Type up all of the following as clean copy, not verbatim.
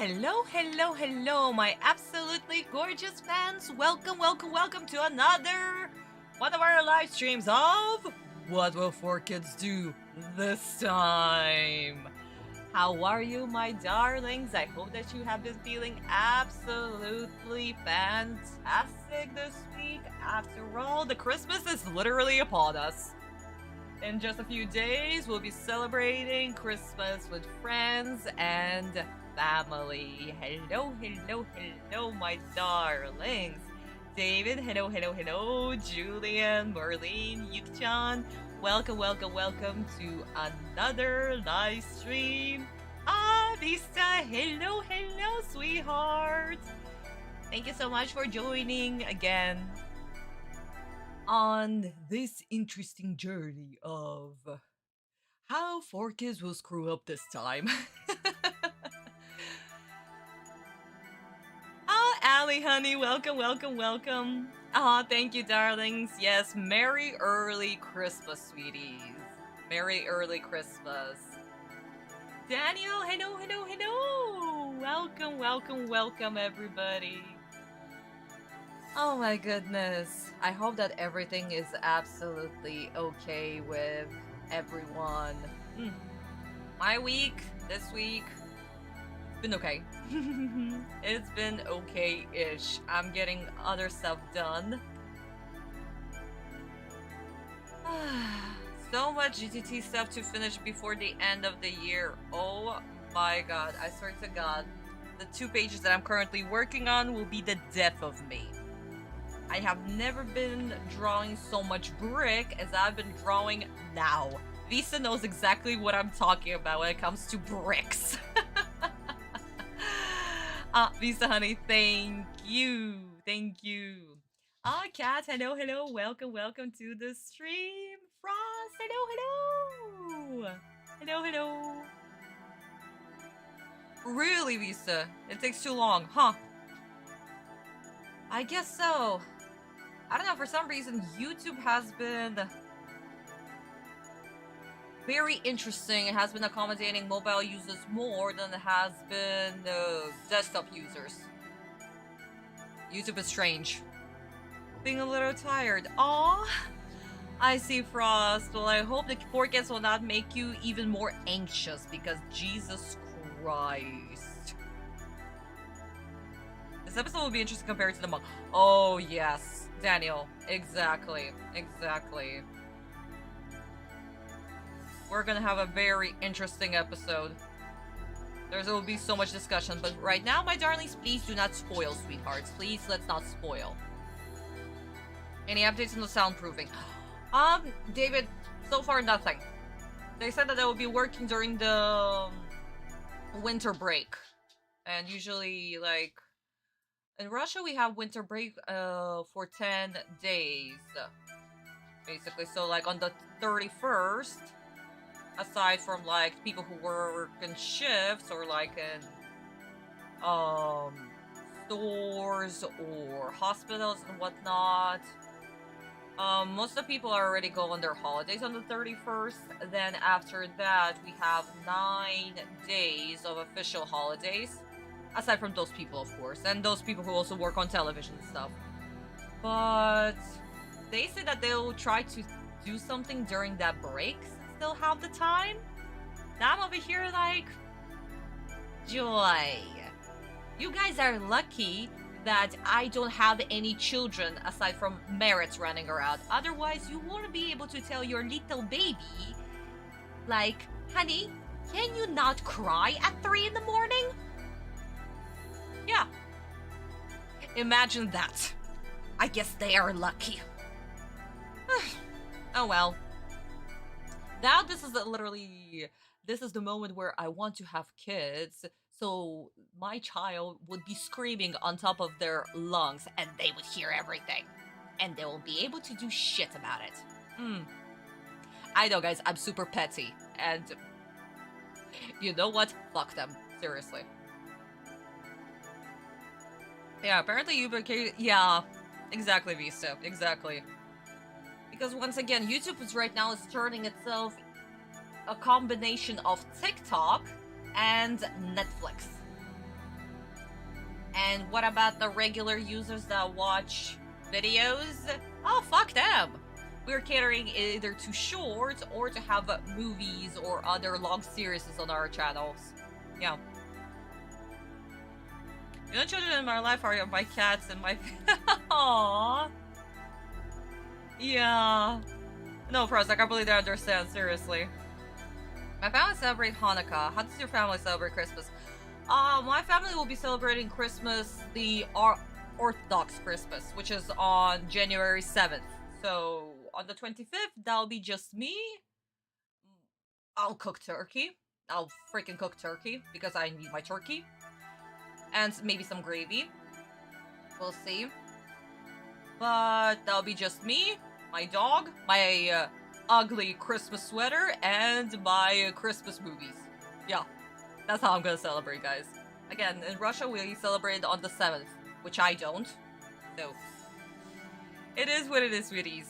Hello, hello, hello, my absolutely gorgeous fans. Welcome, welcome, welcome to another one of our live streams of What Will 4Kids Do This Time? How are you, my darlings? I hope that you have been feeling absolutely fantastic this week. After all, the Christmas is literally upon us. In just a few days, we'll be celebrating Christmas with friends and family. Hello, hello, hello, my darlings. David, hello, hello, hello. Julian, Marlene, Yukchan. Welcome, welcome, welcome to another live stream. Vista, hello, hello, sweetheart. Thank you so much for joining again on this interesting journey of how 4Kids will screw up this time. Allie, honey, welcome, welcome, welcome. Thank you, darlings. Yes, Merry Early Christmas, sweeties. Merry Early Christmas. Daniel, hello, hello, hello. Welcome, welcome, welcome, everybody. Oh my goodness. I hope that everything is absolutely okay with everyone. My week, this week, been okay. It's been okay-ish. I'm getting other stuff done. So much GTT stuff to finish before the end of the year. Oh my god. I swear to god, the 2 pages that I'm currently working on will be the death of me. I have never been drawing so much brick as I've been drawing now. Visa knows exactly what I'm talking about when it comes to bricks. Visa honey, thank you. Thank you. Kat, hello, hello. Welcome, welcome to the stream. Frost, hello, hello. Hello, hello. Really, Visa? It takes too long, huh? I guess so. I don't know, for some reason, YouTube has been very interesting. It has been accommodating mobile users more than it has been desktop users. YouTube is strange. Being a little tired. Aww. I see, Frost. Well, I hope the 4Kids will not make you even more anxious, because Jesus Christ. This episode will be interesting compared to the month. Oh, yes. Daniel. Exactly. Exactly. We're gonna have a very interesting episode. There will be so much discussion, but right now, my darlings, please do not spoil, sweethearts. Please, let's not spoil. Any updates on the soundproofing? David, so far nothing. They said that they will be working during the winter break. And usually, like, in Russia, we have winter break for 10 days. Basically, so like on the 31st, aside from like people who work in shifts or like in stores or hospitals and whatnot, most of the people already go on their holidays on the 31st. Then after that, we have 9 days of official holidays. Aside from those people, of course, and those people who also work on television and stuff. But they say that they'll try to do something during that break since they'll have the time. Now I'm over here like, joy. You guys are lucky that I don't have any children aside from Merritt's running around. Otherwise, you won't be able to tell your little baby, like, honey, can you not cry at 3 in the morning? Yeah. Imagine that. I guess they are lucky. Oh well. Now this is this is the moment where I want to have kids, so my child would be screaming on top of their lungs and they would hear everything. And they will be able to do shit about it. I know, guys, I'm super petty. And you know what? Fuck them. Seriously. Yeah, apparently you became... Yeah, exactly, Vista. Exactly. Because once again, YouTube is right now turning itself a combination of TikTok and Netflix. And what about the regular users that watch videos? Oh, fuck them! We're catering either to shorts or to have movies or other long series on our channels. Yeah. The only children in my life are my cats and my... Aww. Yeah. No, Frost, I can't believe I understand, seriously. My family celebrate Hanukkah. How does your family celebrate Christmas? My family will be celebrating Christmas, the Orthodox Christmas, which is on January 7th. So, on the 25th, that'll be just me. I'll cook turkey. I'll freaking cook turkey, because I need my turkey. And maybe some gravy. We'll see. But that'll be just me, my dog, my ugly Christmas sweater, and my Christmas movies. Yeah, that's how I'm gonna celebrate, guys. Again, in Russia, we celebrate on the 7th, which I don't. So, it is what it is, sweeties.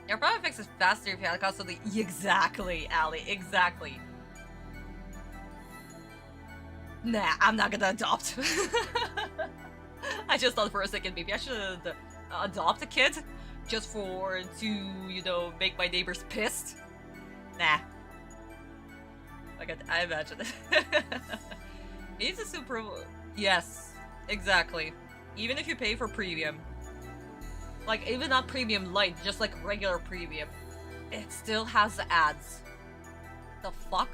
Your probably fix is faster if you had constantly. Exactly, Ali, exactly. Nah, I'm not gonna adopt. I just thought for a second maybe I should adopt a kid just to, you know, make my neighbors pissed. Nah. Like, I imagine it. It's a super... Yes, exactly. Even if you pay for premium. Like, even not premium light, just like regular premium. It still has ads. The fuck?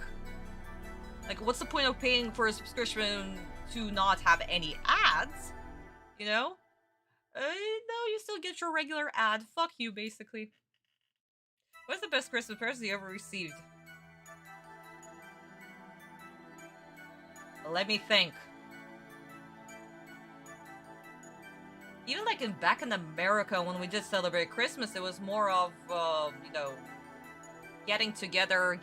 Like, what's the point of paying for a subscription to not have any ads? You know? No, you still get your regular ad. Fuck you, basically. What's the best Christmas present you ever received? Let me think. Even like back in America when we did celebrate Christmas, it was more of, you know, getting together,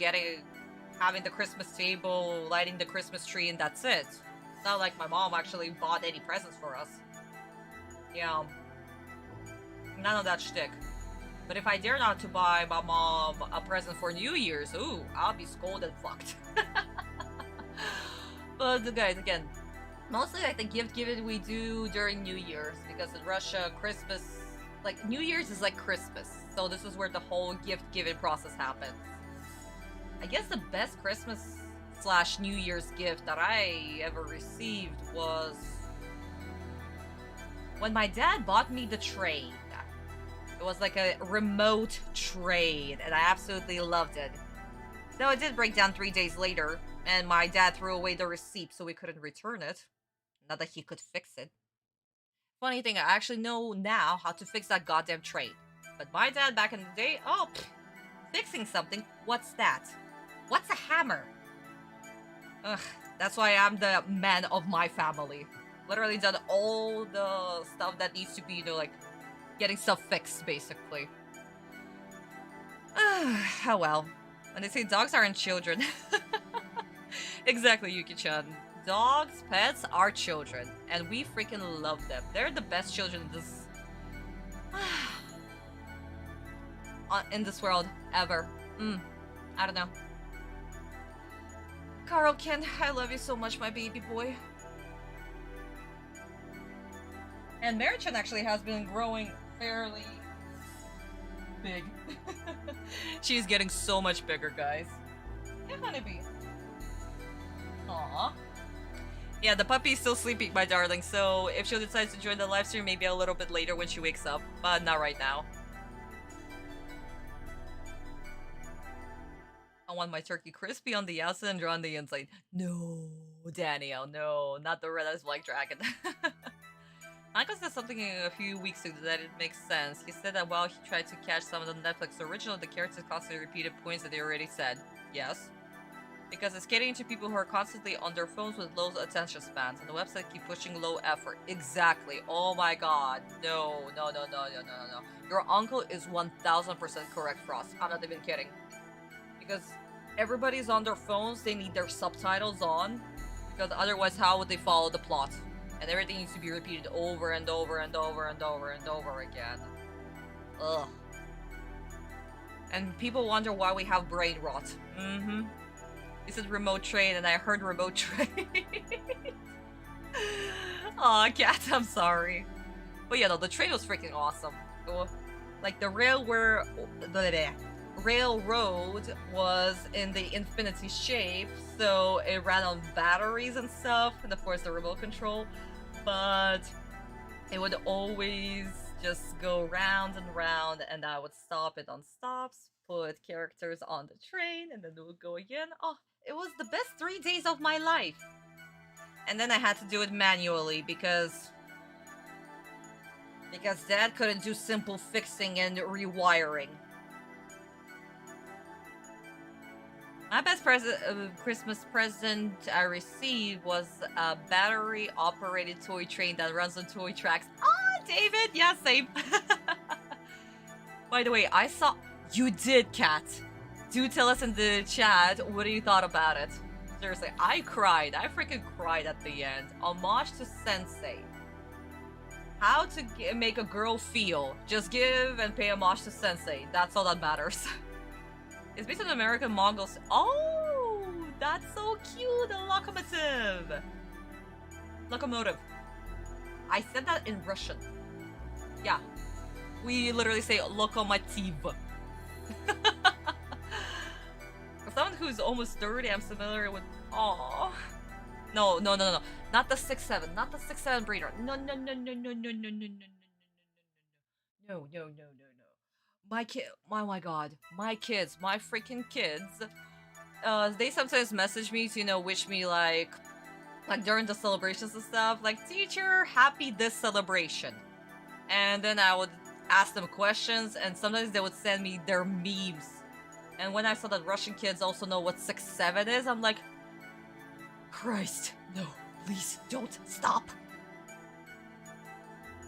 having the Christmas table, lighting the Christmas tree, and that's it. It's not like my mom actually bought any presents for us. Yeah. None of that shtick. But if I dare not to buy my mom a present for New Year's, ooh, I'll be scolded fucked. But guys, again, mostly I think gift giving we do during New Year's, because in Russia, Christmas, like New Year's is like Christmas. So this is where the whole gift giving process happens. I guess the best Christmas / New Year's gift that I ever received was when my dad bought me the trade. It was like a remote trade, and I absolutely loved it. Though it did break down 3 days later, and my dad threw away the receipt so we couldn't return it. Not that he could fix it. Funny thing, I actually know now how to fix that goddamn trade. But my dad back in the day, oh, fixing something? What's that? What's a hammer? Ugh, that's why I'm the man of my family. Literally done all the stuff that needs to be, you know, like, getting stuff fixed, basically. Oh well. When they say dogs aren't children. Exactly, Yuki-chan. Dogs, pets are children. And we freaking love them. They're the best children in this world, ever. I don't know. Carl Ken, I love you so much, my baby boy. And Marichan actually has been growing fairly big. She's getting so much bigger, guys. Yeah, honeybee. Aww. Yeah, the puppy's still sleeping, my darling, so if she decides to join the live stream, maybe a little bit later when she wakes up, but not right now. I want my turkey crispy on the outside and dry on the inside. No, Daniel, no, not the red-eyes black dragon. Michael said something a few weeks ago that it makes sense. He said that while he tried to catch some of the Netflix original, the characters constantly repeated points that they already said. Yes. Because it's catering to people who are constantly on their phones with low attention spans, and the website keep pushing low effort. Exactly. Oh my god. No. Your uncle is 1000% correct, Frost. I'm not even kidding. Because everybody's on their phones, they need their subtitles on, because otherwise how would they follow the plot? And everything needs to be repeated over and over and over and over and over again. Ugh. And people wonder why we have brain rot. He said remote trade, and I heard remote trade. Aw, Cat, I'm sorry. But yeah, no, the train was freaking awesome. Like the railroad was in the infinity shape, so it ran on batteries and stuff, and of course the remote control, but it would always just go round and round, and I would stop it on stops, put characters on the train, and then it would go again. Oh, it was the best 3 days of my life. And then I had to do it manually because Dad couldn't do simple fixing and rewiring. My best Christmas present I received was a battery-operated toy train that runs on toy tracks. Ah, David! Yeah, same. By the way, I saw... You did, Kat. Do tell us in the chat what you thought about it. Seriously, I cried. I freaking cried at the end. Homage to Sensei. How to make a girl feel. Just give and pay homage to Sensei. That's all that matters. It's based on American Mongols. Oh, that's so cute. A locomotive. Locomotive. I said that in Russian. Yeah. We literally say lokomotiv. For someone who's almost 30, I'm familiar with... Aww. No. Not the 6'7". Not the 6'7" breeder. No. My kid... Oh my god. My kids. My freaking kids. They sometimes message me to, you know, wish me, like during the celebrations and stuff. Like, teacher, happy this celebration. And then I would ask them questions, and sometimes they would send me their memes. And when I saw that Russian kids also know what 6'7" is, I'm like, Christ, no, please don't stop.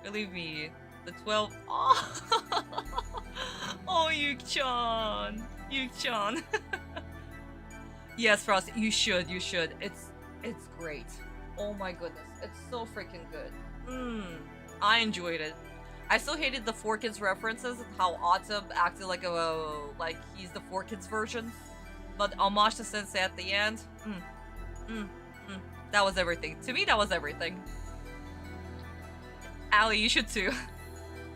Believe me, the 12. Oh, oh, Yuk-chan. Yes, Frost, you should. It's great. Oh my goodness, it's so freaking good. I enjoyed it. I still hated the 4Kids references, how Autumn acted like he's the 4Kids version. But homage to Sensei at the end, that was everything. To me, that was everything. Ali, you should too.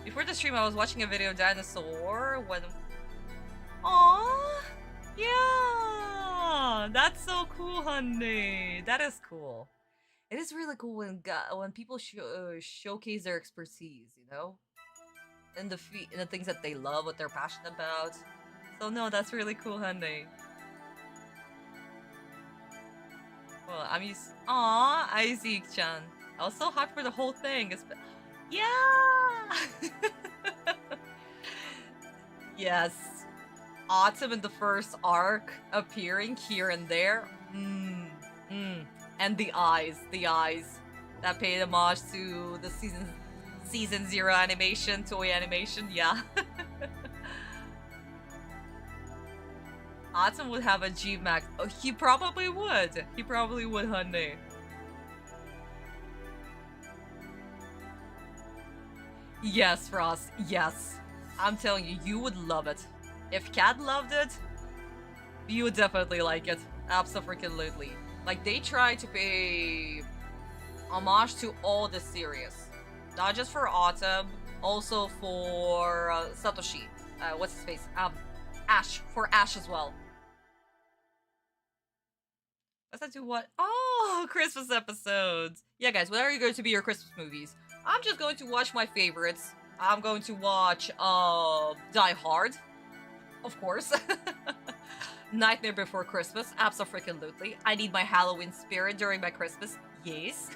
Before the stream, I was watching a video of Dinosaur when... Aww! Yeah! That's so cool, honey! That is cool. It is really cool when people showcase their expertise, you know? In the things that they love, what they're passionate about. So no, that's really cool, honey. Well, I'm used... Aww, Isaac-chan. I was so hyped for the whole thing. Yeah! Yes. Autumn in the first arc, appearing here and there. And the eyes that paid homage to the season 0 animation, toy animation, yeah. Autumn would have a G-Max. Oh, he probably would. He probably would, honey. Yes, Frost, yes. I'm telling you, you would love it. If Kat loved it, you would definitely like it. Abso-freaking-lutely. Like, they try to pay homage to all the series. Not just for Autumn, also for Satoshi. What's his face? Ash. For Ash as well. Let's not do what? Oh, Christmas episodes. Yeah, guys, what are going to be your Christmas movies? I'm just going to watch my favorites. I'm going to watch Die Hard. Of course. Nightmare Before Christmas. Abso-freaking-lutely. I need my Halloween spirit during my Christmas. Yes.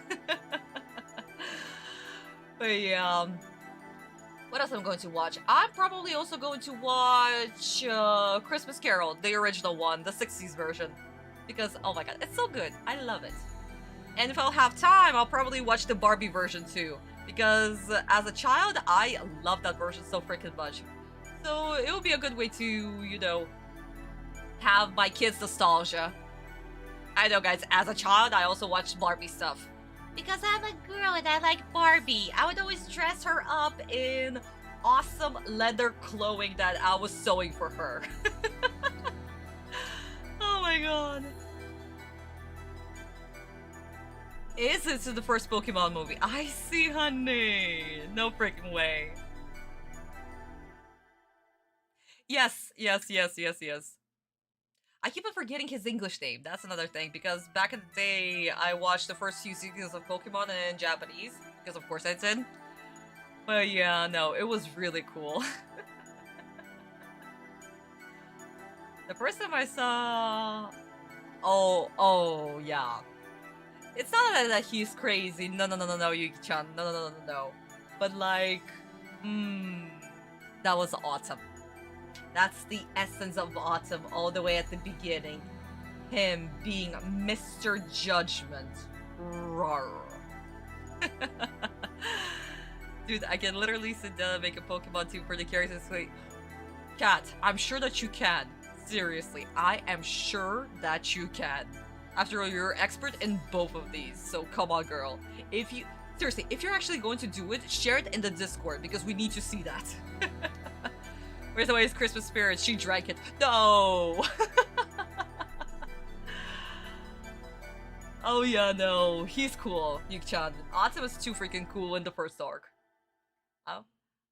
But yeah. What else am I going to watch? I'm probably also going to watch Christmas Carol. The original one. The 60s version. Because, oh my god, it's so good. I love it. And if I'll have time, I'll probably watch the Barbie version too. Because as a child, I love that version so freaking much. So it will be a good way to, you know, have my kids' nostalgia. I know, guys, as a child, I also watched Barbie stuff. Because I'm a girl and I like Barbie. I would always dress her up in awesome leather clothing that I was sewing for her. Oh my god. Is it the first Pokemon movie? I see, honey. No freaking way. Yes, yes, yes, yes, yes. I keep on forgetting his English name. That's another thing, because back in the day, I watched the first few seasons of Pokemon in Japanese, because of course I did. But yeah, no, it was really cool. The first time I saw... Oh, yeah. It's not that he's crazy. No, no, no, no, no, Yuki-chan. No, no, no, no, no. But like... that was autumn. That's the essence of autumn all the way at the beginning. Him being Mr. Judgment. Rawr. Dude, I can literally sit down and make a Pokemon team for the characters. Wait, Kat, I'm sure that you can. Seriously, I am sure that you can. After all, you're expert in both of these, so come on, girl. Seriously, if you're actually going to do it, share it in the Discord, because we need to see that. Where's the Christmas spirit? She drank it. No! Oh yeah, no. He's cool, Yuki-chan. Autumn is too freaking cool in the first arc. Oh,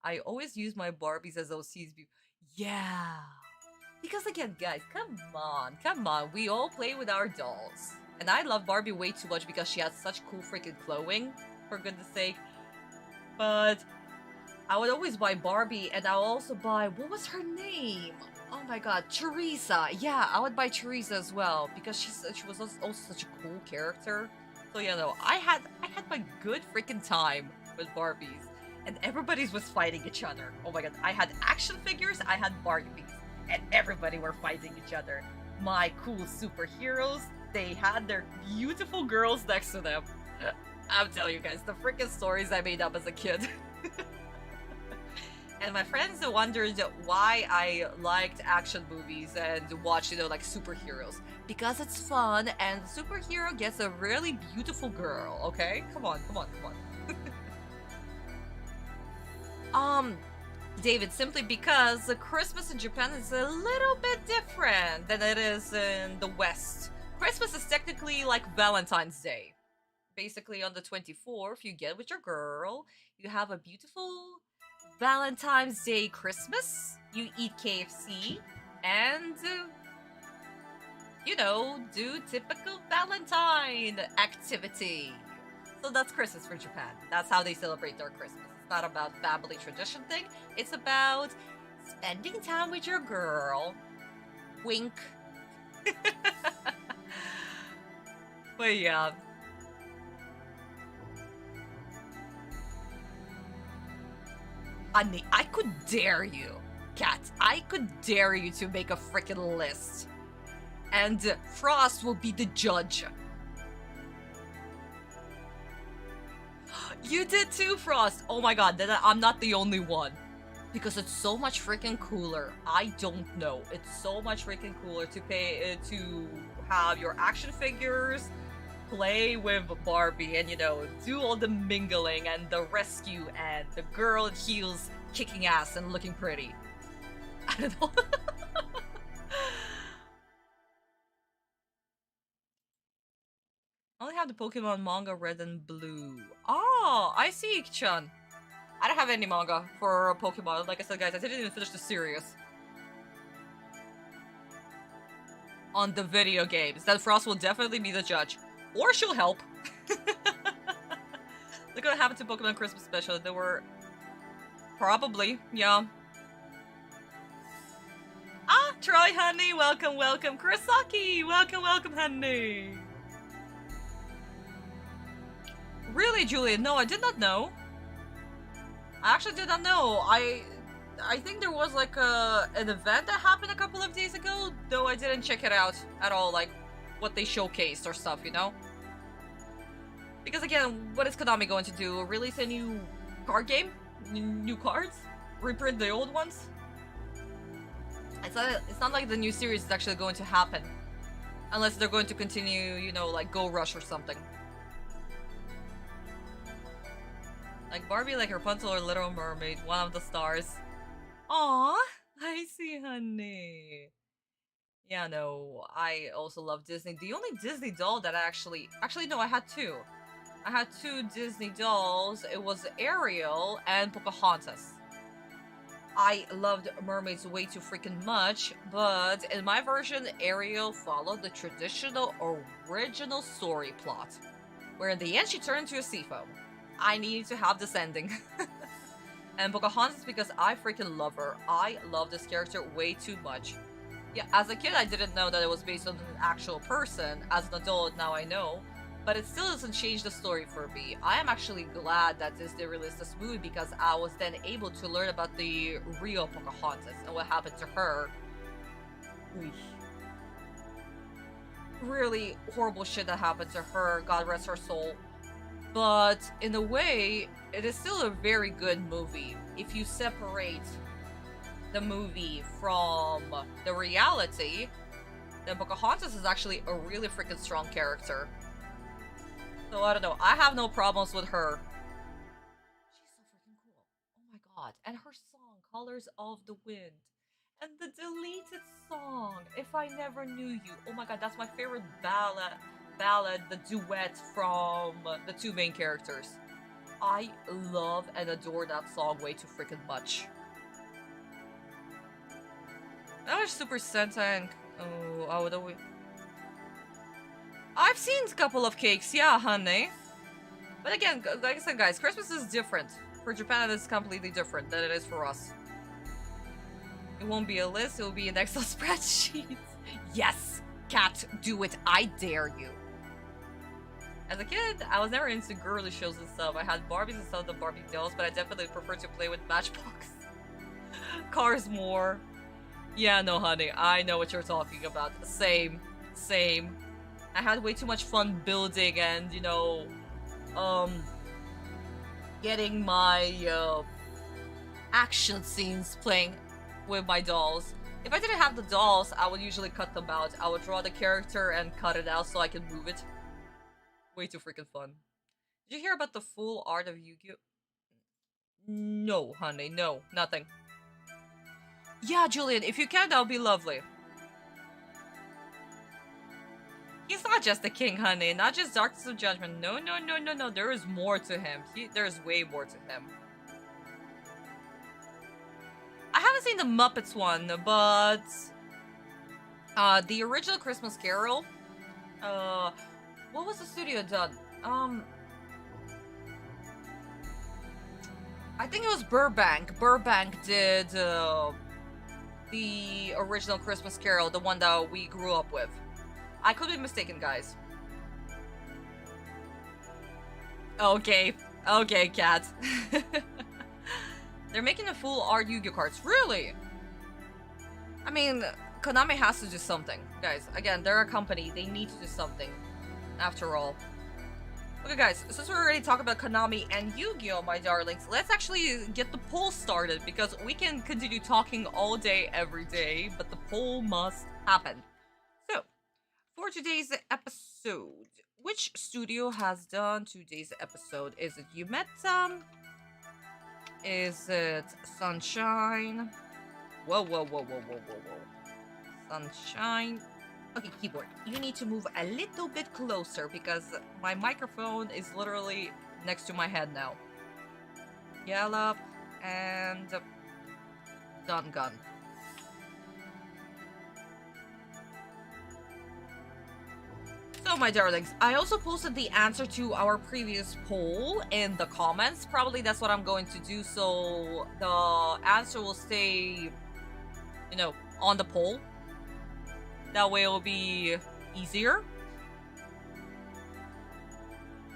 I always use my Barbies as OCs. Yeah. Because again, guys, come on. We all play with our dolls. And I love Barbie way too much because she has such cool freaking clothing, for goodness sake. But I would always buy Barbie, and I'll also buy, what was her name? Oh my god, Teresa. Yeah, I would buy Teresa as well, because she was also such a cool character. So yeah, no, I had my good freaking time with Barbies. And everybody's was fighting each other. Oh my god, I had action figures, I had Barbies. And everybody were fighting each other. My cool superheroes, they had their beautiful girls next to them. I'm telling you guys, the freaking stories I made up as a kid. And my friends wondered why I liked action movies and watched, like superheroes. Because it's fun and the superhero gets a really beautiful girl, okay? Come on. David, simply because Christmas in Japan is a little bit different than it is in the West. Christmas is technically like Valentine's Day. Basically, on the 24th, you get with your girl, you have a beautiful Valentine's Day Christmas, you eat KFC, and, do typical Valentine activity. So that's Christmas for Japan. That's how they celebrate their Christmas. It's not about family tradition thing. It's about spending time with your girl. Wink. But yeah. Honey, I could dare you, Kat. I could dare you to make a freaking list. And Frost will be the judge. You did too, Frost! Oh my god, then I'm not the only one. Because it's so much freaking cooler. I don't know. It's so much freaking cooler to have your action figures, play with Barbie, and do all the mingling and the rescue and the girl in heels kicking ass and looking pretty. I don't know. I only have the Pokemon manga Red and Blue. Oh, I see, Ikchan. I don't have any manga for Pokemon. Like I said, guys, I didn't even finish the series. On the video games. Then Frost will definitely be the judge. Or she'll help. Look what happened to Pokemon Christmas Special. There were... Probably, yeah. Ah, Troy, honey, welcome. Kurosaki, welcome, honey. Really, Julian? No, I did not know. I actually did not know. I think there was like an event that happened a couple of days ago, though I didn't check it out at all, like what they showcased or stuff, Because again, what is Konami going to do? Release a new card game? New cards? Reprint the old ones? It's not like the new series is actually going to happen. Unless they're going to continue, like Go Rush or something. Like Barbie, like Rapunzel or Little Mermaid, one of the stars. Aww, I see, honey. Yeah, no, I also love Disney. The only Disney doll that actually no, I had two. I had two Disney dolls. It was Ariel and Pocahontas. I loved mermaids way too freaking much, but in my version, Ariel followed the traditional original story plot, where in the end she turned into a sea foam. I needed to have this ending. And Pocahontas because I freaking love her. I love this character way too much. Yeah, as a kid I didn't know that it was based on an actual person. As an adult now I know. But it still doesn't change the story for me. I am actually glad that Disney released this movie because I was then able to learn about the real Pocahontas and what happened to her. Really horrible shit that happened to her, God rest her soul. But in a way, it is still a very good movie. If you separate the movie from the reality, then Pocahontas is actually a really freaking strong character. So I don't know. I have no problems with her. She's so freaking cool. Oh my god. And her song, Colors of the Wind. And the deleted song, If I Never Knew You. Oh my god, that's my favorite ballad, the duet from the two main characters. I love and adore that song way too freaking much. That was Super Sentai and I've seen a couple of cakes, yeah, honey. But again, like I said, guys, Christmas is different. For Japan, it is completely different than it is for us. It won't be a list, it will be an Excel spreadsheet. Yes! Cat, do it, I dare you. As a kid, I was never into girly shows and stuff. I had Barbies and some of the Barbie dolls, but I definitely prefer to play with Matchbox cars more. Yeah, no, honey, I know what you're talking about. Same. I had way too much fun building and, you know, getting my, action scenes playing with my dolls. If I didn't have the dolls, I would usually cut them out. I would draw the character and cut it out so I can move it. Way too freaking fun. Did you hear about the full art of Yu-Gi-Oh? No, honey, no, nothing. Yeah, Julian, if you can, that would be lovely. He's not just the king, honey. Not just Darkness of Judgment. No. There is more to him. There is way more to him. I haven't seen the Muppets one, but the original Christmas Carol. What was the studio done? I think it was Burbank. Burbank did the original Christmas Carol, the one that we grew up with. I could be mistaken, guys. Okay, cat. They're making a full art Yu-Gi-Oh cards. Really? I mean, Konami has to do something. Guys, again, they're a company. They need to do something. After all. Okay, guys, since we're already talking about Konami and Yu-Gi-Oh, my darlings, let's actually get the poll started, because we can continue talking all day, every day, but the poll must happen. So, for today's episode, which studio has done today's episode? Is it Yumeta? Is it Sunshine? Whoa. Sunshine. Okay, keyboard, you need to move a little bit closer because my microphone is literally next to my head now. Yellow and Gun. So, my darlings, I also posted the answer to our previous poll in the comments. Probably that's what I'm going to do, so the answer will stay, you know, on the poll. That way it'll be easier.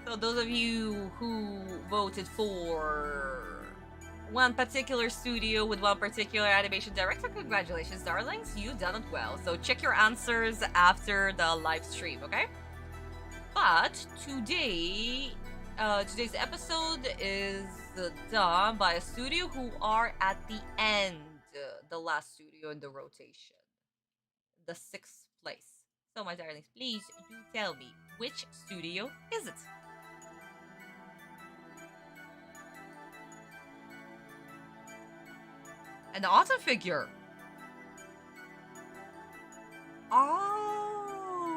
So those of you who voted for one particular studio with one particular animation director, congratulations, darlings. You've done it well. So check your answers after the live stream, okay? But today, today's episode is done by a studio who are at the end, the last studio in the rotation. The 6th place. So, my darlings, please do tell me, which studio is it? An autumn figure. Oh,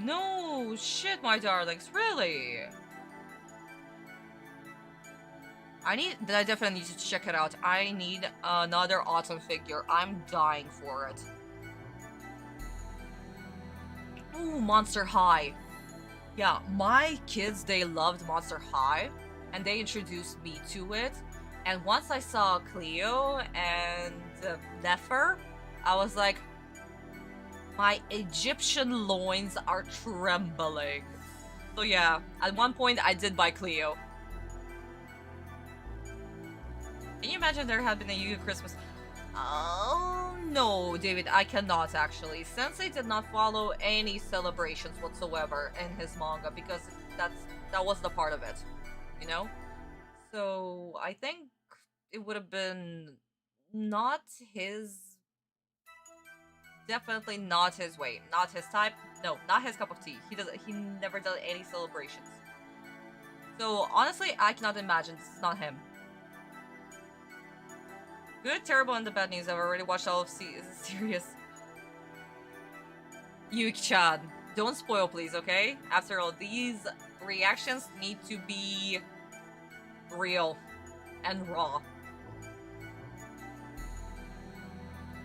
no, shit, my darlings, really? I definitely need to check it out. I need another autumn figure. I'm dying for it. Ooh, Monster High. Yeah, my kids, they loved Monster High, and they introduced me to it. And once I saw Cleo and Nefer, I was like, my Egyptian loins are trembling. So yeah, at one point I did buy Cleo. Can you imagine there had been a Yu-Gi-Oh! Christmas? Oh, no, David, I cannot actually. Sensei did not follow any celebrations whatsoever in his manga because that was the part of it, you know? So I think it would have been not his... Definitely not his way. Not his type. No, not his cup of tea. He never does any celebrations. So honestly, I cannot imagine this is not him. Good, terrible, and the bad news. I've already watched all of series. Yuki-chan, don't spoil, please, okay? After all, these reactions need to be real and raw.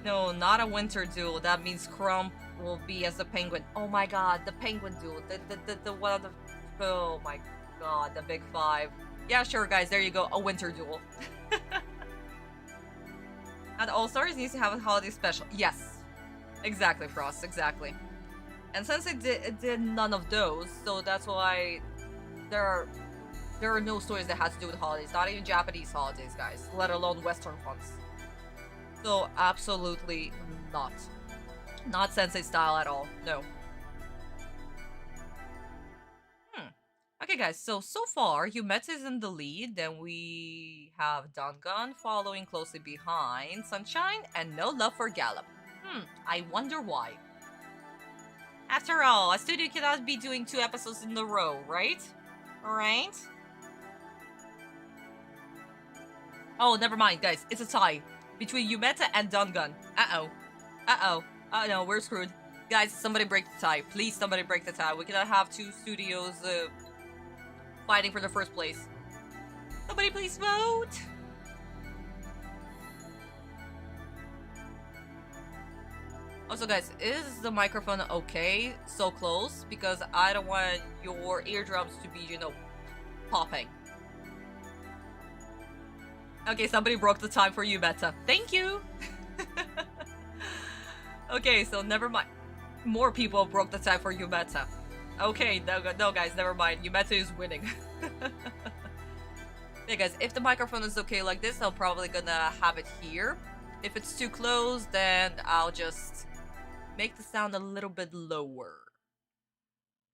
No, not a winter duel. That means Crump will be as the penguin. Oh my god, the penguin duel. The one of the... Oh my god, the big five. Yeah, sure, guys, there you go. A winter duel. And All Stars needs to have a holiday special. Yes. Exactly, Frost. Exactly. And since it did none of those, so that's why there are no stories that has to do with holidays. Not even Japanese holidays, guys. Let alone Western ones. So absolutely not. Not Sensei style at all. No. Okay, guys, so far, Yumetsu is in the lead, then we have Dangan following closely behind Sunshine, and no love for Gallop. I wonder why. After all, a studio cannot be doing 2 episodes in a row, right? Right? Oh, never mind, guys, it's a tie between Yumetsu and Dangan. Uh-oh. Uh-oh. No, we're screwed. Guys, somebody break the tie. Please, somebody break the tie. We cannot have 2 studios, fighting for the first place. Somebody please vote! Also, guys, is the microphone okay so close? Because I don't want your eardrums to be, you know, popping. Okay, somebody broke the time for you, Beta. Thank you! Okay, so never mind. More people broke the time for you, Beta. Okay, no guys, never mind. Yumetsu is winning. Yeah, guys, if the microphone is okay like this, I'm probably gonna have it here. If it's too close, then I'll just make the sound a little bit lower.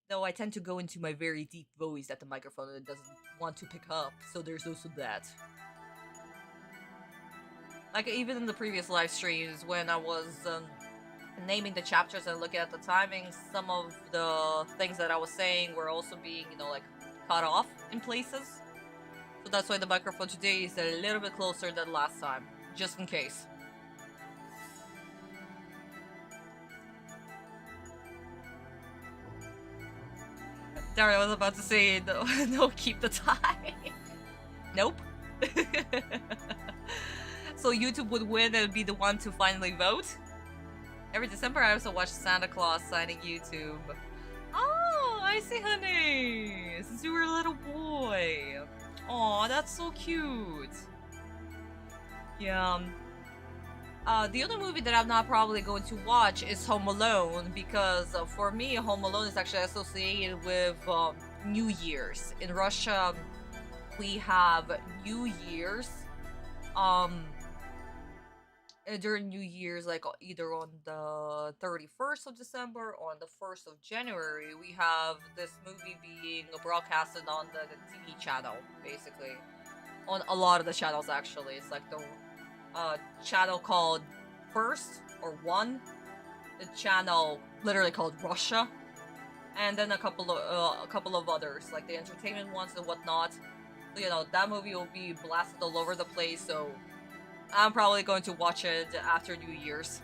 Though I tend to go into my very deep voice that the microphone doesn't want to pick up, so there's also that. Like, even in the previous live streams, when I was naming the chapters and looking at the timing, some of the things that I was saying were also being, you know, like, cut off in places. So that's why the microphone today is a little bit closer than last time, just in case. Dario was about to say, no, no, keep the tie. Nope. So YouTube would win and be the one to finally vote? Every December, I also watch Santa Claus signing YouTube. Oh, I see, honey. Since you were a little boy. Aw, that's so cute. Yeah. The other movie that I'm not probably going to watch is Home Alone, because for me, Home Alone is actually associated with New Year's. In Russia, we have New Year's. During New Year's, like either on the 31st of December or on the 1st of January, we have this movie being broadcasted on the TV channel, basically. On a lot of the channels, actually. It's like the channel called First, or One. The channel literally called Russia. And then a couple of others, like the entertainment ones and whatnot. So, you know, that movie will be blasted all over the place, so I'm probably going to watch it after New Year's.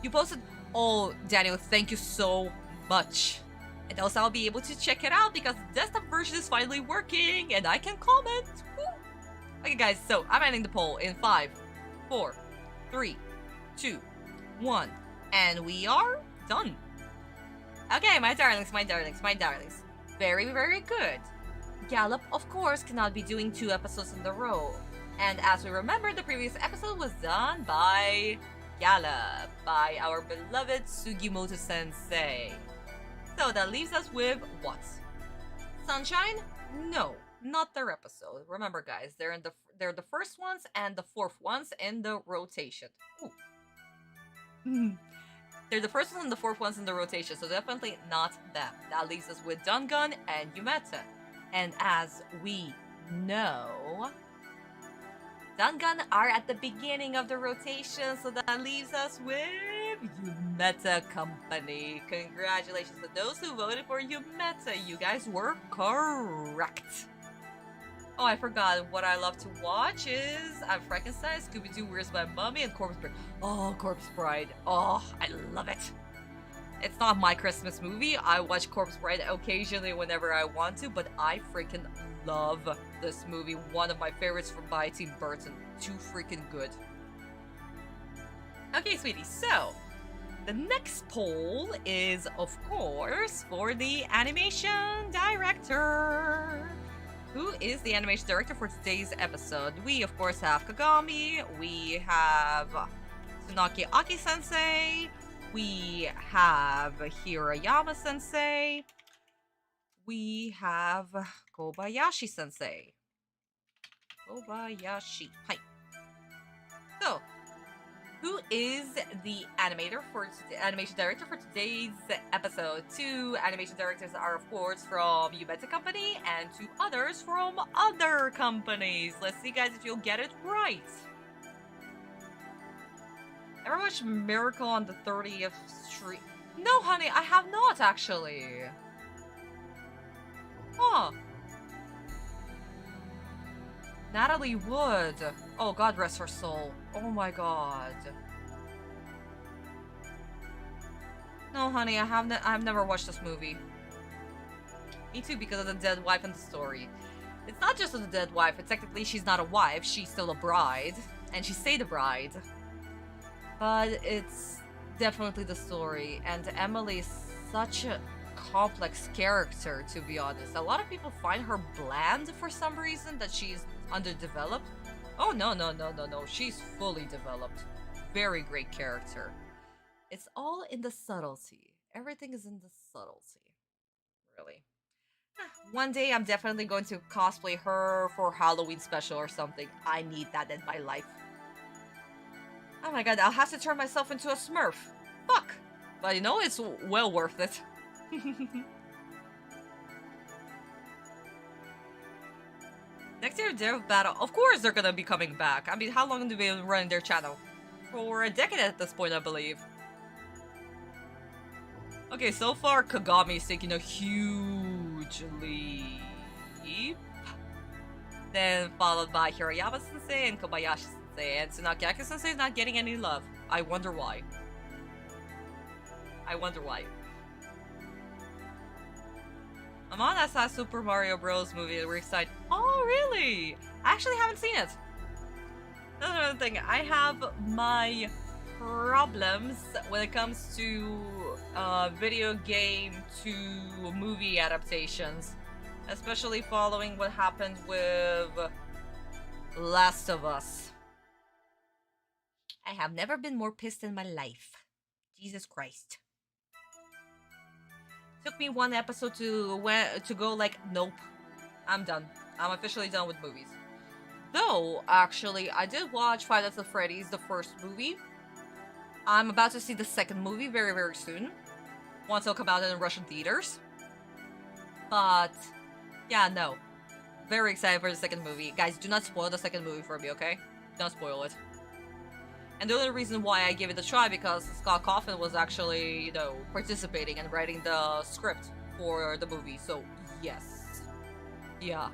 You posted... Oh, Daniel, thank you so much. And also I'll be able to check it out because the desktop version is finally working and I can comment. Woo! Okay guys, so I'm ending the poll in 5, 4, 3, 2, 1, and we are done. Okay, my darlings, my darlings, my darlings. Very, very good. Gallop, of course, cannot be doing 2 episodes in a row. And as we remember, the previous episode was done by Gallop, by our beloved Sugimoto-sensei. So that leaves us with what? Sunshine? No, not their episode. Remember, guys, they're the first ones and the 4th ones in the rotation. Ooh. They're the first ones and the 4th ones in the rotation, so definitely not them. That leaves us with Dangun and Yumeta. And as we know, Dangun are at the beginning of the rotation, so that leaves us with Yumeta Company. Congratulations to those who voted for Yumeta. You guys were correct. Oh, I forgot. What I love to watch is Frankenstein, Scooby-Doo, Where's My Mummy, and Corpse Bride. Oh, Corpse Bride. Oh, I love it. It's not my Christmas movie. I watch Corpse Bride occasionally whenever I want to, but I freaking love this movie. One of my favorites by Tim Burton. Too freaking good. Okay, sweetie, so the next poll is, of course, for the animation director. Who is the animation director for today's episode? We, of course, have Kagami, we have Tsunaki Aki-sensei, we have Hirayama-sensei, we have Kobayashi-sensei. Kobayashi. Hi. So, who is the animation director for today's episode? 2 animation directors are, of course, from Yumeta Company, and 2 others from other companies. Let's see, guys, if you'll get it right. Ever watched Miracle on the 30th Street? No, honey, I have not, actually. Huh. Natalie Wood. Oh, God rest her soul. Oh my god. No, honey, I've never watched this movie. Me too, because of the dead wife and the story. It's not just of the dead wife. Technically, she's not a wife. She's still a bride. And she stayed a bride. But it's definitely the story. And Emily is such a complex character, to be honest. A lot of people find her bland for some reason, that she's underdeveloped. Oh, no. She's fully developed. Very great character. It's all in the subtlety. Everything is in the subtlety. Really. One day I'm definitely going to cosplay her for Halloween special or something. I need that in my life. Oh my god, I'll have to turn myself into a Smurf. Fuck. But you know, it's well worth it. Next year, Dev Battle. Of course they're gonna be coming back. I mean, how long have they been running their channel? For a decade at this point, I believe. Okay, so far, Kagami is taking a huge leap. Then followed by Hirayama-sensei and Kobayashi-sensei. And Tsunaki Aki-sensei is not getting any love. I wonder why. I wonder why. Amon has a Super Mario Bros. Movie that we're excited. Oh, really? I actually haven't seen it. That's another thing. I have my problems when it comes to video game to movie adaptations. Especially following what happened with Last of Us. I have never been more pissed in my life. Jesus Christ. Took me 1 episode to go like, nope, I'm done. I'm officially done with movies. Though, actually, I did watch Five Nights at Freddy's, the first movie. I'm about to see the second movie very, very soon. Once it'll come out in Russian theaters. But, yeah, no. Very excited for the second movie. Guys, do not spoil the second movie for me, okay? Don't spoil it. And the only reason why I gave it a try because Scott Cawthon was actually, you know, participating and writing the script for the movie. So, yes. Yeah.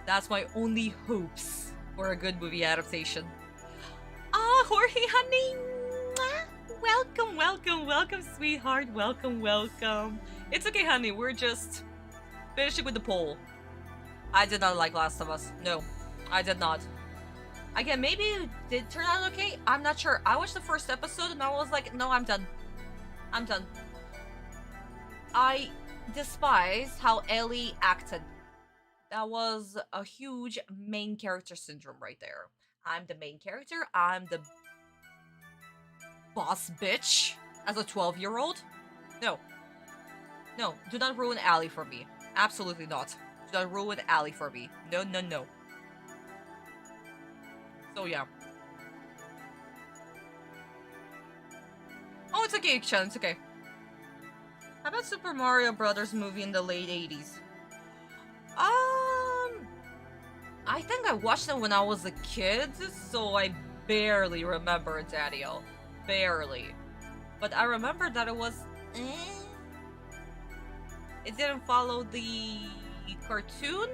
That's my only hopes for a good movie adaptation. Ah, Jorge, honey! Welcome, welcome, welcome, sweetheart. Welcome, welcome. It's okay, honey. We're just finishing with the poll. I did not like Last of Us. No, I did not. Again, maybe it did turn out okay. I'm not sure. I watched the first episode and I was like, no, I'm done. I'm done. I despise how Ellie acted. That was a huge main character syndrome right there. I'm the main character. I'm the boss bitch as a 12-year-old. No. No, do not ruin Allie for me. Absolutely not. Do not ruin Allie for me. No, no, no. So yeah. Oh, it's okay, Chen. It's okay. How about Super Mario Brothers movie in the late 80s? I think I watched it when I was a kid, so I barely remember it, Daddy-o. Barely. But I remember that it was... It didn't follow the cartoon.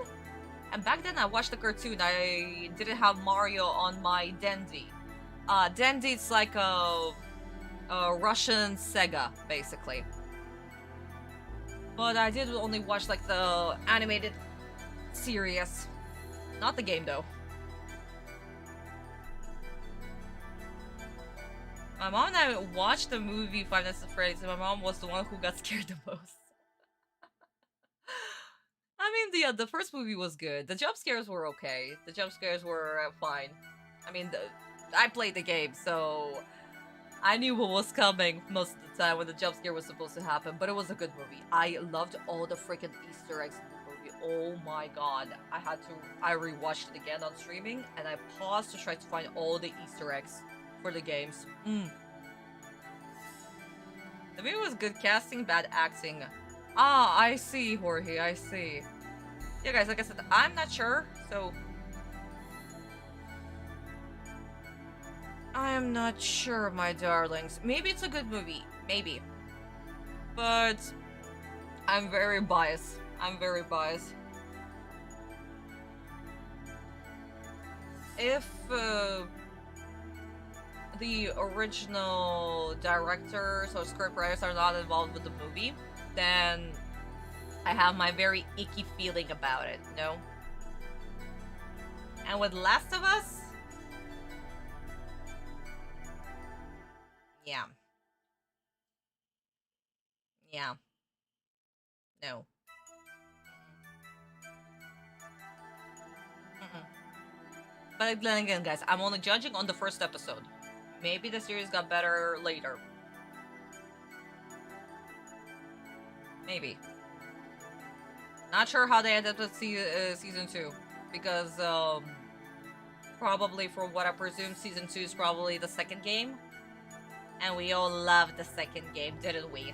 And back then I watched the cartoon. I didn't have Mario on my Dendy. Dendy, it's like a Russian Sega, basically. But I did only watch like the animated series. Not the game though. My mom and I watched the movie Five Nights at Freddy's and my mom was the one who got scared the most. I mean, the first movie was good. The jump scares were okay. The jump scares were fine. I mean, I played the game, so I knew what was coming most of the time when the jump scare was supposed to happen, but it was a good movie. I loved all the freaking Easter eggs in the movie. Oh my god. I rewatched it again on streaming, and I paused to try to find all the Easter eggs for the games. The movie was good casting, bad acting. Ah, I see, Jorge, I see. Yeah, guys, like I said, I'm not sure, so... I am not sure, my darlings. Maybe it's a good movie. Maybe. But... I'm very biased. I'm very biased. If, the original directors or scriptwriters are not involved with the movie, then I have my very icky feeling about it, you know? And with Last of Us, yeah. Yeah. No. But then again, guys, I'm only judging on the first episode. Maybe the series got better later. Maybe. Not sure how they ended with season 2. Because, probably from what I presume, season 2 is probably the second game. And we all loved the second game, didn't we?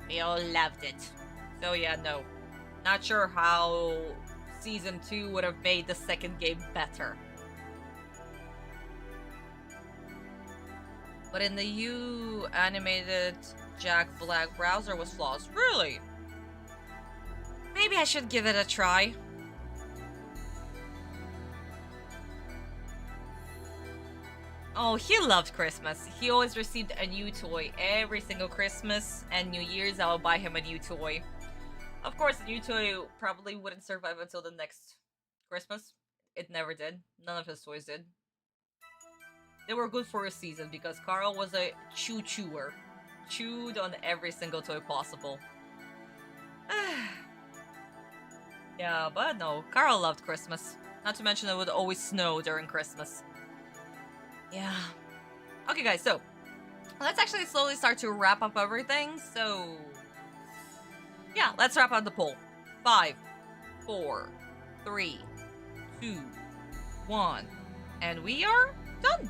We all loved it. So yeah, no. Not sure how season 2 would have made the second game better. But in the U animated Jack Black browser was flaws. Really? Maybe I should give it a try. Oh, he loved Christmas. He always received a new toy every single Christmas and New Year's. I would buy him a new toy. Of course, the new toy probably wouldn't survive until the next Christmas. It never did. None of his toys did. They were good for a season because Carl was a chewer. Chewed on every single toy possible. Yeah, but no, Carl loved Christmas. Not to mention it would always snow during Christmas. Yeah. Okay, guys, so let's actually slowly start to wrap up everything. So, yeah, let's wrap up the poll. 5, 4, 3, 2, 1, and we are done.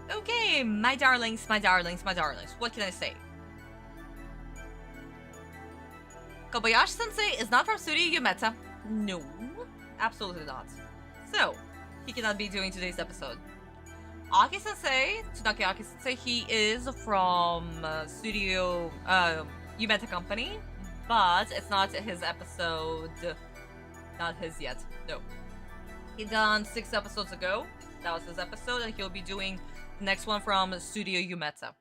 Okay, my darlings, my darlings, my darlings. What can I say? Kobayashi-sensei is not from Studio Yumeta. No, absolutely not. So, he cannot be doing today's episode. Aki-sensei, Tsunaki Aki-sensei, he is from Studio Yumeta Company, but it's not his episode. Not his yet. No. He done 6 episodes ago. That was his episode, and he'll be doing the next one from Studio Yumeta.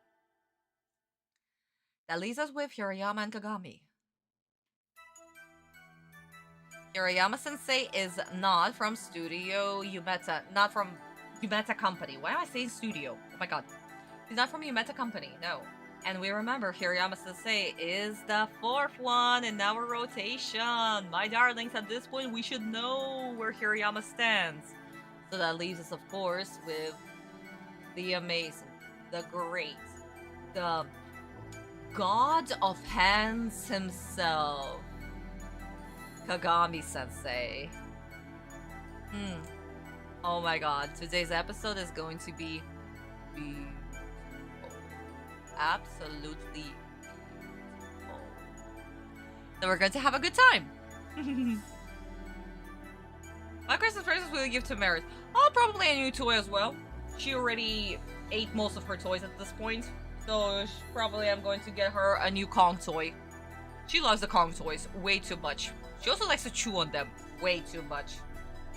That leaves us with Hirayama and Kagami. Hirayama-sensei is not from Studio Yumeta, not from Yumeta Company. Why am I saying studio? Oh my god. He's not from Yumeta Company, no. And we remember Hirayama-sensei is the 4th one in our rotation. My darlings, at this point we should know where Hirayama stands. So that leaves us, of course, with the amazing, the great, the god of hands himself, Kagami-sensei. Oh my god, today's episode is going to be beautiful. Absolutely beautiful. So we're going to have a good time. What Christmas presents will you give to Merit? Oh, probably a new toy as well. She already ate most of her toys at this point, so probably I'm going to get her a new Kong toy. She loves the Kong toys way too much. She also likes to chew on them way too much.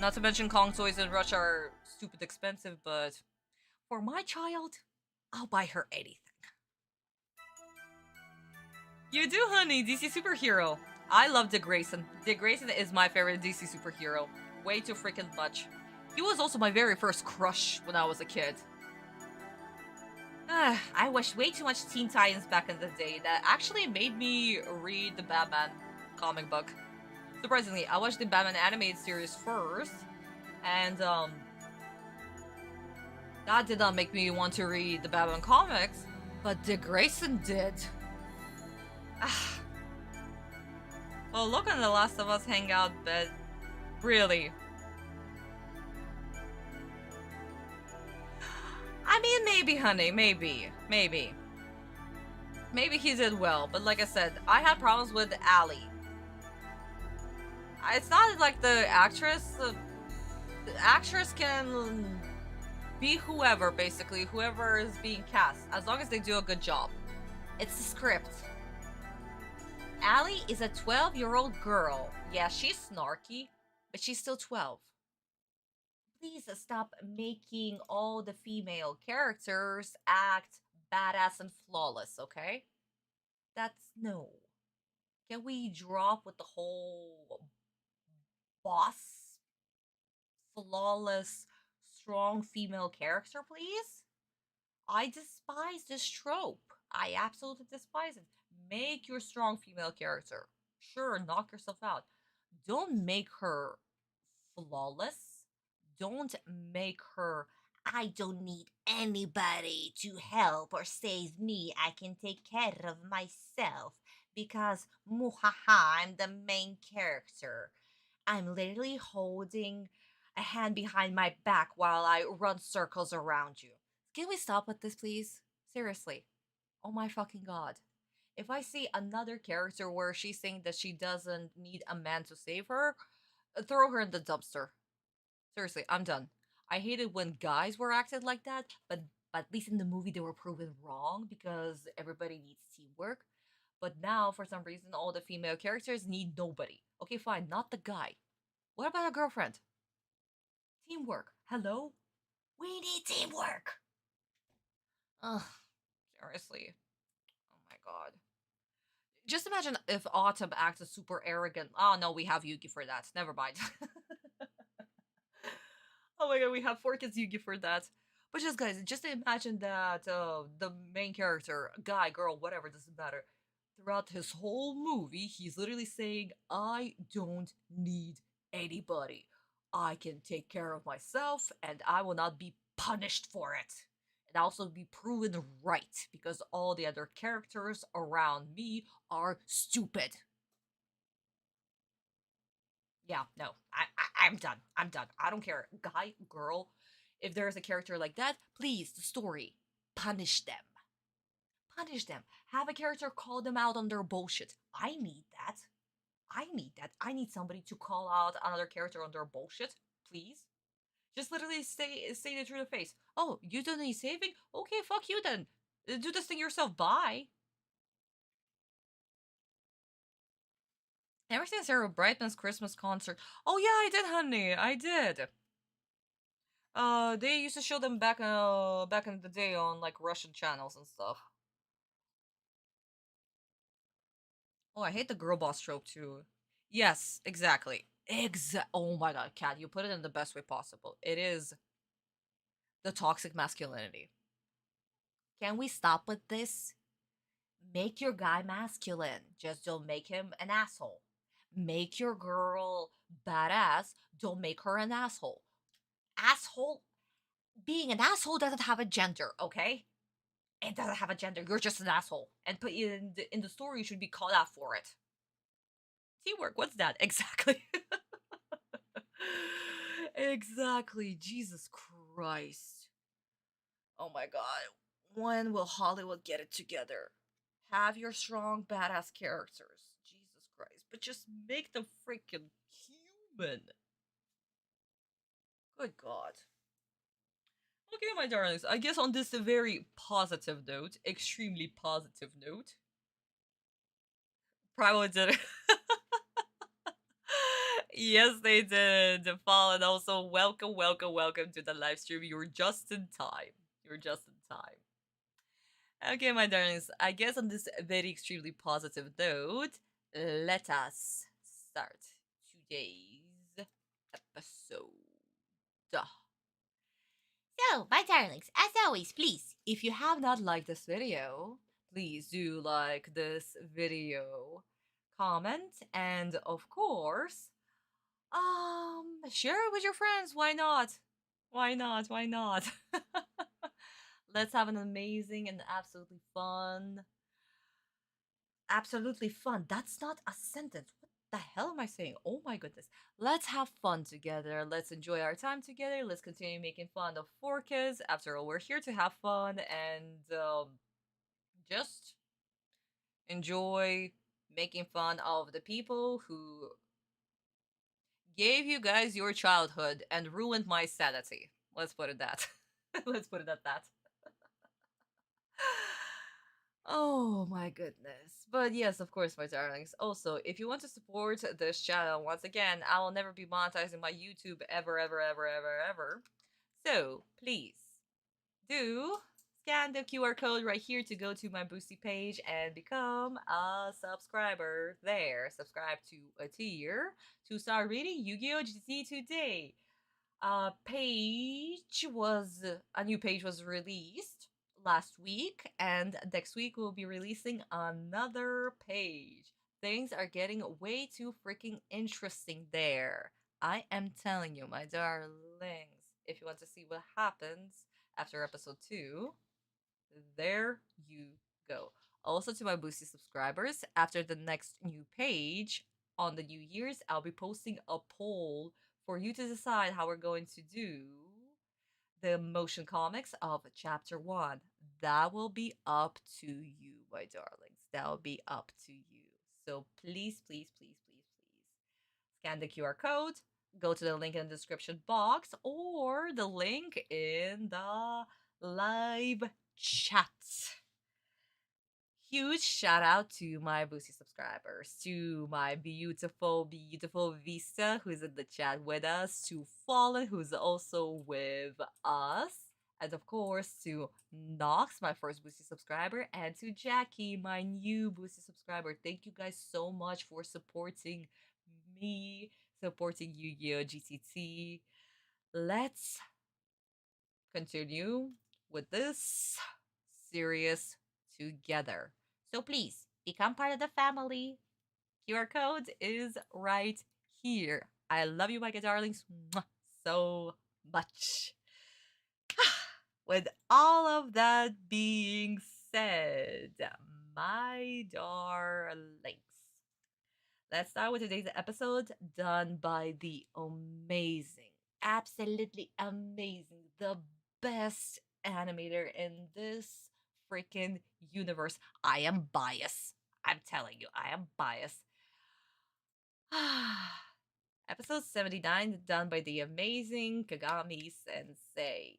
Not to mention Kong toys in Russia are stupid expensive, but for my child, I'll buy her anything. You do, honey, DC superhero. I love Dick Grayson. Dick Grayson is my favorite DC superhero. Way too freaking much. He was also my very first crush when I was a kid. I watched way too much Teen Titans back in the day that actually made me read the Batman comic book. Surprisingly, I watched the Batman animated series first, and that did not make me want to read the Batman comics, but Dick Grayson did. Well, look on The Last of Us Hangout, but really. I mean, maybe, honey, maybe. Maybe he did well, but like I said, I had problems with Allie. It's not like the actress can be whoever, basically, whoever is being cast, as long as they do a good job. It's the script. Allie is a 12-year-old girl. Yeah, she's snarky, but she's still 12. Please stop making all the female characters act badass and flawless, okay? That's no. Can we drop with the whole boss, flawless, strong female character, please? I despise this trope. I absolutely despise it. Make your strong female character. Sure, knock yourself out. Don't make her flawless. Don't make her, I don't need anybody to help or save me. I can take care of myself because, muhaha, I'm the main character. I'm literally holding a hand behind my back while I run circles around you. Can we stop with this, please? Seriously. Oh my fucking god. If I see another character where she's saying that she doesn't need a man to save her, throw her in the dumpster. Seriously, I'm done. I hated when guys were acted like that, but at least in the movie they were proven wrong because everybody needs teamwork. But now, for some reason, all the female characters need nobody. Okay, fine, not the guy. What about a girlfriend? Teamwork. Hello? We need teamwork! Ugh, seriously. Oh my god. Just imagine if Autumn acted super arrogant. Oh no, we have Yugi for that. Never mind. Oh my god, we have 4 kids Yugi for that. But just guys, just imagine that the main character, guy, girl, whatever, doesn't matter. Throughout his whole movie, he's literally saying, I don't need anybody. I can take care of myself and I will not be punished for it. And also be proven right because all the other characters around me are stupid. Yeah, no, I'm done. I'm done. I don't care. Guy, girl, if there's a character like that, please, the story, punish them. Punish them. Have a character call them out on their bullshit. I need that. I need that. I need somebody to call out another character on their bullshit, please. Just literally say it through the face. Oh, you don't need saving? Okay, fuck you then. Do this thing yourself. Bye. Ever since Sarah Brightman's Christmas concert. Oh yeah, I did, honey. I did. They used to show them back in the day on like Russian channels and stuff. Oh, I hate the girl boss trope too. Yes, exactly. Oh my god, Kat, you put it in the best way possible. It is the toxic masculinity. Can we stop with this? Make your guy masculine. Just don't make him an asshole. Make your girl badass. Don't make her an asshole. Asshole. Being an asshole doesn't have a gender, okay? It doesn't have a gender. You're just an asshole. And put you in the story, you should be called out for it. Teamwork. What's that? Exactly. Exactly. Jesus Christ. Oh my god. When will Hollywood get it together? Have your strong, badass characters. Jesus Christ. But just make them freaking human. Good god. Okay, my darlings. I guess on this very positive note, extremely positive note, probably did it. Yes, they did. Fall and also welcome, welcome, welcome to the live stream. You're just in time. You're just in time. Okay, my darlings, I guess on this very extremely positive note, let us start today's episode. So, my darlings, as always, please, if you have not liked this video, please do like this video, comment, and of course, share it with your friends. Why not? Why not? Why not? Let's have an amazing and absolutely fun. That's not a sentence. What the hell am I saying? Oh my goodness. Let's have fun together. Let's enjoy our time together. Let's continue making fun of 4Kids. After all, we're here to have fun and just enjoy making fun of the people who gave you guys your childhood and ruined my sanity. Let's put it that. Let's put it at that. Oh my goodness. But yes, of course, my darlings. Also, if you want to support this channel, once again, I will never be monetizing my YouTube ever, ever, ever, ever, ever. So please do scan the QR code right here to go to my Boosty page and become a subscriber there. Subscribe to a tier to start reading Yu-Gi-Oh! GT today. A new page was released last week, and next week we'll be releasing another page. Things are getting way too freaking interesting there. I am telling you, my darlings, if you want to see what happens after episode 2, there you go. Also, to my Boosty subscribers, after the next new page on the New Year's, I'll be posting a poll for you to decide how we're going to do the motion comics of chapter 1. That will be up to you, my darlings. That will be up to you. So please, please, please, please, please scan the QR code, go to the link in the description box or the link in the live chat. Huge shout out to my Boosty subscribers, to my beautiful, beautiful Vista, who's in the chat with us, to Fallen, who's also with us, and of course to Nox, my first Boosty subscriber, and to Jackie, my new Boosty subscriber. Thank you guys so much for supporting me, supporting Yu-Gi-Oh! GTT. Let's continue with this series together. So please become part of the family. QR code is right here. I love you, my good darlings, so much. With all of that being said, my darlings, let's start with today's episode done by the amazing, absolutely amazing, the best animator in this freaking universe. I am biased. I'm telling you, I am biased. Episode 79 done by the amazing Kagami Sensei.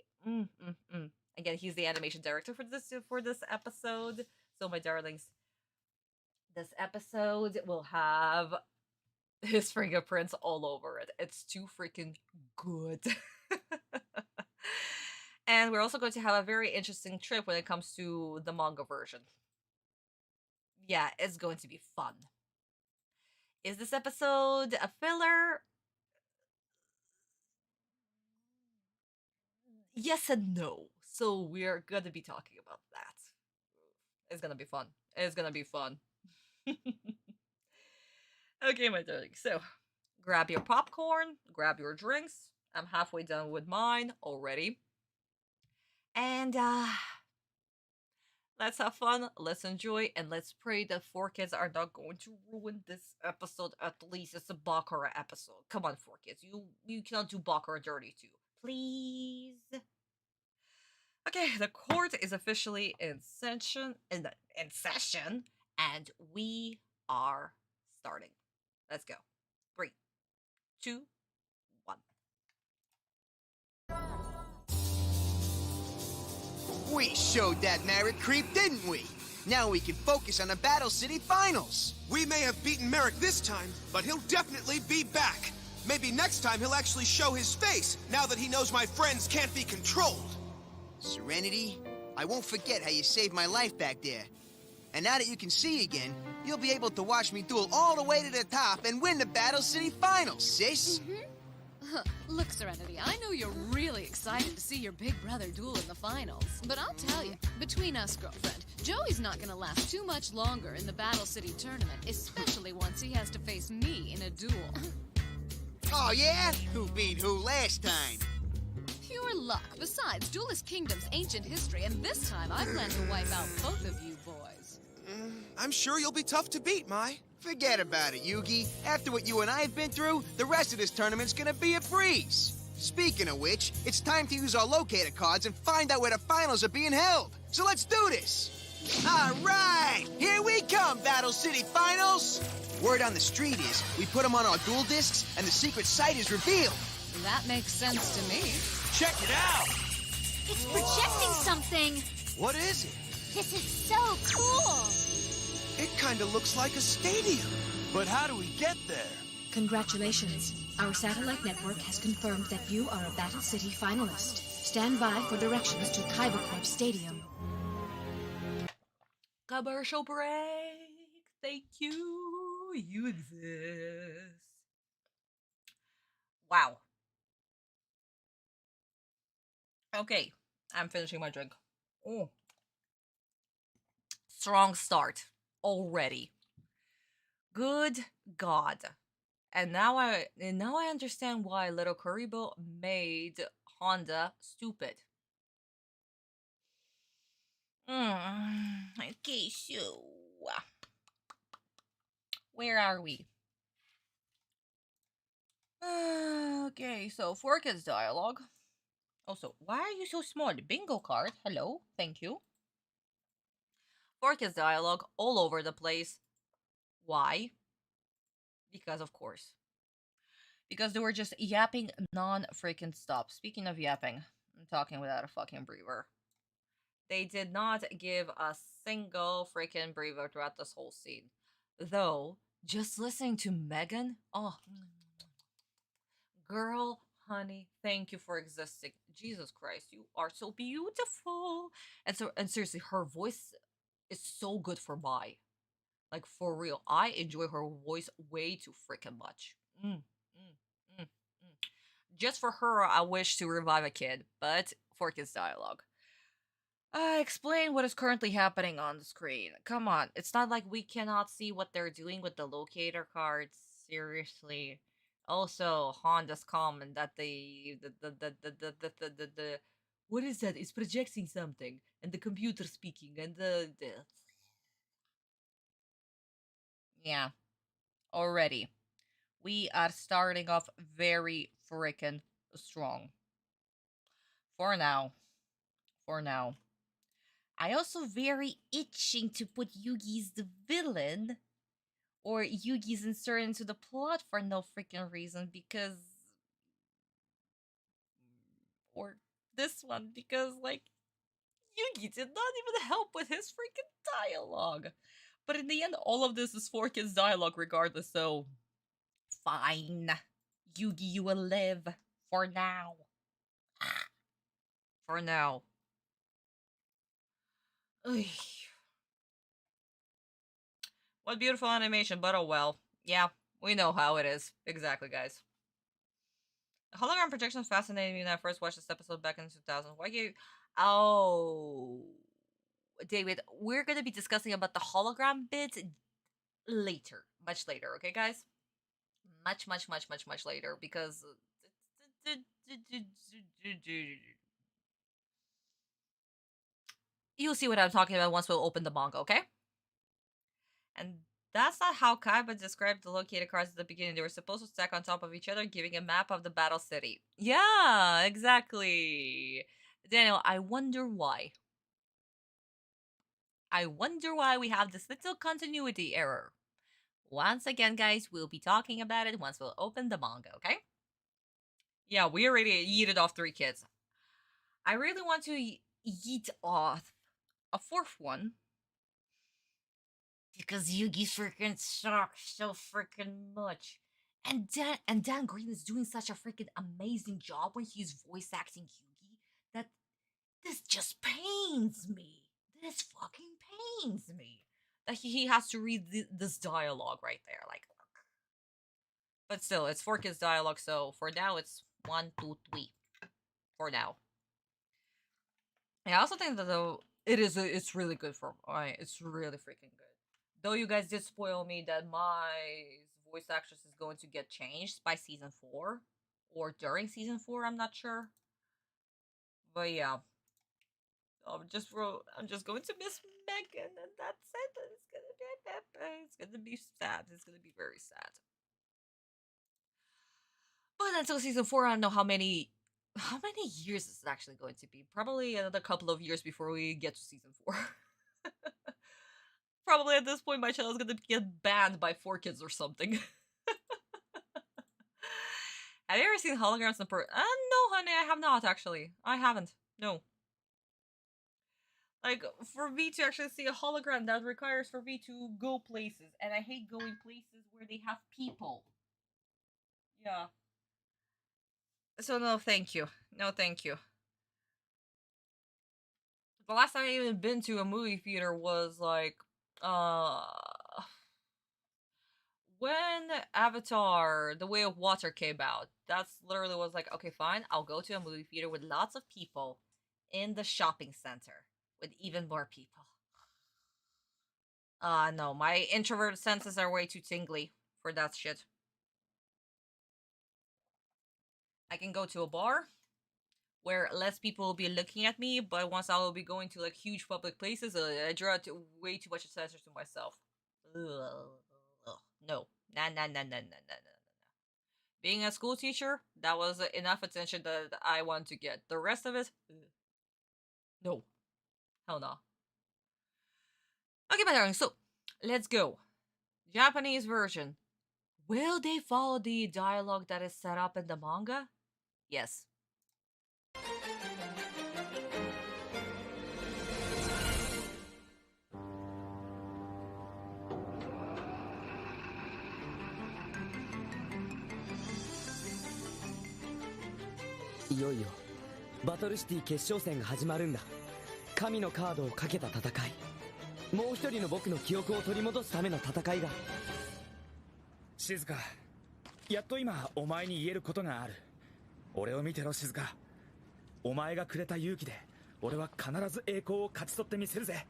Again, he's the animation director for this episode. So my darlings, this episode will have his fingerprints all over it. It's too freaking good. And we're also going to have a very interesting trip when it comes to the manga version. Yeah, it's going to be fun. Is this episode a filler? Yes and no. So we're going to be talking about that. It's going to be fun. It's going to be fun. Okay, my darling. So grab your popcorn, grab your drinks. I'm halfway done with mine already. And let's have fun, let's enjoy, and let's pray that 4Kids are not going to ruin this episode. At least it's a Bakura episode. Come on, 4Kids. You cannot do Bakura dirty too. Please. Okay, the court is officially in session and we are starting. Let's go. 3, 2, 1. We showed that Merrick creep, didn't we? Now we can focus on the Battle City Finals. We may have beaten Merrick this time, but he'll definitely be back. Maybe next time he'll actually show his face, now that he knows my friends can't be controlled. Serenity, I won't forget how you saved my life back there. And now that you can see again, you'll be able to watch me duel all the way to the top and win the Battle City Finals, sis. Look, Serenity, I know you're really excited to see your big brother duel in the finals. But I'll tell you, between us, girlfriend, Joey's not gonna last too much longer in the Battle City tournament, especially once he has to face me in a duel. Oh, yeah? Who beat who last time? Pure luck. Besides, Duelist Kingdom's ancient history, and this time I plan to wipe out both of you boys. I'm sure you'll be tough to beat, Mai. Forget about it, Yugi. After what you and I have been through, the rest of this tournament's gonna be a breeze. Speaking of which, it's time to use our locator cards and find out where the finals are being held. So let's do this! All right! Here we come, Battle City Finals! Word on the street is, we put them on our duel discs, and the secret site is revealed. That makes sense to me. Check it out! It's projecting something! What is it? This is so cool! It kinda looks like a stadium. But how do we get there? Congratulations. Our satellite network has confirmed that you are a Battle City finalist. Stand by for directions to Kaiba Corp Stadium. Commercial break. Thank you. You exist. Wow. Okay, I'm finishing my drink. Oh. Strong start already. Good God. And now I understand why Little Karibo made Honda stupid. Okay, so where are we? Okay, so 4Kids dialogue. Also, why are you so small? Bingo card. Hello, thank you. 4Kids dialogue all over the place. Why? Because of course. Because they were just yapping non-freaking stop. Speaking of yapping, I'm talking without a fucking breather. They did not give a single freaking breather throughout this whole scene. Though, just listening to Megan, oh, girl, honey, thank you for existing. Jesus Christ, you are so beautiful. And seriously, her voice is so good for Mai. Like, for real. I enjoy her voice way too freaking much. Just for her, I wish to revive a kid, but 4Kids dialogue. Explain what is currently happening on the screen. Come on, it's not like we cannot see what they're doing with the locator cards. Seriously. Also, Honda's comment that the what is that? It's projecting something, and the computer speaking, and the yeah, already. We are starting off very freaking strong. For now. For now. I also very itching to put Yugi's the villain. Or Yugi's inserted into the plot for no freaking reason because... Or this one because, like, Yugi did not even help with his freaking dialogue. But in the end, all of this is 4Kids dialogue regardless, so... Fine. Yugi, you will live. For now. For now. Ugh. What beautiful animation, but oh well. Yeah, we know how it is. Exactly, guys. Hologram projections fascinated me when I first watched this episode back in 2000. Why you... Oh... David, we're gonna be discussing about the hologram bit later. Much later, okay, guys? Much later, because... You'll see what I'm talking about once we'll open the manga, okay? And that's not how Kaiba described the located cards at the beginning. They were supposed to stack on top of each other, giving a map of the battle city. Yeah, exactly. Daniel, I wonder why. I wonder why we have this little continuity error. Once again, guys, we'll be talking about it once we'll open the manga, okay? Yeah, we already yeeted off 3 kids. I really want to yeet off a 4th one. Because Yugi freaking sucks so freaking much. And Dan Green is doing such a freaking amazing job when he's voice acting Yugi that this just pains me. This fucking pains me. That he has to read this dialogue right there. Like, but still, it's 4 kids dialogue, so for now it's 1, 2, 3. For now. I also think that it's really good for it's really freaking good. Though you guys did spoil me that my voice actress is going to get changed by season 4 or during season 4, I'm not sure. But yeah. I'm just going to miss Megan, and that's it. It's gonna be sad. It's gonna be very sad. But until season 4, I don't know how many years is it actually going to be. Probably another couple of years before we get to season 4. Probably at this point my channel is gonna get banned by 4 kids or something. Have you ever seen holograms in person? No, honey, I have not actually. I haven't. No. Like, for me to actually see a hologram, that requires for me to go places. And I hate going places where they have people. Yeah. So no, thank you. No, thank you. The last time I even been to a movie theater was, like, when Avatar, The Way of Water came out. That's literally was like, okay, fine, I'll go to a movie theater with lots of people in the shopping center. With even more people. No, my introvert senses are way too tingly for that shit. I can go to a bar where less people will be looking at me, but once I will be going to like huge public places, I draw way too much attention to myself. Ugh. No. Nah. Being a school teacher, that was enough attention that I want to get. The rest of it, no. Hell no. Okay, my darling, so let's go. Japanese version. Will they follow the dialogue that is set up in the manga? Yes.いよいよバトルシティ決勝戦が始まるんだ。神のカードをかけた戦い。もう一人の僕の記憶を取り戻すための戦いが。静香、やっと今お前に言えることがある。俺を見てろ静香。お前がくれた勇気で俺は必ず栄光を勝ち取ってみせるぜ。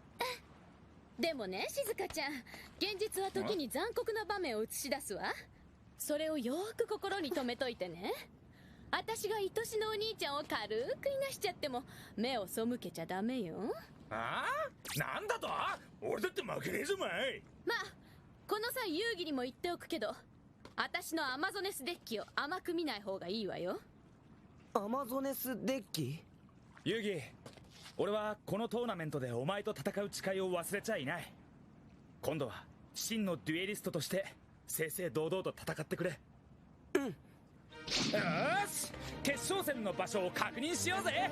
でもね、静香ちゃん、現実は時に残酷な場面を映し出すわ。それをよーく心に留めといてね。私が愛しのお兄ちゃんを軽くいなしちゃっても目を背けちゃダメよ。ああ、なんだと？俺だって負けねえぞお前。まあこの際遊戯にも言っておくけど、私のアマゾネスデッキを甘く見ない方がいいわよ。アマゾネスデッキ？遊戯、俺はこのトーナメントでお前と戦う誓いを忘れちゃいない。今度は真のデュエリストとして正々堂々と戦ってくれ。うん。よし、決勝戦の場所を確認しようぜ。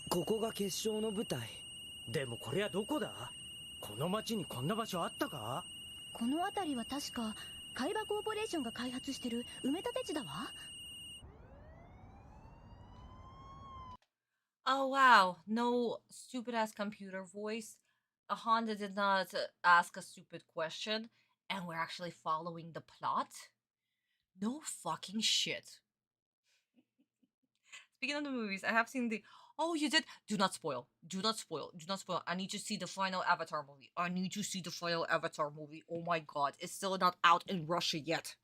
ここが決勝の舞台。でもこれはどこだ？この町にこんな場所あったか？この辺りは確か海馬コーポレーションが開発してる埋め立て地だわ。Oh wow, no stupid ass computer voice. A Honda did not ask a stupid question, and we're actually following the plot? No fucking shit. Speaking of the movies, I have seen the. Oh, you did? Do not spoil. Do not spoil. Do not spoil. I need to see the final Avatar movie. I need to see the final Avatar movie. Oh my god, it's still not out in Russia yet.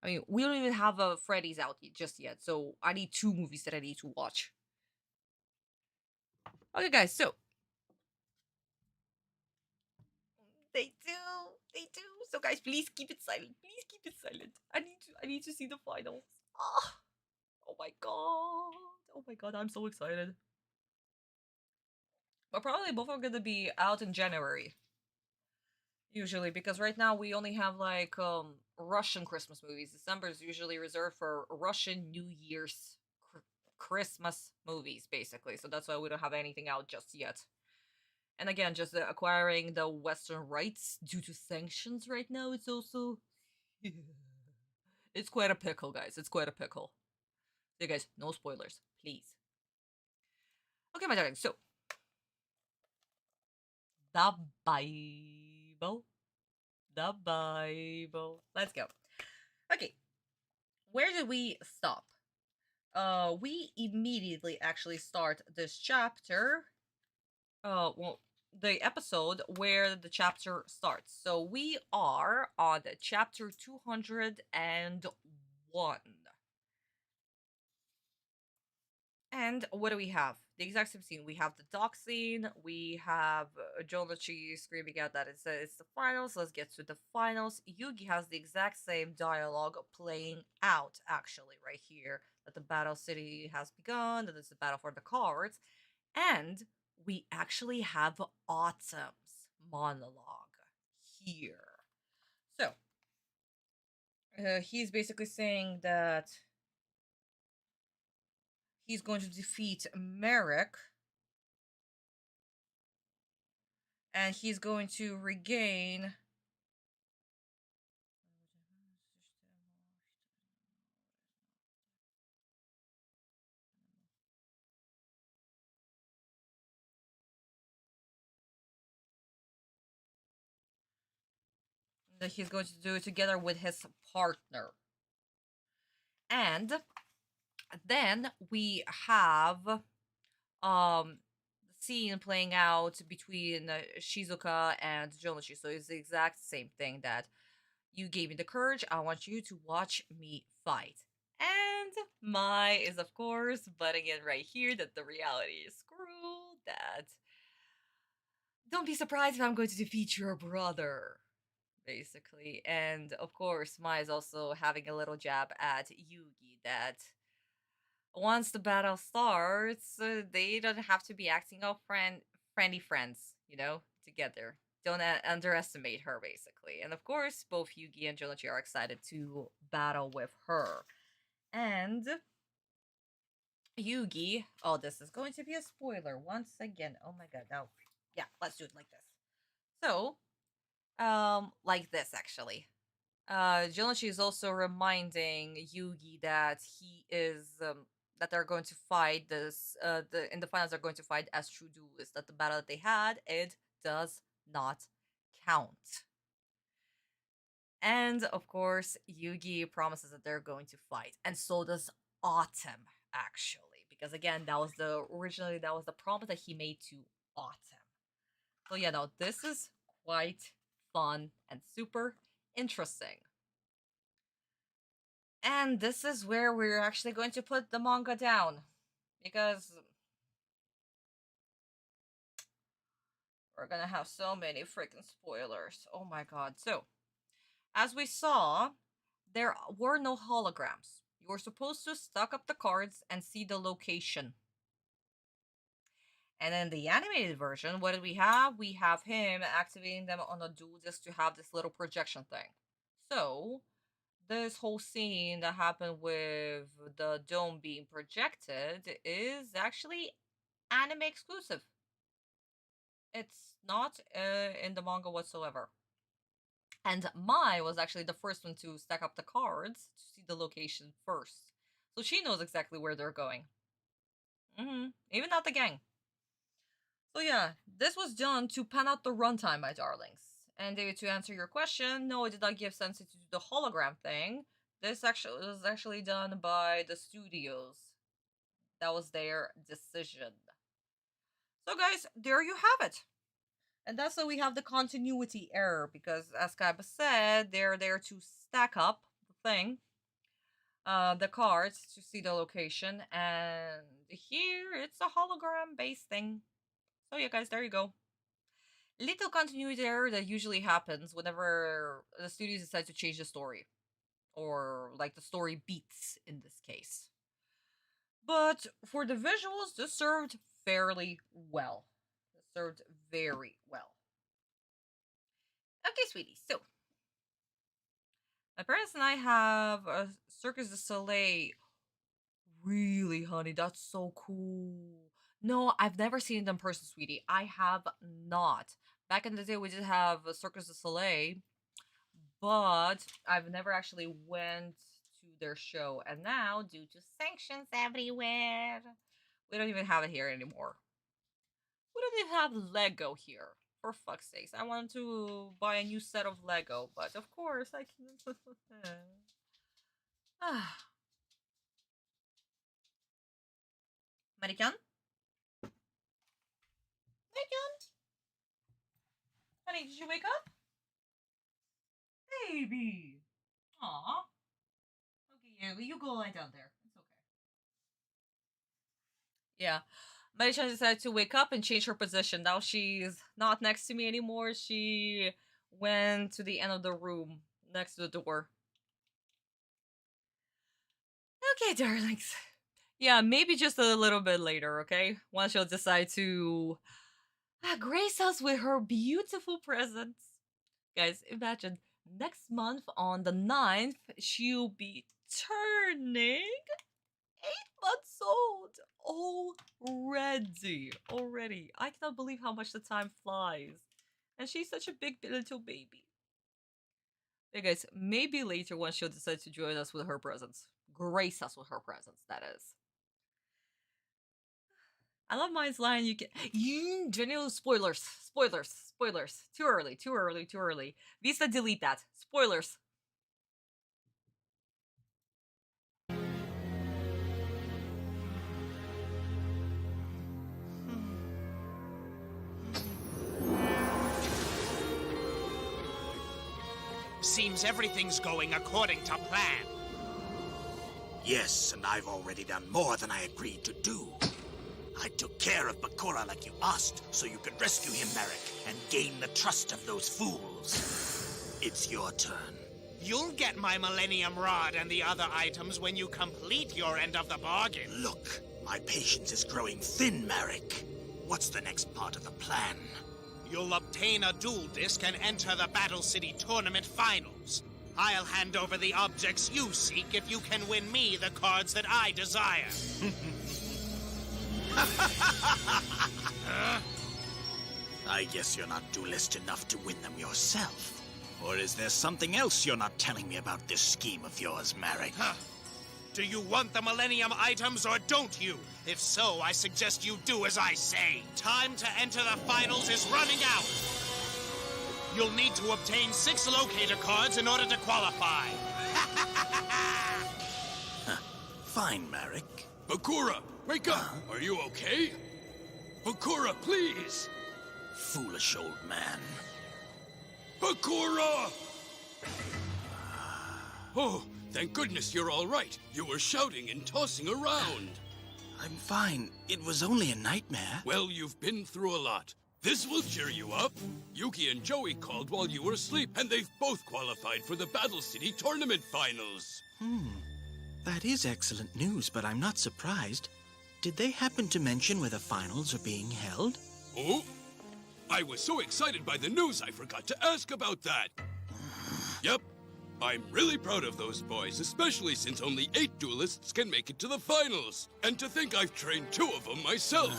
I mean, we don't even have a Freddy's out just yet, so I need 2 movies that I need to watch. Okay, guys, so they do. So, guys, please keep it silent. Please keep it silent. I need to see the finals. Oh my god. Oh my god, I'm so excited. But probably both are gonna be out in January. Usually, because right now we only have like Russian Christmas movies. December is usually reserved for Russian New Year's Christmas movies, basically. So that's why we don't have anything out just yet. And again, just acquiring the Western rights due to sanctions right now, it's also... it's quite a pickle, guys. It's quite a pickle. So guys, no spoilers, please. Okay, my darling, so... The Bible. The Bible. Let's go. Okay. Where did we stop? We immediately actually start this chapter. Well, the episode where the chapter starts. So we are on chapter 201. And what do we have? The exact same scene. We have the dock scene. We have Jonachi screaming out that it's the finals. Let's get to the finals. Yugi has the exact same dialogue playing out, actually, right here. That the battle city has begun, that it's a battle for the cards. And we actually have Autumn's monologue here. So, he's basically saying that he's going to defeat Merrick. And he's going to regain... that he's going to do it together with his partner. And then we have the scene playing out between Shizuka and Jonachi. So it's the exact same thing that you gave me the courage. I want you to watch me fight. And Mai is, of course, butting in right here that the reality is cruel, that don't be surprised if I'm going to defeat your brother, basically. And, of course, Mai is also having a little jab at Yugi that once the battle starts, they don't have to be acting all friendly friends, you know, together. Don't underestimate her, basically. And of course, both Yugi and Jonachi are excited to battle with her. And Yugi, oh, this is going to be a spoiler once again. Oh my god, no. Yeah, let's do it like this. So, like this, actually. Jonachi is also reminding Yugi that he is, that they're going to fight this, in the finals they're going to fight as true duelists, that the battle that they had, it does not count. And, of course, Yugi promises that they're going to fight, and so does Autumn, actually, because again, that was the promise that he made to Autumn. So yeah, no, this is quite fun and super interesting. And this is where we're actually going to put the manga down, because we're gonna have so many freaking spoilers. Oh my god. So, as we saw, there were no holograms. You were supposed to stock up the cards and see the location. And in the animated version, what did we have? We have him activating them on a duel just to have this little projection thing. So, this whole scene that happened with the dome being projected is actually anime exclusive. It's not in the manga whatsoever. And Mai was actually the first one to stack up the cards to see the location first. So she knows exactly where they're going. Even not the gang. So yeah, this was done to pan out the runtime, my darlings. And to answer your question, no, it did not give Sensei to do the hologram thing. This actually was actually done by the studios. That was their decision. So guys, there you have it. And that's why we have the continuity error, because as Kaiba said, they're there to stack up the thing, the cards to see the location, and here it's a hologram-based thing. So yeah, guys, there you go. Little continuity error that usually happens whenever the studios decide to change the story. Or, like, the story beats, in this case. But for the visuals, this served fairly well. This served very well. Okay, sweetie, so my parents and I have a Circus du Soleil. Really, honey, that's so cool. No, I've never seen it in person, sweetie. I have not. Back in the day, we did have a Circus du Soleil, but I've never actually went to their show. And now, due to sanctions everywhere, we don't even have it here anymore. We don't even have Lego here. For fuck's sakes, I wanted to buy a new set of Lego, but of course I can't. Marikan? Marikan? Honey, did you wake up? Baby! Aw. Okay, you go lie down there. It's okay. Yeah. Marichan decided to wake up and change her position. Now she's not next to me anymore. She went to the end of the room, next to the door. Okay, darlings. Yeah, maybe just a little bit later, okay? Once she'll decide to grace us with her beautiful presence. Guys, imagine, next month on the 9th, she'll be turning 8 months old. Already. I cannot believe how much the time flies. And she's such a big little baby. Hey guys, maybe later when she'll decide to join us with her presence. Grace us with her presence, that is. I love Mine's line, general spoilers. Too early. Vista, delete that. Spoilers. Seems everything's going according to plan. Yes, and I've already done more than I agreed to do. I took care of Bakura like you asked, so you could rescue him, Merrick, and gain the trust of those fools. It's your turn. You'll get my Millennium Rod and the other items when you complete your end of the bargain. Look, my patience is growing thin, Merrick. What's the next part of the plan? You'll obtain a duel disc and enter the Battle City Tournament Finals. I'll hand over the objects you seek if you can win me the cards that I desire. I guess you're not duelist enough to win them yourself. Or is there something else you're not telling me about this scheme of yours, Merrick? Do you want the Millennium items or don't you? If so, I suggest you do as I say. Time to enter the finals is running out. You'll need to obtain 6 locator cards in order to qualify. Fine, Merrick. Bakura, wake up! Are you okay? Bakura, please! Foolish old man. Bakura! Oh, thank goodness you're all right. You were shouting and tossing around. I'm fine. It was only a nightmare. Well, you've been through a lot. This will cheer you up. Yuki and Joey called while you were asleep, and they've both qualified for the Battle City Tournament Finals. That is excellent news, but I'm not surprised. Did they happen to mention where the finals are being held? Oh? I was so excited by the news I forgot to ask about that. Yep. I'm really proud of those boys, especially since only 8 duelists can make it to the finals. And to think I've trained 2 of them myself.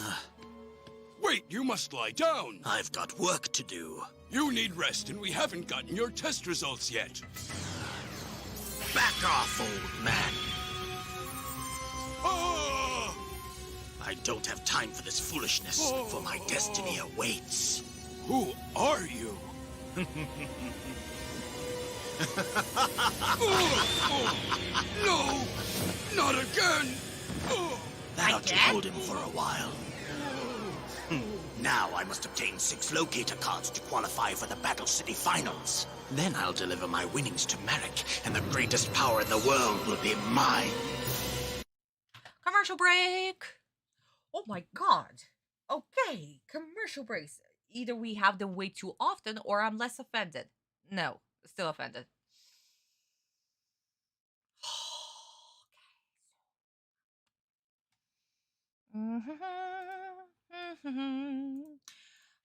Wait, you must lie down. I've got work to do. You need rest, and we haven't gotten your test results yet. Back off, old man. Ah! I don't have time for this foolishness, for my destiny awaits. Who are you? No! Not again! That ought to hold him for a while. Now I must obtain 6 locator cards to qualify for the Battle City Finals. Then I'll deliver my winnings to Merrick, and the greatest power in the world will be mine. Commercial break! Oh my god. Okay, commercial breaks. Either we have them way too often or I'm less offended. No, still offended.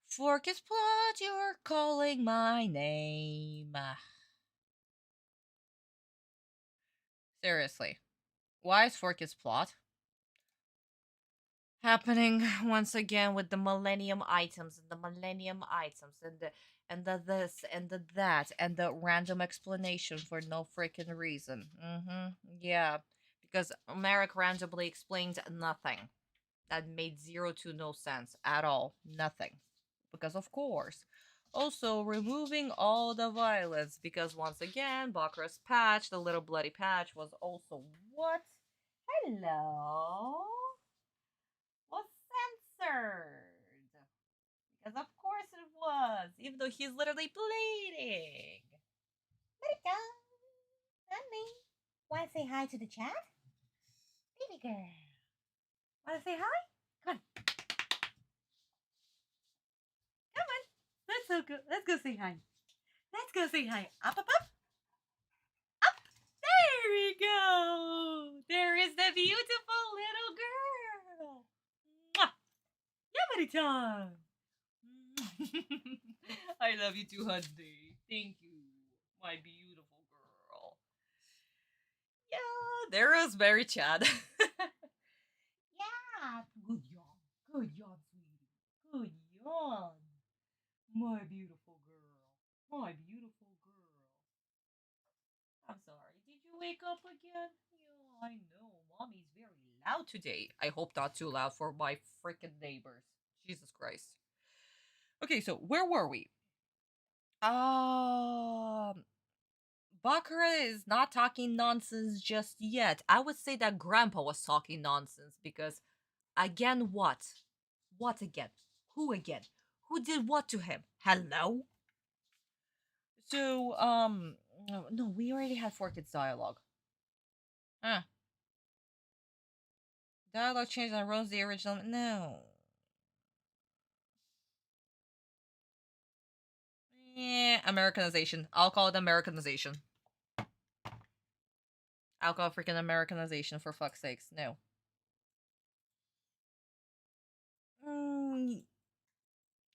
Fork's plot, you're calling my name. Seriously, why is Fork's plot happening once again with the Millennium items and the Millennium items and the this and the that and the random explanation for no freaking reason? Yeah, because Merrick randomly explained nothing. That made zero to no sense at all. Nothing. Because of course. Also, removing all the violence. Because once again, Bakura's patch, the little bloody patch, was also what? Hello? Was censored. Because of course it was. Even though he's literally bleeding. Let it go. Honey. Wanna say hi to the chat? Baby girl. Wanna say hi? Come on. Come on. That's so good. Let's go say hi. Let's go say hi. Up, up, up. Up. There we go. There is the beautiful little girl. Mwah. Yamari-chan. I love you too, honey. Thank you, my beautiful girl. Yeah, there is very Chad. Yeah. Good yawn. Good yawn, sweetie. Good yawn. My beautiful girl. My beautiful girl. I'm sorry. Did you wake up again? Yeah, I know. Mommy's very loud today. I hope not too loud for my freaking neighbors. Jesus Christ. Okay, so where were we? Bakura is not talking nonsense just yet. I would say that Grandpa was talking nonsense because, again, what? What again? Who again? Who did what to him? Hello? So, no, we already had 4 kids dialogue. Huh. Dialogue changed and runs the original. No. Yeah, Americanization. I'll call it Americanization. I'll call it freaking Americanization for fuck's sakes. No.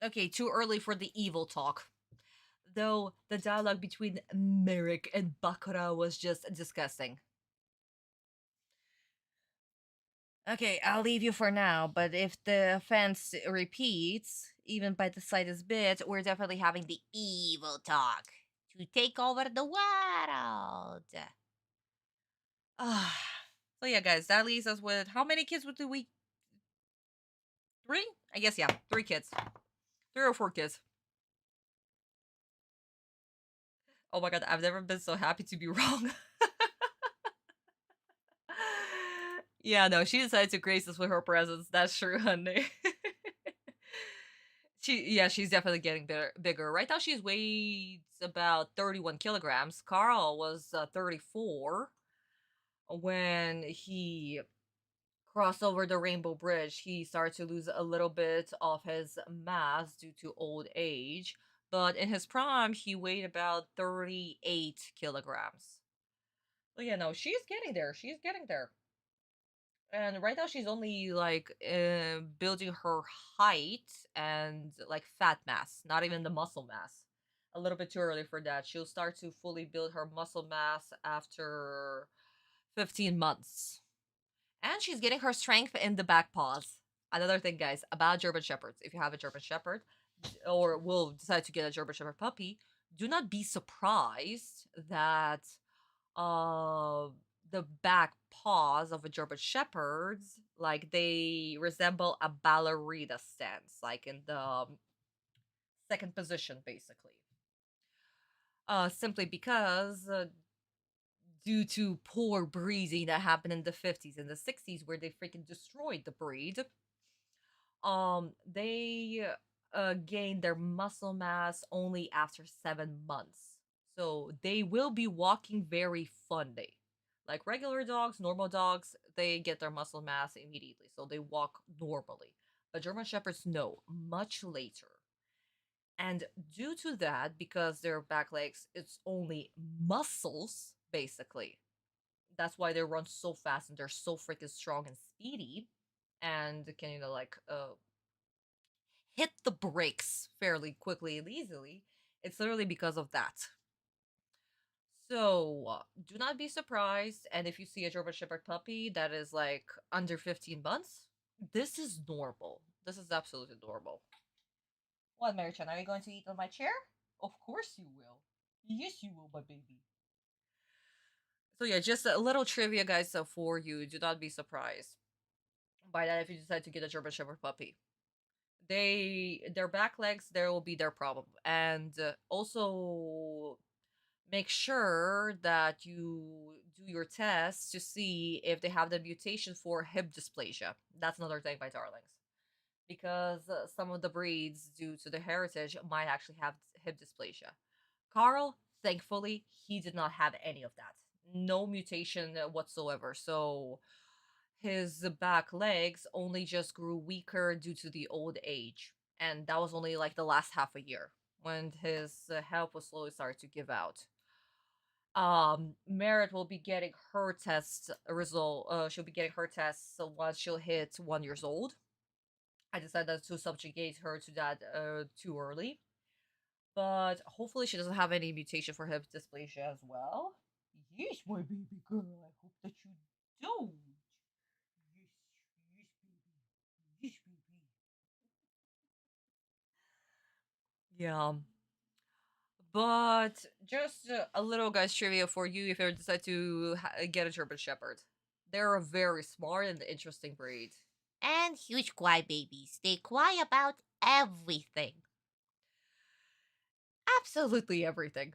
Okay, too early for the evil talk. Though the dialogue between Merrick and Bakura was just disgusting. Okay, I'll leave you for now, but if the offense repeats, even by the slightest bit, we're definitely having the evil talk to take over the world. So yeah, guys, that leaves us with how many kids do we? 3? I guess, yeah, 3 kids. 3 or 4 kids. Oh my god, I've never been so happy to be wrong. Yeah, no, she decided to grace us with her presence. That's true, honey. She's definitely getting bigger. Right now, she's weighs about 31 kilograms. Carl was 34 when he crossed over the Rainbow Bridge. He started to lose a little bit of his mass due to old age. But in his prime, he weighed about 38 kilograms. So yeah, no, she's getting there. She's getting there. And right now she's only like building her height and like fat mass, not even the muscle mass. A little bit too early for that. She'll start to fully build her muscle mass after 15 months. And she's getting her strength in the back paws. Another thing, guys, about German Shepherds. If you have a German Shepherd, or will decide to get a German Shepherd puppy, do not be surprised that uh, the back paws of a German Shepherd's, like, they resemble a ballerina stance, like in the second position, basically. Simply because due to poor breeding that happened in the 50s and the 60s, where they freaking destroyed the breed, they gain their muscle mass only after 7 months. So they will be walking very funny. Like regular dogs, normal dogs, they get their muscle mass immediately, so they walk normally. But German Shepherds, no, much later. And due to that, because their back legs, it's only muscles, basically. That's why they run so fast and they're so freaking strong and speedy. And can, like, hit the brakes fairly quickly and easily. It's literally because of that. So, do not be surprised. And if you see a German Shepherd puppy that is like under 15 months, this is normal. This is absolutely normal. What, Mary-chan, are you going to eat on my chair? Of course you will. Yes, you will, my baby. So yeah, just a little trivia, guys, for you. Do not be surprised by that if you decide to get a German Shepherd puppy. Their back legs, there will be their problem. And also make sure that you do your tests to see if they have the mutation for hip dysplasia. That's another thing, my darlings. Because some of the breeds, due to their heritage, might actually have hip dysplasia. Carl, thankfully, he did not have any of that. No mutation whatsoever. So his back legs only just grew weaker due to the old age. And that was only like the last half a year when his health was slowly starting to give out. Merit will be getting her test result. She'll be getting her tests once she'll hit 1 years old. I decided to subjugate her to that too early. But hopefully she doesn't have any mutation for hip dysplasia as well. Yes, my baby girl. I hope that you don't. Yes, yes, baby. Yes, baby. Yeah. But just a little guys trivia for you if you decide to get a German Shepherd. They're a very smart and interesting breed. And huge cry babies. They cry about everything. Absolutely everything.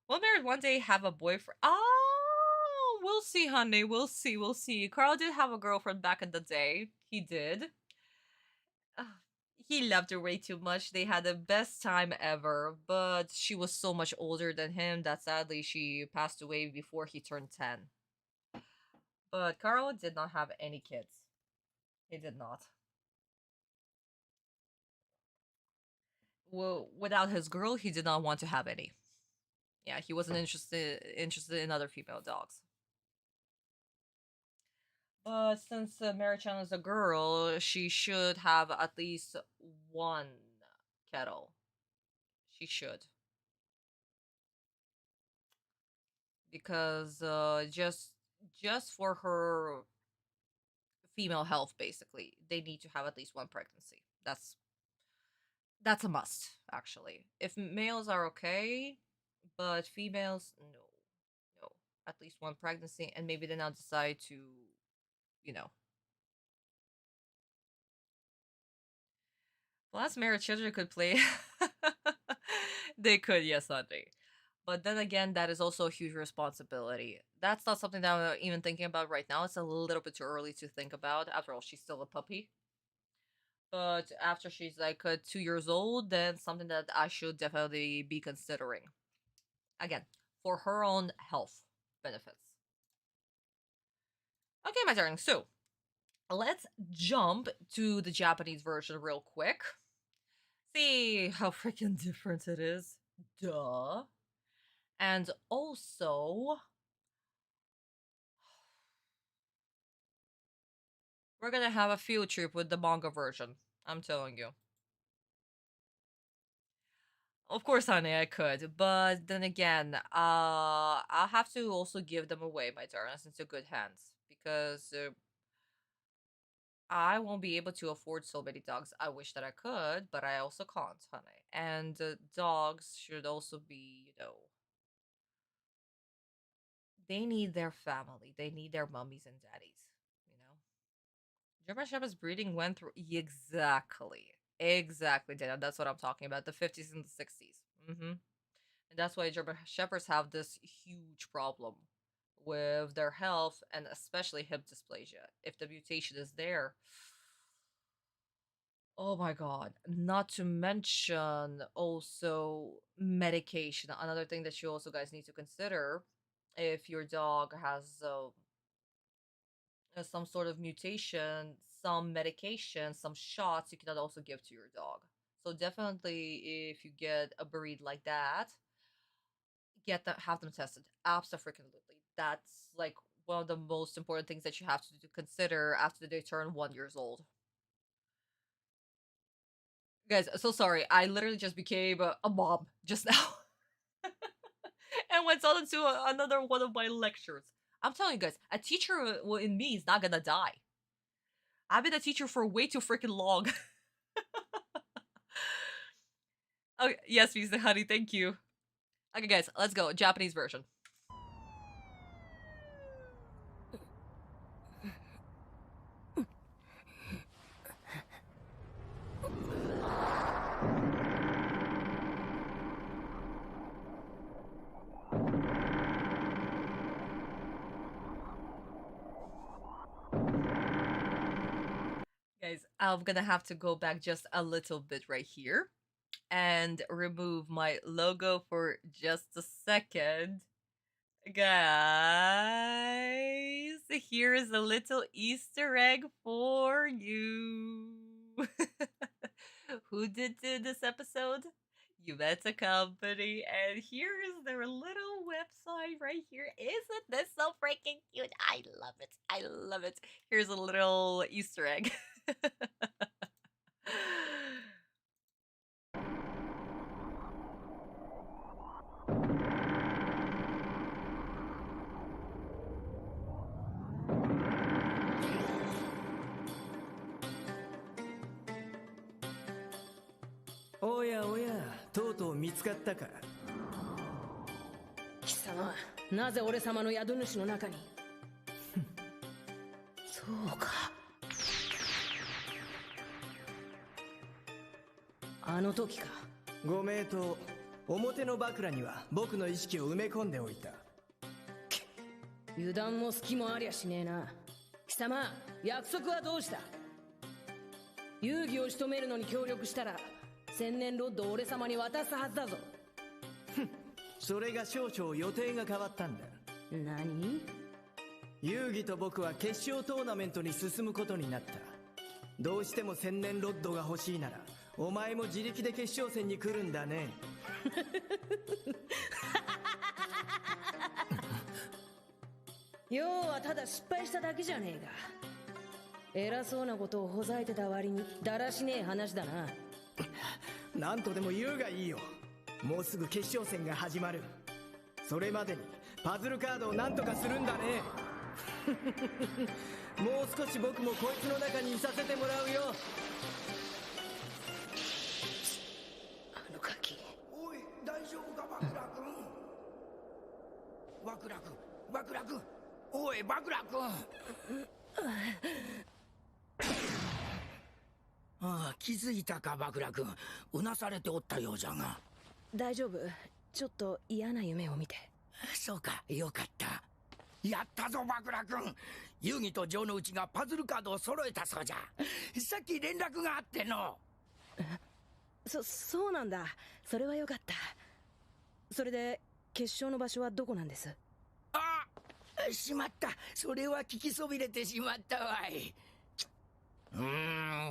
Will Merit one day have a boyfriend? Oh, we'll see, honey. We'll see. We'll see. Carl did have a girlfriend back in the day. He did. He loved her way too much. They had the best time ever, but she was so much older than him that sadly she passed away before he turned 10. But Carl did not have any kids. He did not. Well, without his girl, he did not want to have any. Yeah, he wasn't interested in other female dogs. But since Mary-chan is a girl, she should have at least one kettle. She should. Because just for her female health, basically, they need to have at least one pregnancy. That's a must, actually. If males are okay, but females, no. At least one pregnancy, and maybe they now decide to, you know. Last married children could play. They could, yes, Andre. But then again, that is also a huge responsibility. That's not something that I'm even thinking about right now. It's a little bit too early to think about. After all, she's still a puppy. But after she's like 2 years old, then something that I should definitely be considering. Again, for her own health benefits. Okay, my darling. So, let's jump to the Japanese version real quick. See how freaking different it is. Duh. And also, we're gonna have a field trip with the manga version. I'm telling you. Of course, honey, I could, but then again, I'll have to also give them away, my darlings, into good hands because I won't be able to afford so many dogs. I wish that I could, but I also can't, honey. And dogs should also be, they need their family. They need their mummies and daddies, you know? German Shepherd's breeding went through exactly, Dana. That's what I'm talking about. The 50s and the 60s. And that's why German Shepherds have this huge problem with their health and especially hip dysplasia. If the mutation is there, oh my god. Not to mention also medication. Another thing that you also guys need to consider if your dog has some sort of mutation, some medication, some shots you cannot also give to your dog. So definitely, if you get a breed like that, have them tested. Absolutely, that's like one of the most important things that you have to consider after they turn 1 years old. Guys, so sorry. I literally just became a mom just now, and went on into another one of my lectures. I'm telling you guys, a teacher in me is not gonna die. I've been a teacher for way too freaking long. Okay, yes, Misa Honey, thank you. Okay, guys, let's go. Japanese version. Guys, I'm gonna have to go back just a little bit right here and remove my logo for just a second. Guys, here is a little Easter egg for you. Who did this episode? You Met a Company, and here is their little website right here. Isn't this so freaking cute? I love it. I love it. Here's a little Easter egg.おやおや、とうとう見つかったか。貴様、なぜ俺様の宿主の中に。そうか。あの時か。ご名答。表の枕には僕の意識を埋め込んでおいた。油断も隙もありゃしねえな。貴様、約束はどうした？遊戯を仕留めるのに協力したら千年ロッドを俺様に渡すはずだぞ。それが少々予定が変わったんだ。何？遊戯と僕は決勝トーナメントに進むことになった。どうしても千年ロッドが欲しいならお前も自力で決勝戦に来るんだね。要はただ失敗しただけじゃねえか。偉そうなことをほざいてた割にだらしねえ話だな。なんとでも言うがいいよ。もうすぐ決勝戦が始まる。それまでにパズルカードをなんとかするんだね。もう少し僕もこいつの中にいさせてもらうよ。あのガキ。おい、大丈夫かバクラ君。バクラ君、バクラ君。おい、バクラ君。ああ、気づいたかバクラ君。うなされておったようじゃが。大丈夫。ちょっと嫌な夢を見て。そうか、よかった。やったぞバクラ君。遊戯と城之内がパズルカードを揃えたそうじゃ。さっき連絡があっての。そうなんだ。それはよかった。それで決勝の場所はどこなんです？あ、しまった。それは聞きそびれてしまったわい。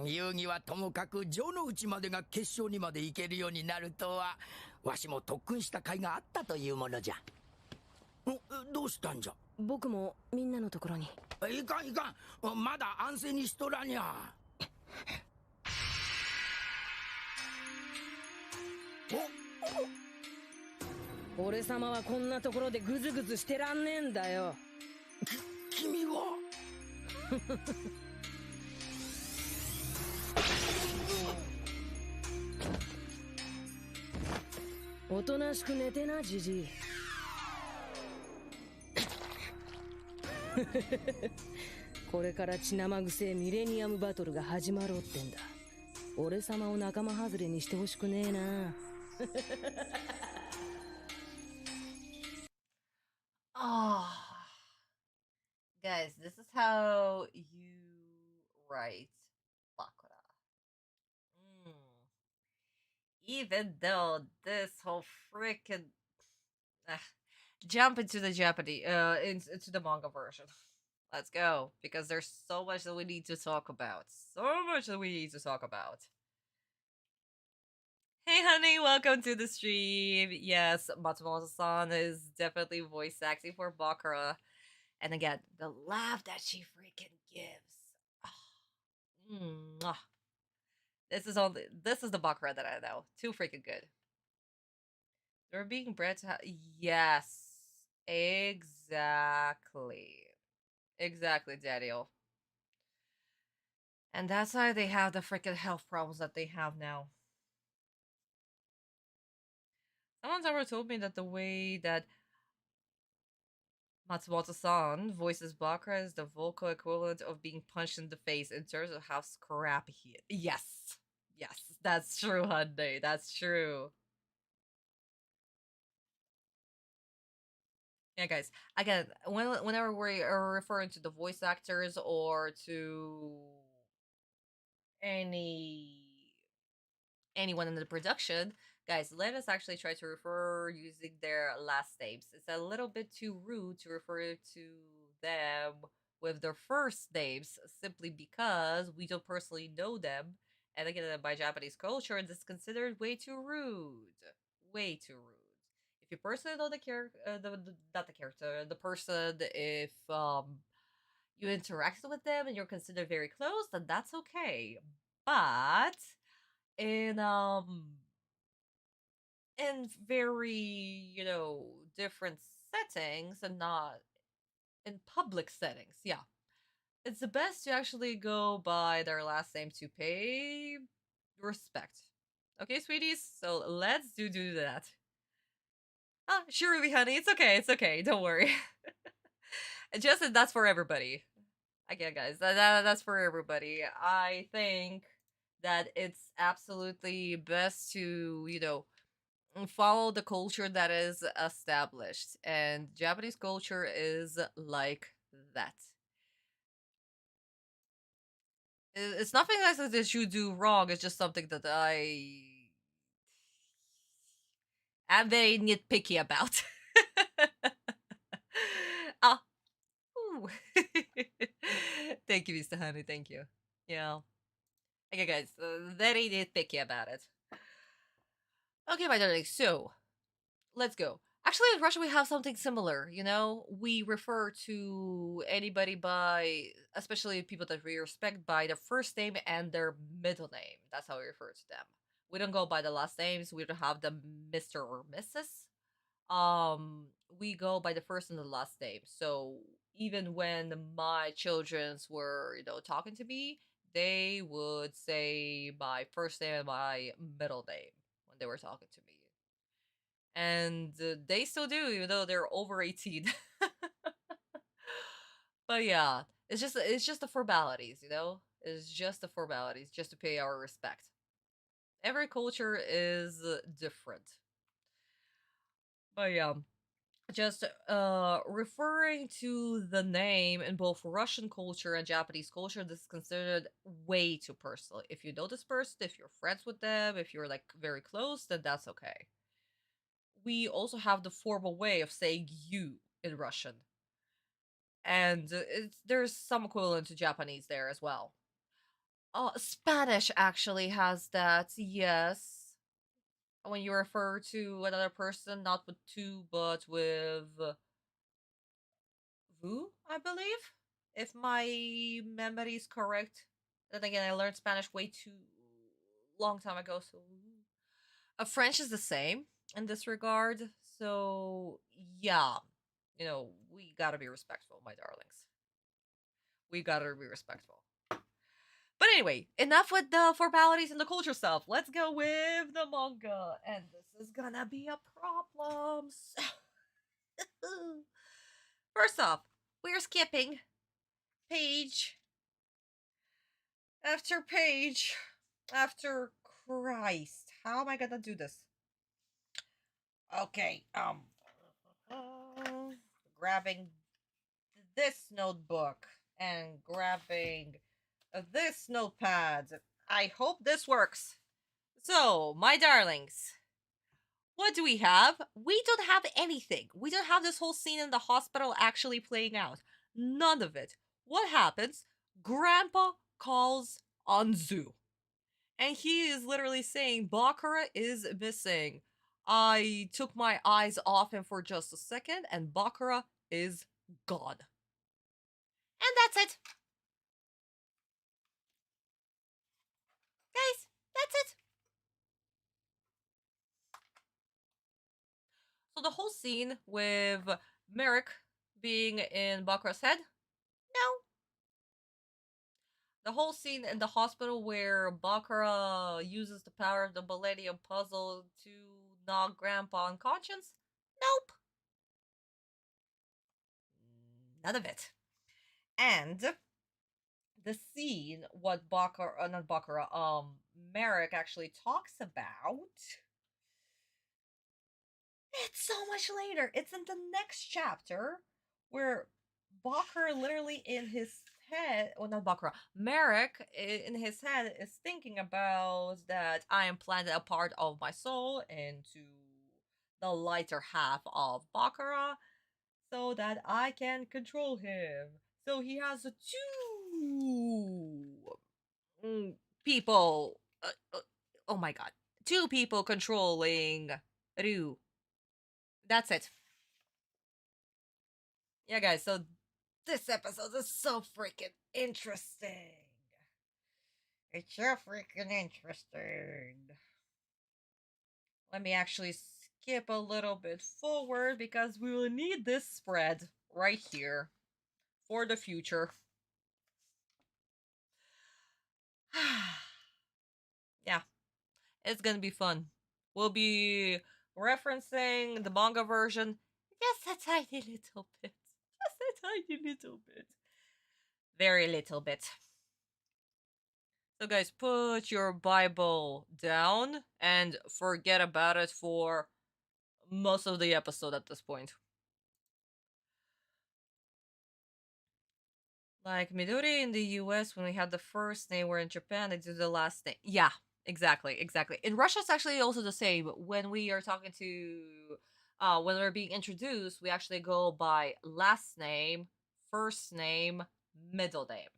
遊戯はともかく城之内までが決勝にまで行けるようになるとはわしも特訓した甲斐があったというものじゃ。どうしたんじゃ？僕もみんなのところに。いかんいかん。まだ安静にしとらにゃ。俺様はこんなところでグズグズしてらんねえんだよ。君はおとなしく寝てな、じじい。これから血生臭ミレニアムバトルが始まろうってんだ。俺様を仲間外れにしてほしくねえな。Oh, guys, this is how you write Bakura. Even though this whole freaking jump into the Japanese, into the manga version. Let's go, because there's so much that we need to talk about. So much that we need to talk about. Hey honey, welcome to the stream. Yes, Matsumoto-san is definitely voice acting for Bakura. And again, the laugh that she freaking gives. Mwah. This is the Bakura that I know. Too freaking good. They're being bred to yes. Exactly. Exactly, Daniel. And that's why they have the freaking health problems that they have now. Someone's ever told me that the way that Matsumoto-san voices Bakura is the vocal equivalent of being punched in the face in terms of how scrappy he is. Yes. Yes, that's true, Hyundai. That's true. Yeah, guys. Again, whenever we are referring to the voice actors or to anyone in the production, guys, let us actually try to refer using their last names. It's a little bit too rude to refer to them with their first names simply because we don't personally know them. And again, by Japanese culture, this is considered way too rude. Way too rude. If you personally know the character, not the character, the person, if you interacted with them and you're considered very close, then that's okay. But in very, different settings and not in public settings, yeah, it's the best to actually go by their last name to pay respect. Okay, sweeties, so let's do that. Ah, surely, honey, it's okay, don't worry. Just that's for everybody. Again, guys, that's for everybody. I think that it's absolutely best to, follow the culture that is established. And Japanese culture is like that. It's nothing that you do wrong, it's just something that I'm very nitpicky about. Ah. Ooh. Thank you, Mr. Honey, thank you. Yeah. Okay, guys, very nitpicky about it. Okay, my darling, so let's go. Actually, in Russia, we have something similar, We refer to anybody by, especially people that we respect, by their first name and their middle name. That's how we refer to them. We don't go by the last names. We don't have the Mr. or Mrs. We go by the first and the last name. So even when my childrens were, talking to me, they would say my first name and my middle name when they were talking to me. And they still do, even though they're over 18. But yeah, it's just the formalities, It's just the formalities, just to pay our respect. Every culture is different. But yeah, just referring to the name in both Russian culture and Japanese culture, this is considered way too personal. If you know this person, if you're friends with them, if you're like very close, then that's okay. We also have the formal way of saying you in Russian. And there's some equivalent to Japanese there as well. Spanish actually has that, yes. When you refer to another person, not with tu, but with vous, I believe. If my memory is correct. Then again, I learned Spanish way too long time ago, so French is the same in this regard. So yeah, we gotta be respectful, my darlings. We gotta be respectful. But anyway, enough with the formalities and the culture stuff. Let's go with the manga. And this is gonna be a problem. First off, we're skipping page after page after Christ. How am I gonna do this? Okay, grabbing this notebook and grabbing this notepad. I hope this works. So, my darlings, what do we have? We don't have anything. We don't have this whole scene in the hospital actually playing out. None of it. What happens? Grandpa calls Anzu. And he is literally saying Bakura is missing. I took my eyes off him for just a second, and Bakura is gone. And that's it. Guys, that's it. So the whole scene with Merrick being in Bakura's head? No. The whole scene in the hospital where Bakura uses the power of the Millennium Puzzle to knock Grandpa unconscious? Nope. None of it. And the scene, what Bakura, not Bakura, Merrick actually talks about, it's so much later. It's in the next chapter where Bakura literally in his head, well, not Bakura, Merrick in his head is thinking about that I implanted a part of my soul into the lighter half of Bakura so that I can control him. So he has two people. Oh my god. Two people controlling Ryu. That's it. Yeah, guys, so this episode is so freaking interesting. It's so freaking interesting. Let me actually skip a little bit forward because we will need this spread right here for the future. Yeah, it's gonna be fun. We'll be referencing the manga version just a tiny little bit. Just a tiny little bit. Very little bit. So guys, put your Bible down and forget about it for most of the episode at this point. Like Midori in the US, when we had the first name, where in Japan they do the last name. Yeah, exactly, exactly. In Russia, it's actually also the same. When we are talking to, when we're being introduced, we actually go by last name, first name, middle name.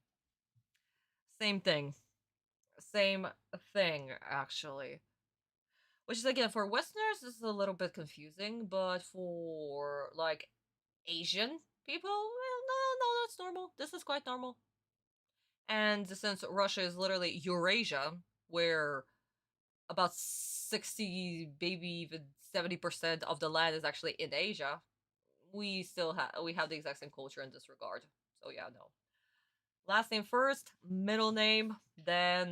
Same thing. Same thing, actually. Which is, again, for Westerners, this is a little bit confusing, but for, like, Asian people, well, no, that's normal. This is quite normal. And since Russia is literally Eurasia, where about 60, maybe even 70% of the land is actually in Asia, we still have the exact same culture in this regard. So yeah, no. Last name first, middle name, then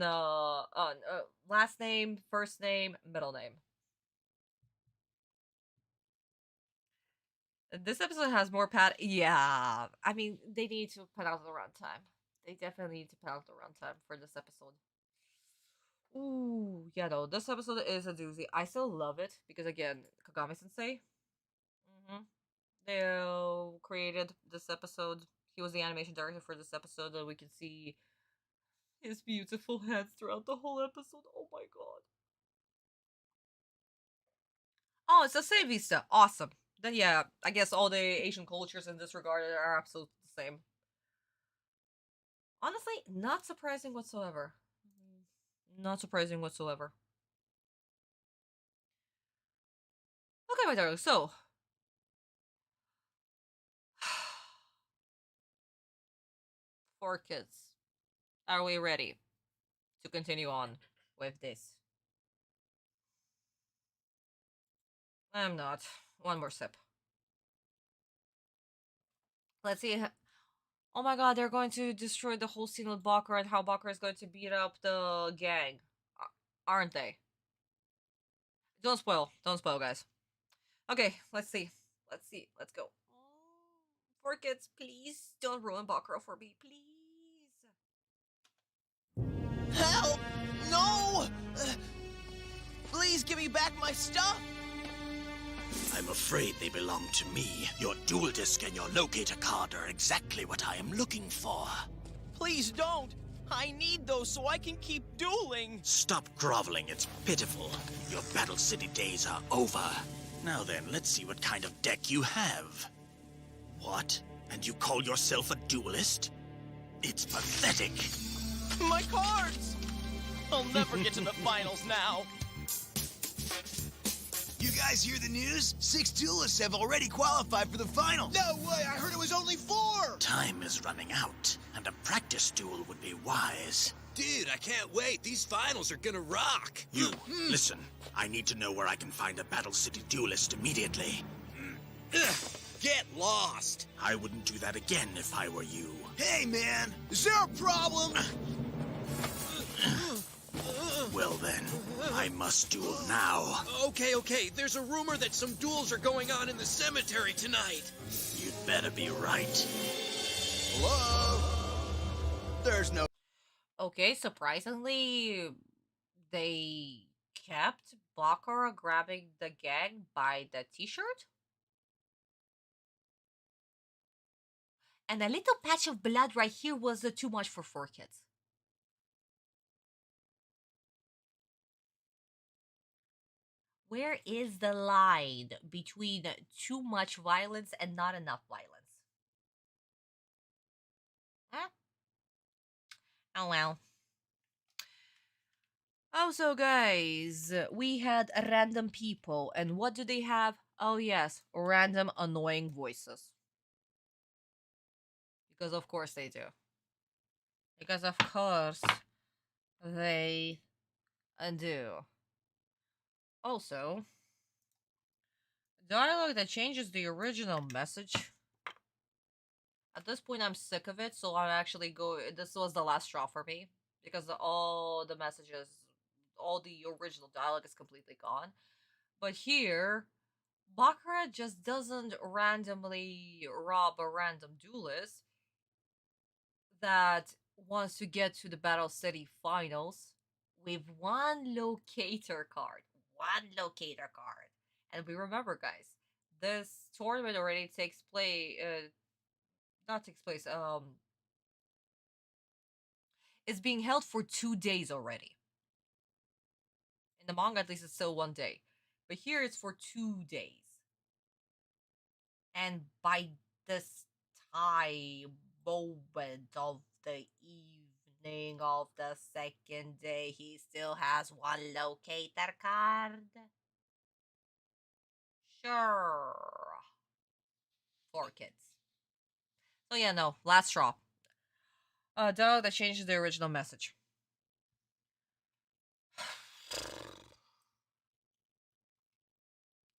last name, first name, middle name. This episode has more yeah. I mean, they need to put out the runtime. They definitely need to put out the runtime for this episode. Ooh, yeah, no, this episode is a doozy. I still love it because, again, Kagami-sensei. They created this episode. He was the animation director for this episode, and we can see his beautiful hands throughout the whole episode. Oh my god. Oh, it's the same Vista. Awesome. Then yeah, I guess all the Asian cultures in this regard are absolutely the same. Honestly, not surprising whatsoever. Not surprising whatsoever. Okay, my darling, so. For kids, are we ready to continue on with this? I'm not. One more sip. Let's see. Oh my god, they're going to destroy the whole scene with Bakura and how Bakura is going to beat up the gang. Aren't they? Don't spoil. Don't spoil, guys. Okay, let's see. Let's see. Let's go. For kids, please don't ruin Bakura for me, please. Help! No! Please give me back my stuff! I'm afraid they belong to me. Your dual disc and your locator card are exactly what I am looking for. Please don't! I need those so I can keep dueling! Stop groveling, it's pitiful. Your Battle City days are over. Now then, let's see what kind of deck you have. What? And you call yourself a duelist? It's pathetic. My cards! I'll never get to the finals now. You guys hear the news? 6 duelists have already qualified for the finals. No way! I heard it was only 4! Time is running out, and a practice duel would be wise. Dude, I can't wait. These finals are gonna rock. You, listen. I need to know where I can find a Battle City duelist immediately. Get lost. I wouldn't do that again if I were you. Hey, man! Is there a problem? Well then, I must duel now. Okay. There's a rumor that some duels are going on in the cemetery tonight. You'd better be right. Hello? There's no... Okay, surprisingly, they kept Bakura grabbing the gang by the t-shirt? And a little patch of blood right here was too much for 4 kids. Where is the line between too much violence and not enough violence? Huh? Oh well. Also, guys, we had random people, and what do they have? Oh yes, random annoying voices. Because of course they do. Because of course they do. Also, dialogue that changes the original message. At this point, I'm sick of it, so I'm actually this was the last straw for me. Because all the messages, all the original dialogue is completely gone. But here, Bakura just doesn't randomly rob a random duelist that wants to get to the Battle City finals with one locator card. One locator card. And we remember, guys, this tournament already takes place, it's being held for 2 days already. In the manga, at least, it's still 1 day. But here, it's for 2 days. And by this moment of the evening of the second day, he still has one locator card. Sure. 4 kids. So yeah, no, last straw. Dialogue that changes the original message.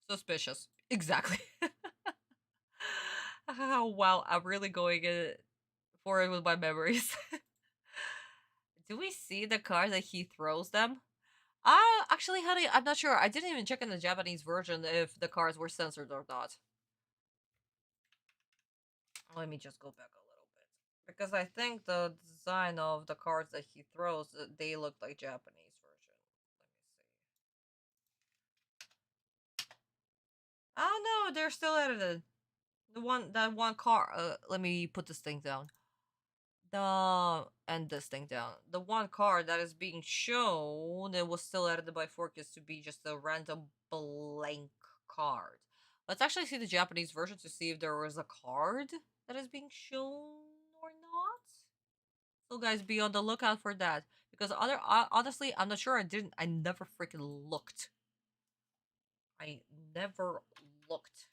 Suspicious. Exactly. Wow, I'm really going for it with my memories. Do we see the cards that he throws them? Actually, honey, I'm not sure. I didn't even check in the Japanese version if the cards were censored or not. Let me just go back a little bit. Because I think the design of the cards that he throws, they look like Japanese version. Let me see. Oh no, they're still edited. That one card, let me put this thing down. And this thing down. The one card that is being shown, it was still edited by Forkis to be just a random blank card. Let's actually see the Japanese version to see if there was a card that is being shown or not. So guys, be on the lookout for that. Because honestly, I'm not sure. I never freaking looked. I never looked.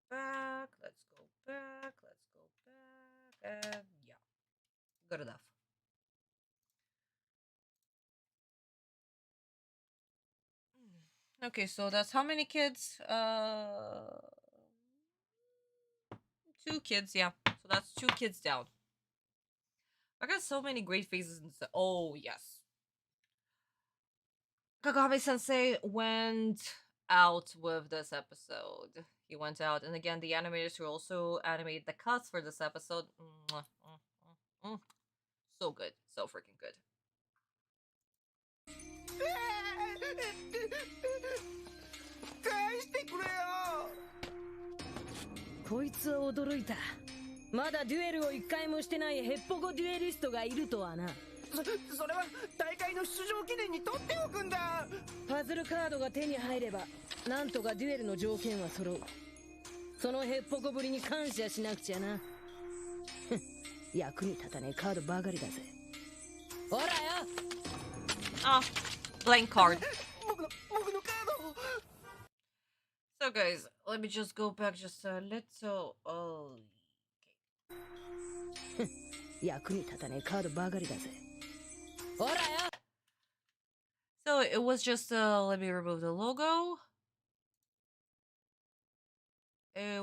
So let's go back. And yeah, good enough. Okay, so that's how many kids? 2 kids, yeah. So that's 2 kids down. I got so many great faces and stuff. Oh, yes. Kagami-sensei went out with this episode. He went out. And again, the animators who also animated the cuts for this episode. So good. So freaking good. 返してくれよ。こいつは驚いた。まだデュエルを1回もしてないヘッポコデュエリストがいるとはな。それは大会の出場記念に取っておくんだ。パズルカードが手に入ればなんとかデュエルの条件は揃う。そのヘッポコぶりに感謝しなくちゃな。役に立たねえカードばかりだぜ。ほらよ。Ah, blank card. So guys, let me just go back just a little. Okay. 役に立たねえカードばかりだぜ。ほらよ。So it was just let me remove the logo. It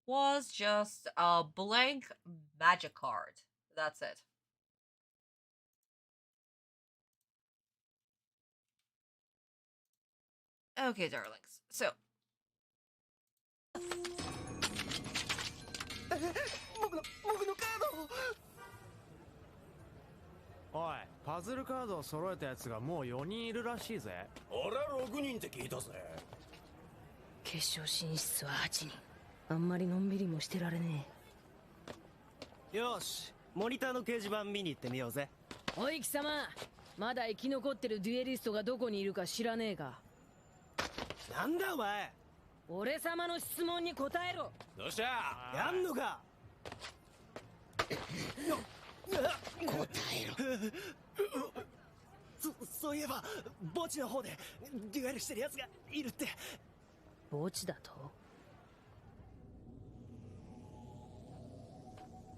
was just a blank magic card. That's it. Okay, darlings. So 僕のカード。おい、パズルカードを揃えたやつがもう4人いるらしいぜ。俺は6人って聞いたぜ。決勝進出は8人。あんまりのんびりもしてられねえ。よし、モニターの掲示板見に行ってみようぜ。おい貴様、まだ生き残ってるデュエリストがどこにいるか知らねえか。なんだお前。俺様の質問に答えろ。どうしたやんのか。答えろ。そういえば墓地の方でデュエルしてるやつがいるって。墓地だと。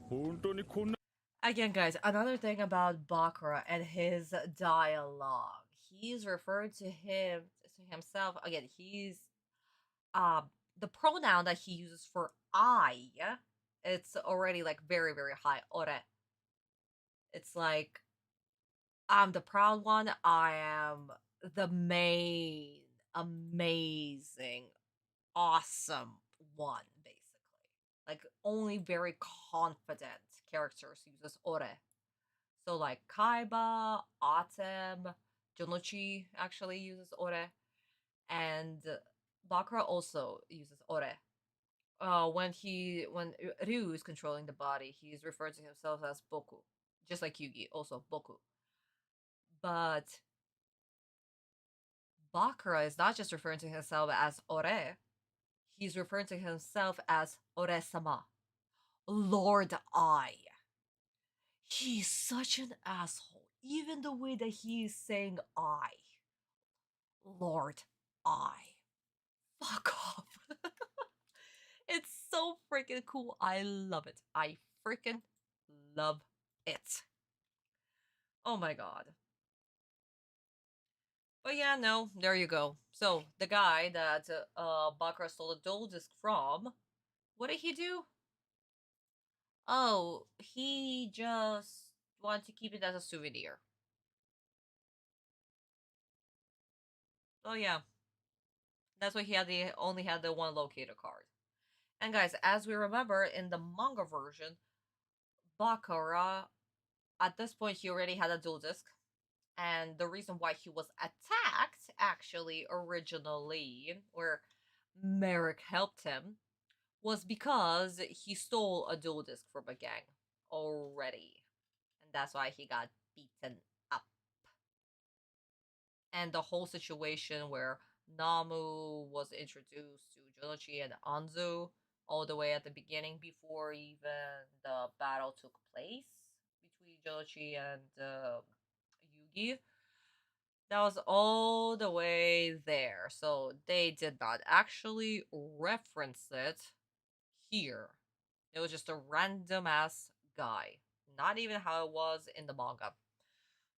本当にこんな。 Again, guys, another thing about Bakura and his dialogue. He's referred to himself again. He's the pronoun that he uses for I. It's already like very, very high. Ore. It's like I'm the proud one. I am the main, amazing, awesome one, basically. Like only very confident characters uses ore. So like Kaiba, Atem, Jonochi actually uses ore, and Bakura also uses ore. When Ryu is controlling the body, he's referred to himself as Boku, just like Yugi, also Boku. But Bakura is not just referring to himself as Ore, he's referring to himself as Ore-sama, Lord I. He's such an asshole, even the way that he is saying I. Lord I. Fuck off. It's so freaking cool. I love it. I freaking love it. Oh my god. But yeah, no, there you go. So, the guy that Bakura stole the dual disc from, what did he do? Oh, he just wanted to keep it as a souvenir. Oh yeah. That's why he only had the one locator card. And guys, as we remember in the manga version, Bakura, at this point, he already had a dual disc. And the reason why he was attacked, actually, originally, where Merrick helped him, was because he stole a dual disc from a gang already. And that's why he got beaten up. And the whole situation where Namu was introduced to Jonochi and Anzu all the way at the beginning before even the battle took place between Jonochi and Yugi. That was all the way there. So they did not actually reference it here. It was just a random ass guy. Not even how it was in the manga.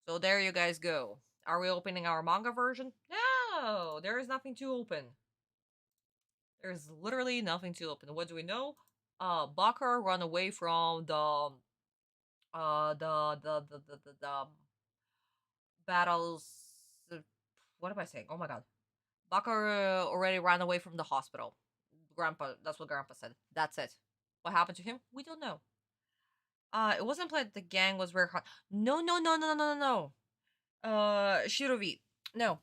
So there you guys go. Are we opening our manga version? No! There is nothing to open. There's literally nothing to open. What do we know? Bakar run away from the battles. What am I saying? Oh my god. Bakar already ran away from the hospital. Grandpa, that's what Grandpa said. That's it. What happened to him? We don't know. It wasn't like the gang was very hard. No, no, no, no, no, no, no. Shirovi. No.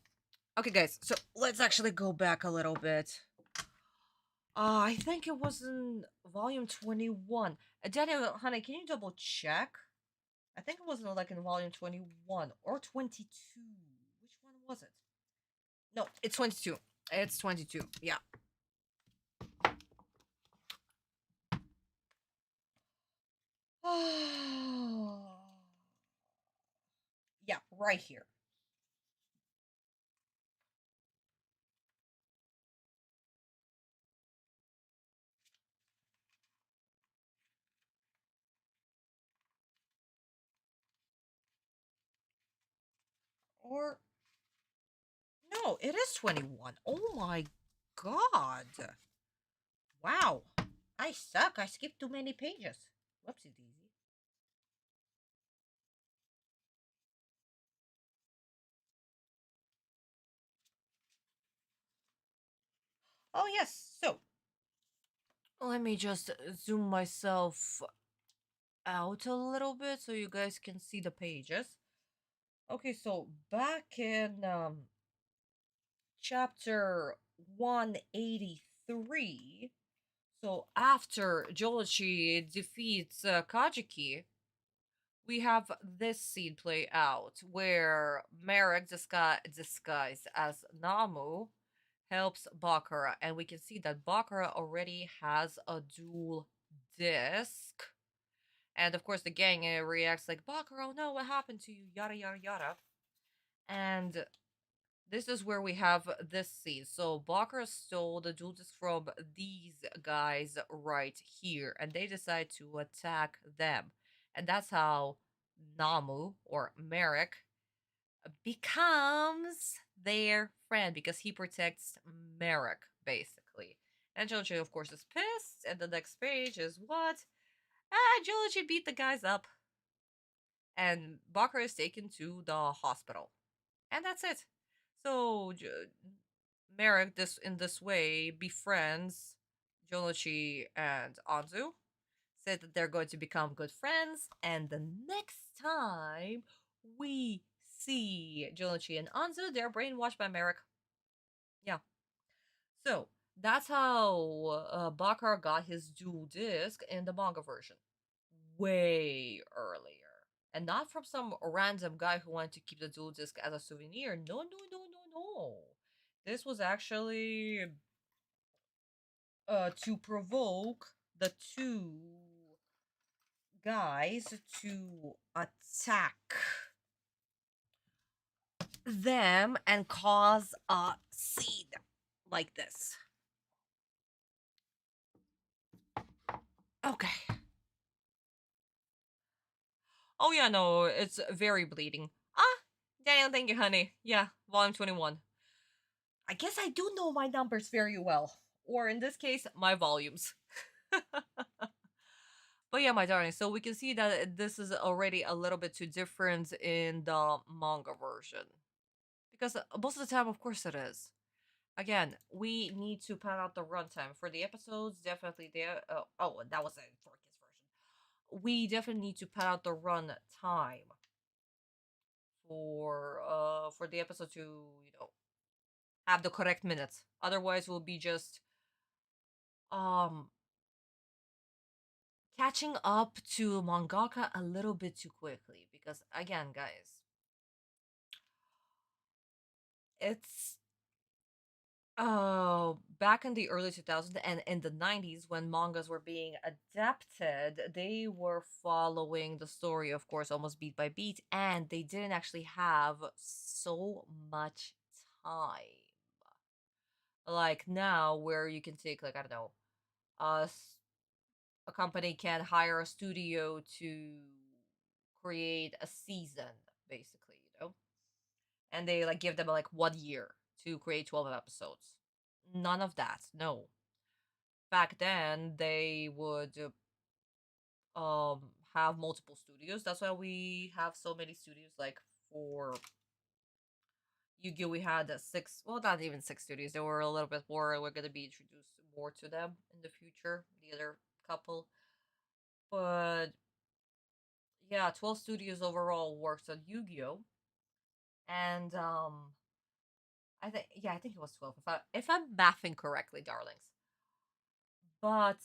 Okay, guys. So let's actually go back a little bit. I think it was in volume 21. Daniel, honey, can you double check? I think it was like in volume 21 or 22. Which one was it? No, it's 22. It's 22. Yeah. Yeah, right here. Or no, it is 21. Oh my god. Wow. I suck. I skipped too many pages. Whoopsie daisy. Oh yes. So let me just zoom myself out a little bit so you guys can see the pages. Okay, so back in chapter 183, so after Joichi defeats Kajiki, we have this scene play out where Merrick, disguised as Namu, helps Bakura, and we can see that Bakura already has a dual disc. And of course, the gang reacts like, Bakura, oh no, what happened to you? Yada, yada, yada. And this is where we have this scene. So Bakura stole the dual disc from these guys right here, and they decide to attack them. And that's how Namu, or Merrick, becomes their friend because he protects Merrick, basically. And Joji, of course, is pissed. And the next page is what? Joji beat the guys up. And Bakura is taken to the hospital. And that's it. So Merrick, in this way, befriends Jonochi and Anzu. Said that they're going to become good friends. And the next time we see Jonochi and Anzu, they're brainwashed by Merrick. Yeah. So that's how Bakar got his dual disc in the manga version. Way earlier. And not from some random guy who wanted to keep the dual disc as a souvenir. No, no, no, no, no. This was actually to provoke the two guys to attack them and cause a scene like this. Okay. Oh yeah, no, it's very bleeding. Daniel, thank you, honey. Yeah, volume 21. I guess I do know my numbers very well. Or in this case, my volumes. But yeah, my darling, so we can see that this is already a little bit too different in the manga version. Because most of the time, of course it is. Again, we need to plan out the runtime. For the episodes, definitely there. Oh, that was a 4Kids version. We definitely need to plan out the run time for the episode to, have the correct minutes. Otherwise, we'll be just catching up to mangaka a little bit too quickly. Because again, guys, it's back in the early 2000s and in the 90s when mangas were being adapted, they were following the story, of course, almost beat by beat, and they didn't actually have so much time. Like now, where you can take, like, I don't know, a company can hire a studio to create a season, basically, and they like give them like 1 year to create 12 episodes. None of that. No. back then they would have multiple studios. That's why we have so many studios. Like for Yu-Gi-Oh, we had six. Well, not even six studios. There were a little bit more. We're gonna be introduced more to them in the future. The other couple, but yeah, 12 studios overall works on Yu-Gi-Oh, and I think it was 12 if I'm mathing correctly, darlings. But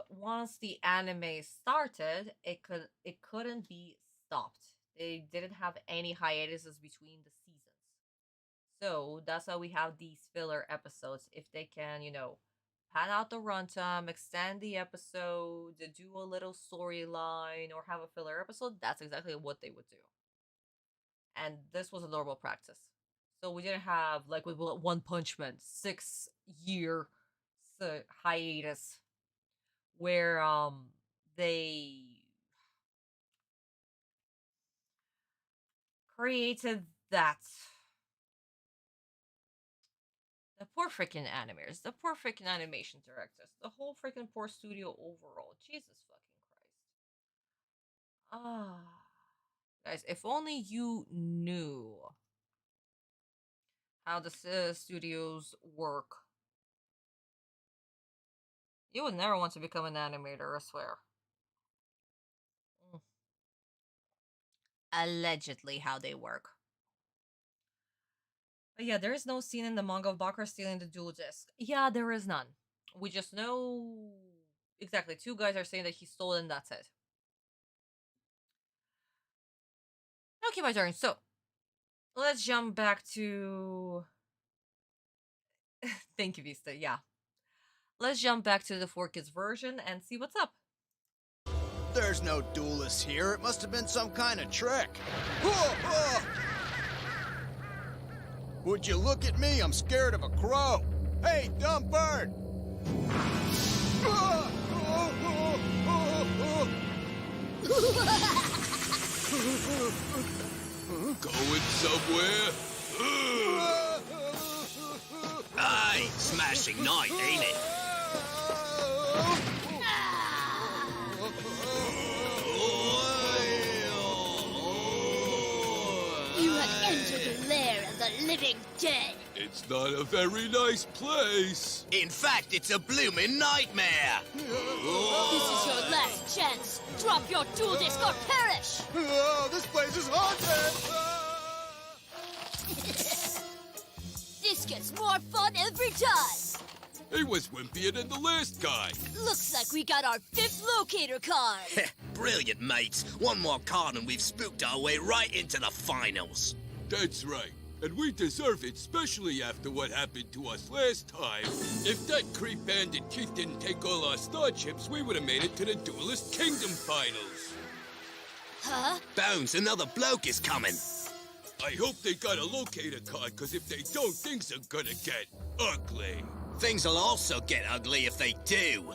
once the anime started, it couldn't be stopped. They didn't have any hiatuses between the seasons. So that's why we have these filler episodes. If they can, pad out the runtime, extend the episode, do a little storyline, or have a filler episode, that's exactly what they would do. And this was a normal practice. So we didn't have, like with One Punch Man, 6-year hiatus where they created that. The poor freaking animators, the poor freaking animation directors, the whole freaking poor studio overall. Jesus fucking Christ. Guys, if only you knew how the studios work, you would never want to become an animator, I swear. Allegedly how they work. But yeah, there is no scene in the manga of Bakura stealing the dual disc. Yeah, there is none. We just know exactly 2 guys are saying that he stole it and that's it. Okay, my darling, so let's jump back to thank you, Vista, yeah. Let's jump back to the 4Kids version and see what's up. There's no duelist here. It must have been some kind of trick. Would you look at me? I'm scared of a crow. Hey, dumb bird! Going somewhere? Aye, smashing night, ain't it? You have entered the lair of the living dead. It's not a very nice place. In fact, it's a bloomin' nightmare. This is your last chance. Drop your dual disc or perish. This place is haunted. This gets more fun every time. He was wimpier than the last guy. Looks like we got our 5th locator card. Brilliant, mates. One more card and we've spooked our way right into the finals. That's right. And we deserve it, especially after what happened to us last time. If that creep bandit Keith didn't take all our star chips, we would have made it to the Duelist Kingdom finals. Huh? Bones, another bloke is coming. I hope they got a locator card, because if they don't, things are gonna get ugly. Things will also get ugly if they do.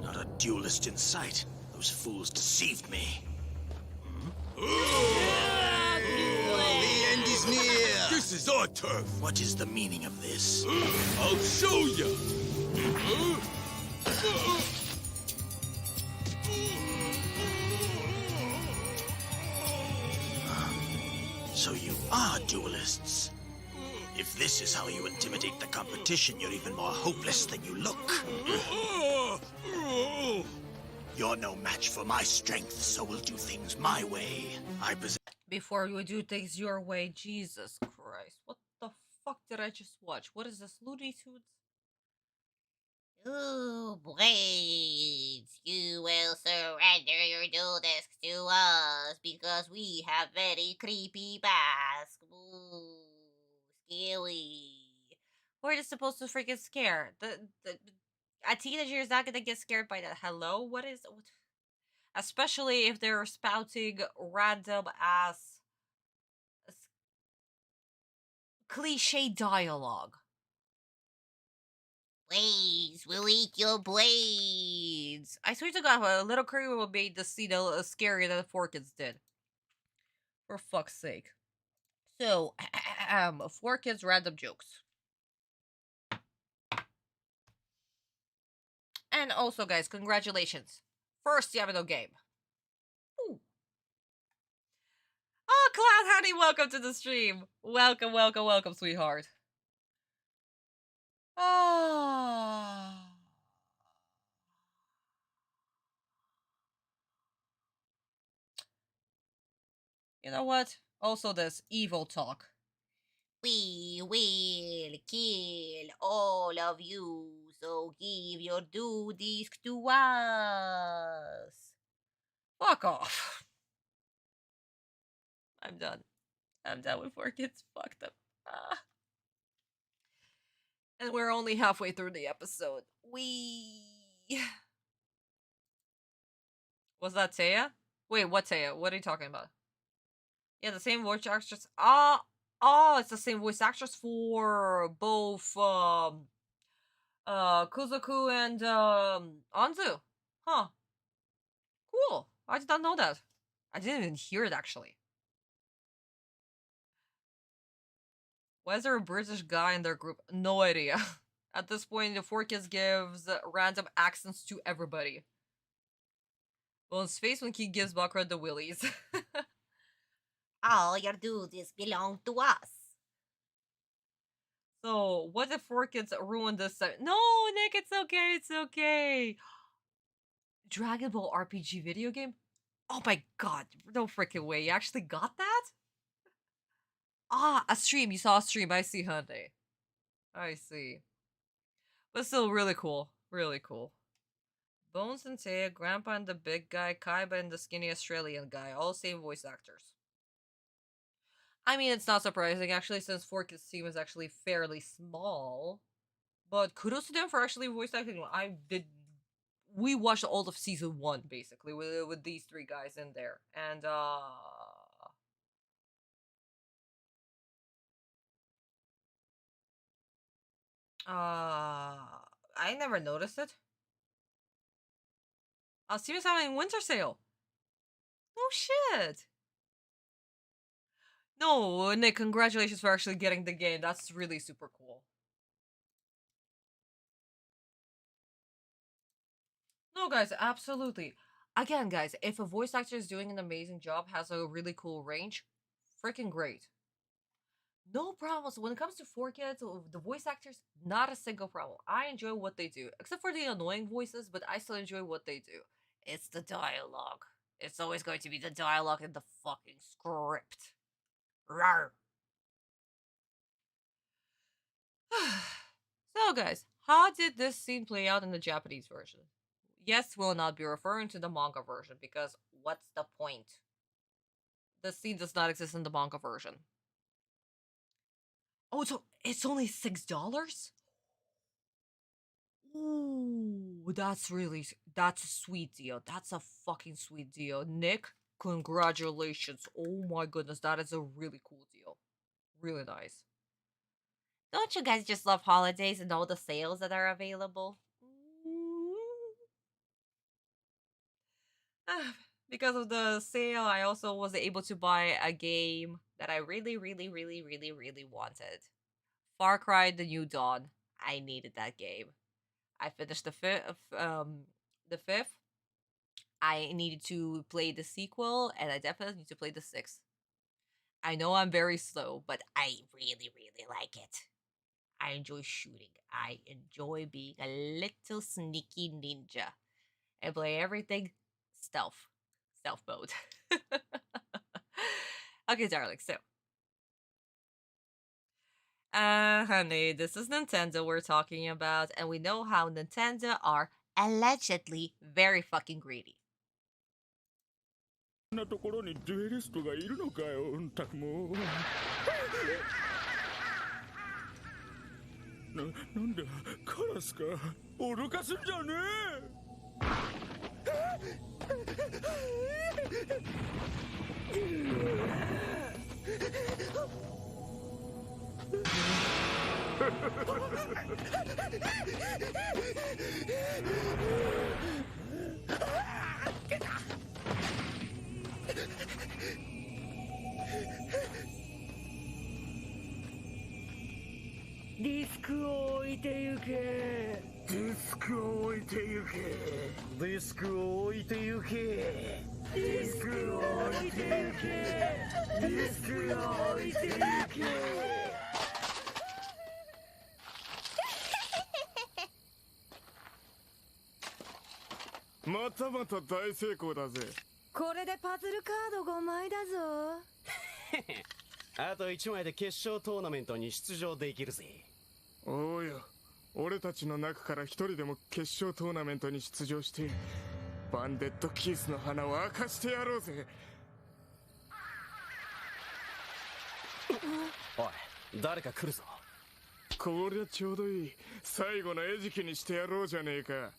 Not a duelist in sight. Those fools deceived me. The end is near! This is our turf! What is the meaning of this? I'll show you! So you are duelists. If this is how you intimidate the competition, you're even more hopeless than you look. You're no match for my strength, so we'll do things my way. I possess... Before we do things your way, Jesus Christ. What the fuck did I just watch? What is this, Looney Tunes? Ooh, Blades, you will surrender your dual discs to us because we have very creepy masks. Ooh, scary. We're just supposed to freaking scare. A teenager is not gonna get scared by that. Hello? What? Especially if they're spouting random ass cliche dialogue. Blades will eat your blades. I swear to God, a little Curry would made the scene scarier than the 4Kids did. For fuck's sake. So, 4Kids random jokes. And also, guys, congratulations. First Yamano game. Ooh. Oh, Cloud Honey, welcome to the stream. Welcome, welcome, welcome, sweetheart. Oh. You know what? Also, this evil talk. We will kill all of you, so give your due disc to us. Fuck off. I'm done. I'm done with 4Kids. Fuck them. Ah. And we're only halfway through the episode. Was that Taya? Wait, what Taya? What are you talking about? Yeah, the same voice actress. Oh, it's the same voice actress for both Kuzoku and Anzu. Huh. Cool. I did not know that. I didn't even hear it actually. Why is there a British guy in their group? No idea. At this point, the 4Kids gives random accents to everybody. Well, his face when he gives Bakura the willies. All your duties belong to us. So, what if 4Kids ruined this? No, Nick, it's okay, it's okay. Dragon Ball RPG video game? Oh my god, no freaking way. You actually got that? Ah, a stream. You saw a stream. I see, Hyundai. I see. But still really cool. Really cool. Bones and Taya, Grandpa and the big guy, Kaiba and the skinny Australian guy. All same voice actors. I mean, it's not surprising, actually, since 4Kids team is actually fairly small. But kudos to them for actually voice acting. We watched all of season 1, basically, with these 3 guys in there. And, I never noticed it. Steam's having winter sale. No shit. No, Nick, congratulations for actually getting the game. That's really super cool. No, guys, absolutely. Again, guys, if a voice actor is doing an amazing job, has a really cool range, freaking great. No problems. When it comes to 4Kids, the voice actors, not a single problem. I enjoy what they do. Except for the annoying voices, but I still enjoy what they do. It's the dialogue. It's always going to be the dialogue and the fucking script. Rawr. So, guys, how did this scene play out in the Japanese version? Yes, we'll not be referring to the manga version, because what's the point? The scene does not exist in the manga version. Oh, so it's only $6? Ooh, that's a sweet deal. That's a fucking sweet deal. Nick, congratulations. Oh my goodness, that is a really cool deal. Really nice. Don't you guys just love holidays and all the sales that are available? Because of the sale, I also was able to buy a game that I really wanted. Far Cry: The New Dawn. I needed that game. I finished the fifth. I needed to play the sequel, and I definitely need to play the 6th. I know I'm very slow, but I really like it. I enjoy shooting. I enjoy being a little sneaky ninja. I play everything stealth mode. Okay, darling, so. Honey, this is Nintendo we're talking about, and we know how Nintendo are allegedly very fucking greedy. こんなところにデュエリストがいるのかよ、たくも。なんだ、カラスか。脅かすんじゃねディスクを置いてゆけ。ディスクを置いてゆけ。ディスクを置いてゆけ。ディスクを置いてゆけ。ディスクを置いてゆけ。またまた大成功だぜ。これでパズルカード5枚だぞ。あと1枚で決勝トーナメントに出場できるぜ。おうよ、俺たちの中から一人でも決勝トーナメントに出場してバンデットキースの花を明かしてやろうぜ。おい、誰か来るぞ。こりゃちょうどいい。最後の餌食にしてやろうじゃねえか。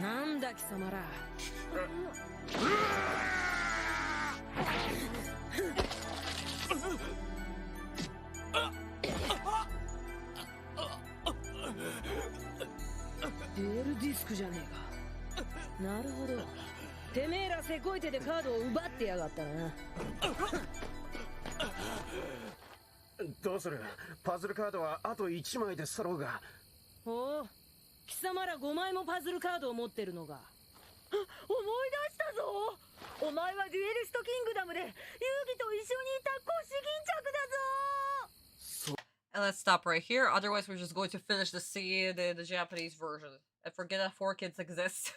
なんだ貴様ら。デュエルディスクじゃねえか。なるほど。てめえらせこい手でカードを奪ってやがったな。どうする？パズルカードはあと1枚で揃うが。おお、貴様ら5枚もパズルカードを持ってるのか。思い出したぞ。お前はデュエリストキングダムで遊戯と一緒にいた腰巾着だぞ。 And let's stop right here, otherwise we're just going to finish the scene in the Japanese version and forget that 4Kids exist.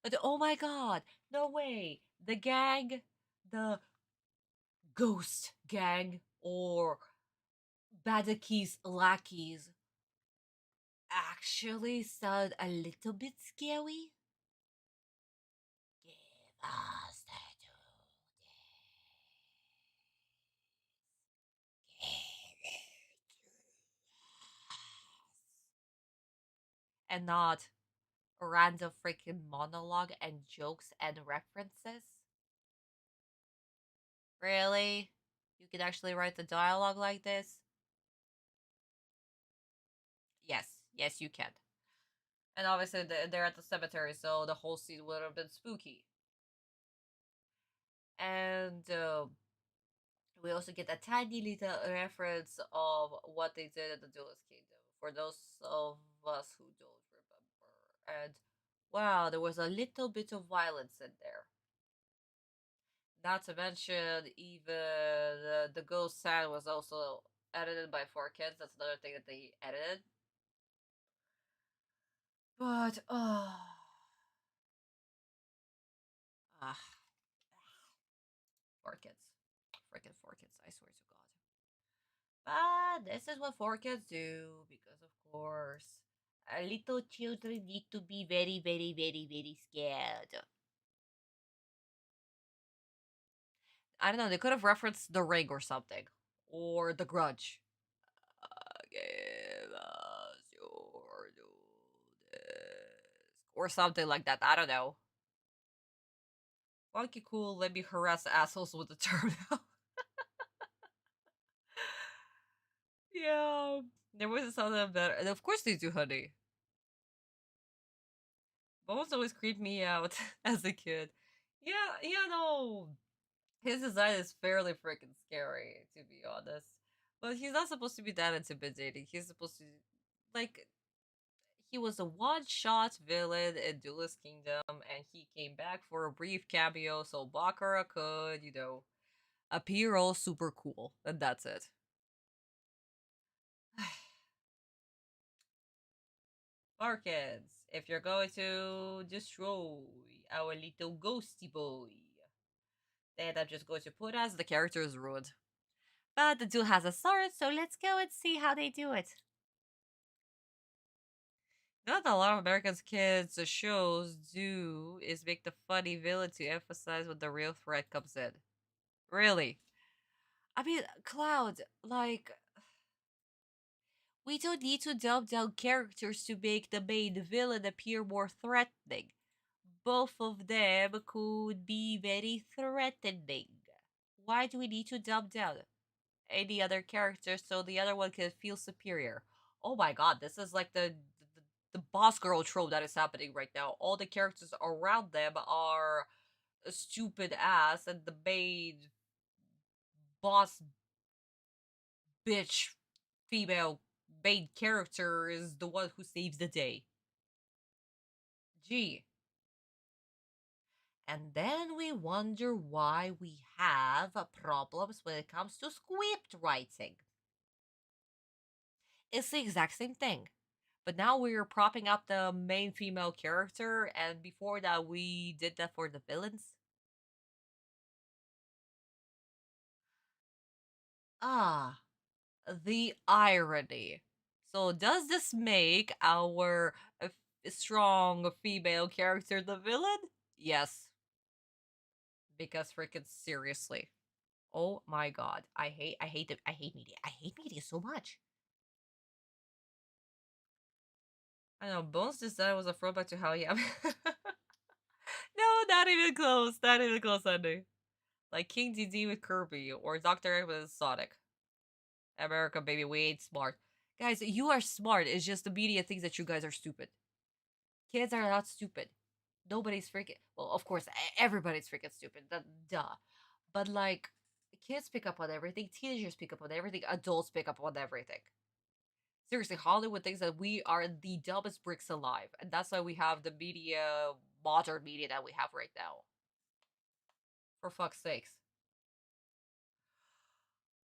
But oh my god, no way. The gang, the ghost gang, or Badaki's lackeys actually sound a little bit scary. Give us the and not a random freaking monologue and jokes and references. Really? You can actually write the dialogue like this? Yes, you can. And obviously they're at the cemetery, so the whole scene would have been spooky. And we also get a tiny little reference of what they did at the Duelist Kingdom, for those of us who don't remember. And wow, there was a little bit of violence in there. Not to mention, even the ghost sound was also edited by 4Kids. That's another thing that they edited. But, 4Kids. Freaking 4Kids, I swear to God. But this is what 4Kids do, because of course, little children need to be very, very, very, very scared. I don't know, they could have referenced The Ring or something. Or The Grudge. Give us your disc. Or something like that, I don't know. Funky cool, let me harass assholes with the terminal. Yeah, there was something better. And of course they do, honey. Bones always creeped me out as a kid. Yeah, no. His design is fairly freaking scary, to be honest. But he's not supposed to be that intimidating. He's supposed to, like, he was a one-shot villain in Duelist Kingdom, and he came back for a brief cameo so Bakura could, you know, appear all super cool. And that's it. Markins, if you're going to destroy our little ghosty boy, then I'm just going to put as the character is ruined. But the dude has a sword, so let's go and see how they do it. Not a lot of American kids shows do is make the funny villain to emphasize when the real threat comes in. Really? I mean, Cloud, like, we don't need to dumb down characters to make the main villain appear more threatening. Both of them could be very threatening. Why do we need to dumb down any other character so the other one can feel superior? Oh my god, this is like the boss girl trope that is happening right now. All the characters around them are a stupid ass, and the main boss bitch female main character is the one who saves the day. Gee. And then we wonder why we have problems when it comes to script writing. It's the exact same thing. But now we're propping up the main female character, and before that we did that for the villains. Ah, the irony. So does this make our strong female character the villain? Yes. Because freaking seriously. Oh my god. I hate media. I hate media so much. I know, Bones just said it was a throwback to Hell Yeah. No, not even close. Not even close, Andy. Like King DD with Kirby or Dr. Egg with Sonic. America, baby, we ain't smart. Guys, you are smart. It's just the media thinks that you guys are stupid. Kids are not stupid. Nobody's freaking. Well, of course, everybody's freaking stupid. Duh. But like, kids pick up on everything. Teenagers pick up on everything. Adults pick up on everything. Seriously, Hollywood thinks that we are the dumbest bricks alive, and that's why we have the media, modern media that we have right now. For fuck's sakes.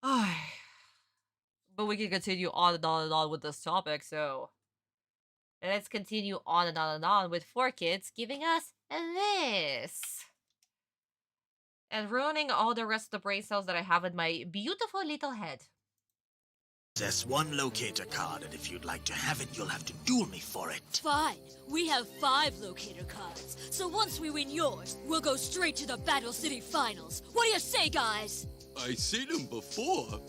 But we can continue on and on and on with this topic, so let's continue on and on and on with 4Kids giving us this. And ruining all the rest of the brain cells that I have in my beautiful little head. Possess one locator card, and if you'd like to have it, you'll have to duel me for it. Fine. We have 5 locator cards. So once we win yours, we'll go straight to the Battle City Finals. What do you say, guys? I seen him before,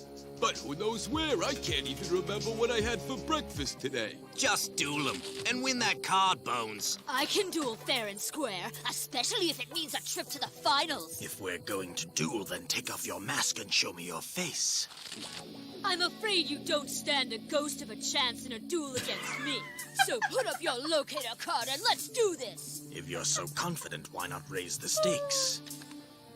but who knows where? I can't even remember what I had for breakfast today. Just duel him and win that card, Bones. I can duel fair and square, especially if it means a trip to the finals. If we're going to duel, then take off your mask and show me your face. I'm afraid you don't stand a ghost of a chance in a duel against me. So put up your locator card and let's do this. If you're so confident, why not raise the stakes?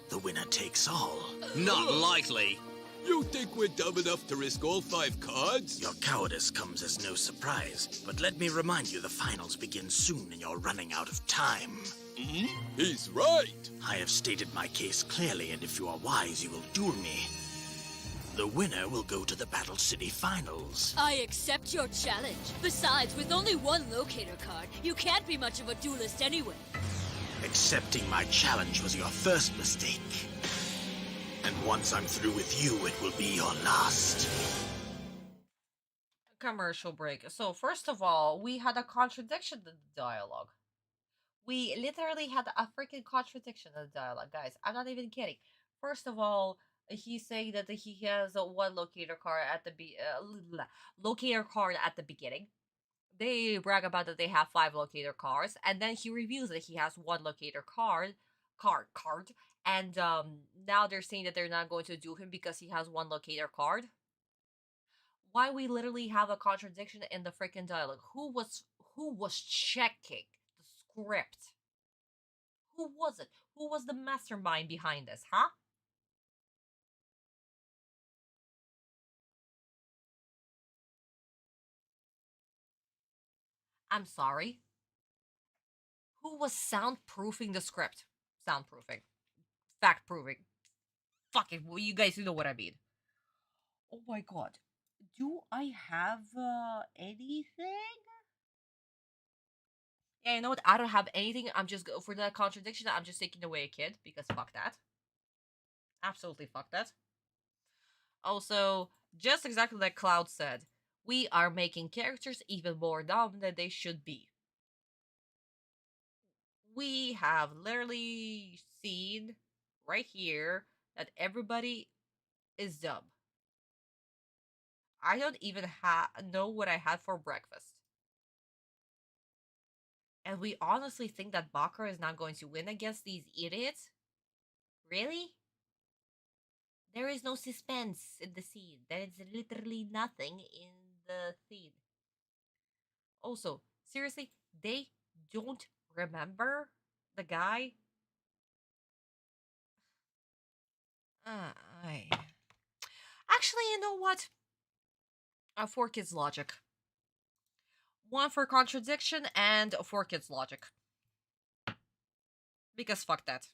The winner takes all. Not likely. You think we're dumb enough to risk all 5 cards? Your cowardice comes as no surprise, but let me remind you the finals begin soon and you're running out of time. He's right. I have stated my case clearly, and if you are wise, you will duel me. The winner will go to the Battle City Finals. I accept your challenge. Besides, with only 1 locator card, you can't be much of a duelist anyway. Accepting my challenge was your first mistake. And once I'm through with you, it will be your last. Commercial break. So, first of all, we had a contradiction in the dialogue. We literally had a freaking contradiction in the dialogue, guys. I'm not even kidding. First of all, he's saying that he has one locator card at the locator card at the beginning. They brag about that they have 5 locator cards, and then he reveals that he has 1 locator card, and now they're saying that they're not going to do him because he has 1 locator card. Why we literally have a contradiction in the freaking dialogue? Who was checking the script? Who was it? Who was the mastermind behind this, huh? I'm sorry. Who was soundproofing the script? Soundproofing. Fact proving. Fucking, well, you guys know what I mean. Oh my god. Do I have anything? Yeah, you know what? I don't have anything. I'm just, for that contradiction, I'm just taking away a kid, because fuck that. Absolutely fuck that. Also, just exactly like Cloud said, we are making characters even more dumb than they should be. We have literally seen right here that everybody is dumb. I don't even know what I had for breakfast. And we honestly think that Bakar is not going to win against these idiots? Really? There is no suspense in the scene. There is literally nothing in the scene. Also, seriously, they don't remember the guy? I... Actually, you know what? For kids logic. One for contradiction and for kids logic. Because fuck that.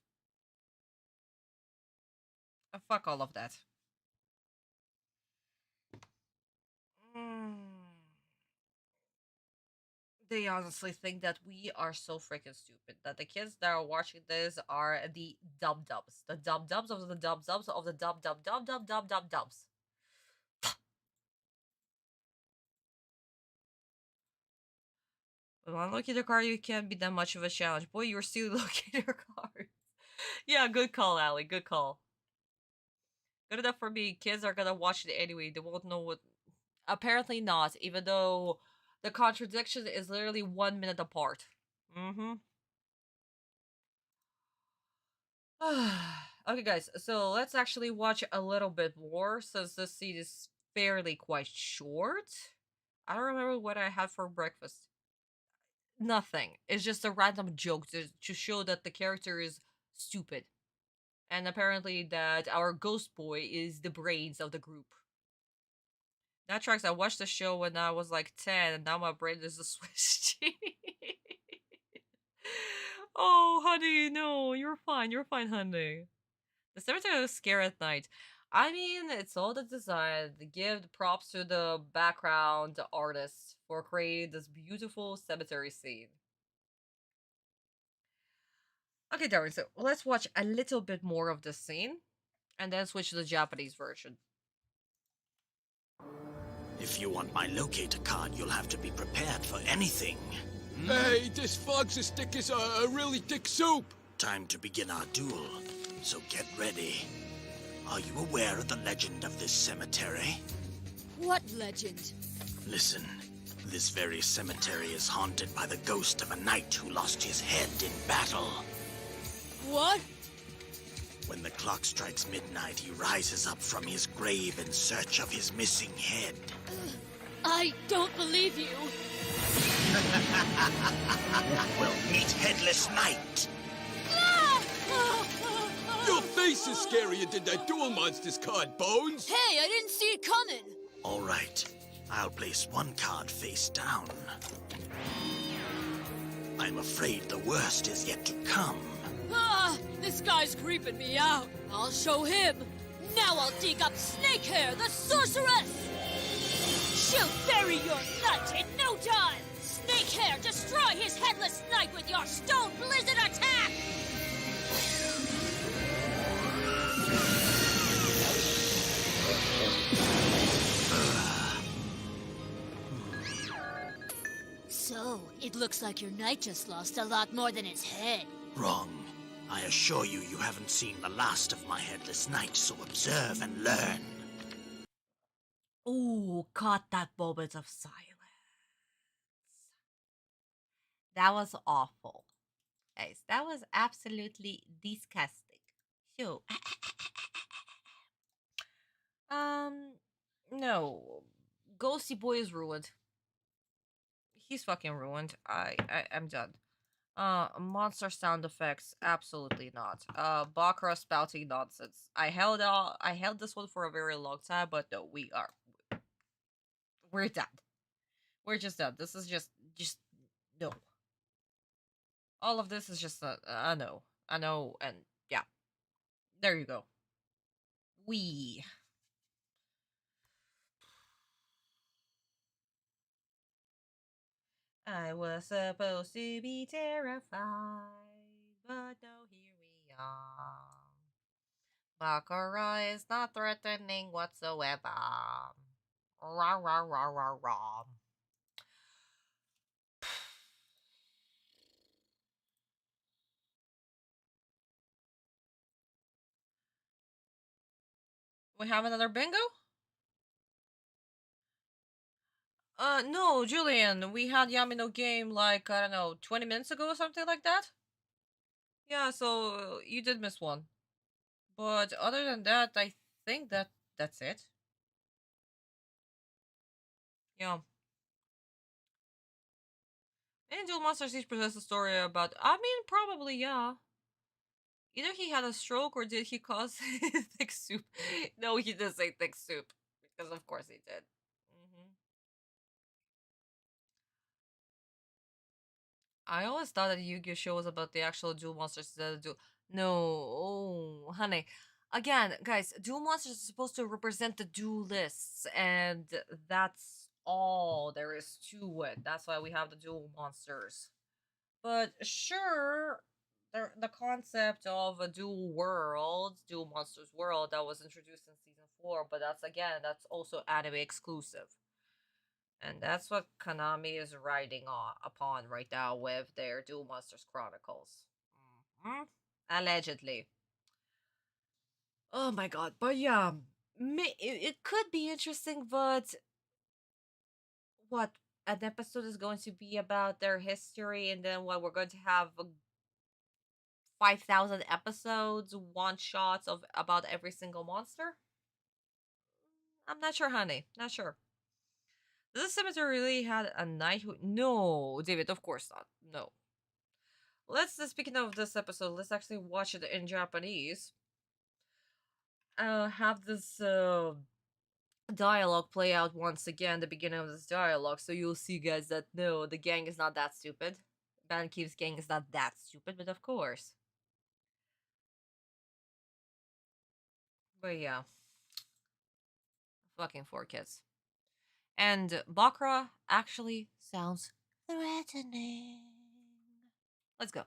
Fuck all of that. They honestly think that we are so freaking stupid. That the kids that are watching this are the dub-dubs. The dub-dubs of the dub-dubs of the dub-dub-dub-dub-dub-dub-dubs. With one locator card, you can't be that much of a challenge. Boy, you're stealing locator cards. Yeah, good call, Allie. Good call. Good enough for me. Kids are gonna watch it anyway. They won't know what... Apparently not, even though the contradiction is literally 1 minute apart. Mm-hmm. Okay, guys, so let's actually watch a little bit more, since this scene is fairly quite short. I don't remember what I had for breakfast. Nothing. It's just a random joke to show that the character is stupid. And apparently that our ghost boy is the brains of the group. That tracks. I watched the show when I was like 10, and now my brain is a Swiss cheese. Oh, honey, no, you're fine, honey. The cemetery was scary at night. I mean, it's all the design. Give the props to the background artist for creating this beautiful cemetery scene. Okay, Darren, so let's watch a little bit more of this scene, and then switch to the Japanese version. If you want my locator card, you'll have to be prepared for anything. Hey, this fog's as thick as a really thick soup. Time to begin our duel, so get ready. Are you aware of the legend of this cemetery? What legend? Listen, this very cemetery is haunted by the ghost of a knight who lost his head in battle. What? When the clock strikes midnight, he rises up from his grave in search of his missing head. I don't believe you. We'll meet Headless Knight. Your face is scarier than that duel monster's card, Bones. Hey, I didn't see it coming. All right, I'll place one card face down. I'm afraid the worst is yet to come. Ah, this guy's creeping me out. I'll show him. Now I'll dig up Snakehair, the sorceress. She'll bury your nut in no time. Snakehair, destroy his headless knight with your stone blizzard attack. So, it looks like your knight just lost a lot more than his head. Wrong. I assure you, you haven't seen the last of my Headless Knight, so observe and learn. Ooh, caught that moment of silence. That was awful. Guys, that was absolutely disgusting. So, no. Ghosty Boy is ruined. He's fucking ruined. I'm done. Monster sound effects, absolutely not. Baccarat spouting nonsense. I held this one for a very long time, but no, we're done. We're just done. This is just no. All of this is just I know, and yeah, there you go. I was supposed to be terrified, but no, here we are. Baccarat is not threatening whatsoever. Rah, rah, rah, rah, rah. We have another bingo? No, Julian, we had Yamino game like, I don't know, 20 minutes ago or something like that? Yeah, so you did miss one. But other than that, I think that's it. Yeah. And Duel Monsters each presents a story about. I mean, probably yeah. Either he had a stroke or did he cause thick soup? No, he did say thick soup because of course he did. I always thought that Yu-Gi-Oh show was about the actual Duel Monsters instead of Duel. No, oh, honey. Again, guys, Duel Monsters is supposed to represent the duelists, and that's all there is to it. That's why we have the Duel Monsters. But sure, the concept of a dual world, Duel Monsters world, that was introduced in season 4, but that's also anime exclusive. And that's what Konami is riding upon right now with their Duel Monsters Chronicles. Allegedly. Oh my god. But yeah, it could be interesting, but what? An episode is going to be about their history, and then what, we're going to have 5,000 episodes, one shots of about every single monster? I'm not sure, honey. Not sure. Does the cemetery really had a knight who... No, David, of course not. No. Speaking of this episode, let's actually watch it in Japanese. Have this dialogue play out once again, the beginning of this dialogue, so you'll see, guys, that no, the gang is not that stupid. Bankeev's gang is not that stupid, but of course. But yeah. Fucking 4 kids. And Bakra actually sounds threatening. Let's go.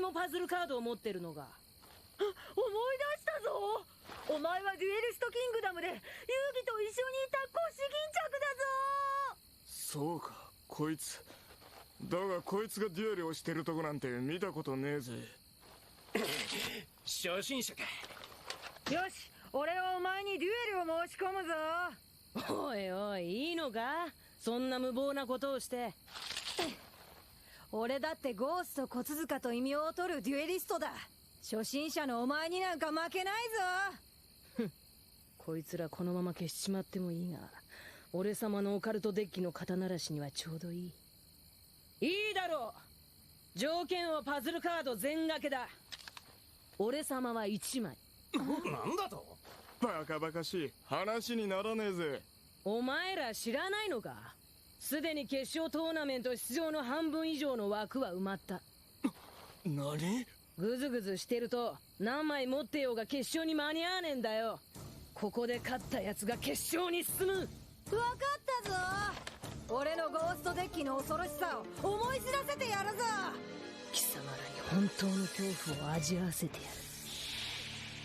もパズルカードを持ってるのが。思い出したぞ。お前はデュエリストキングダムで遊戯と一緒にいた腰巾着だぞ。そうか、こいつ。だがこいつがデュエルをしてるとこなんて見たことねえぜ。初心者か。よし、俺はお前にデュエルを申し込むぞ。おいおい、いいのか？そんな無謀なことをして。俺だってゴースト小塚と異名を取るデュエリストだ。初心者のお前になんか負けないぞ。こいつらこのまま消しちまってもいいが、俺様のオカルトデッキの肩慣らしにはちょうどいい。いいだろう。条件はパズルカード全掛けだ。俺様は1枚。なんだと？バカバカしい話にならねえぜ。お前ら知らないのか？すでに決勝トーナメント出場の半分以上の枠は埋まった。何？グズグズしてると何枚持ってようが決勝に間に合わねえんだよ。ここで勝ったやつが決勝に進む。分かったぞ。俺のゴーストデッキの恐ろしさを思い知らせてやるぞ。貴様らに本当の恐怖を味わわせてやる。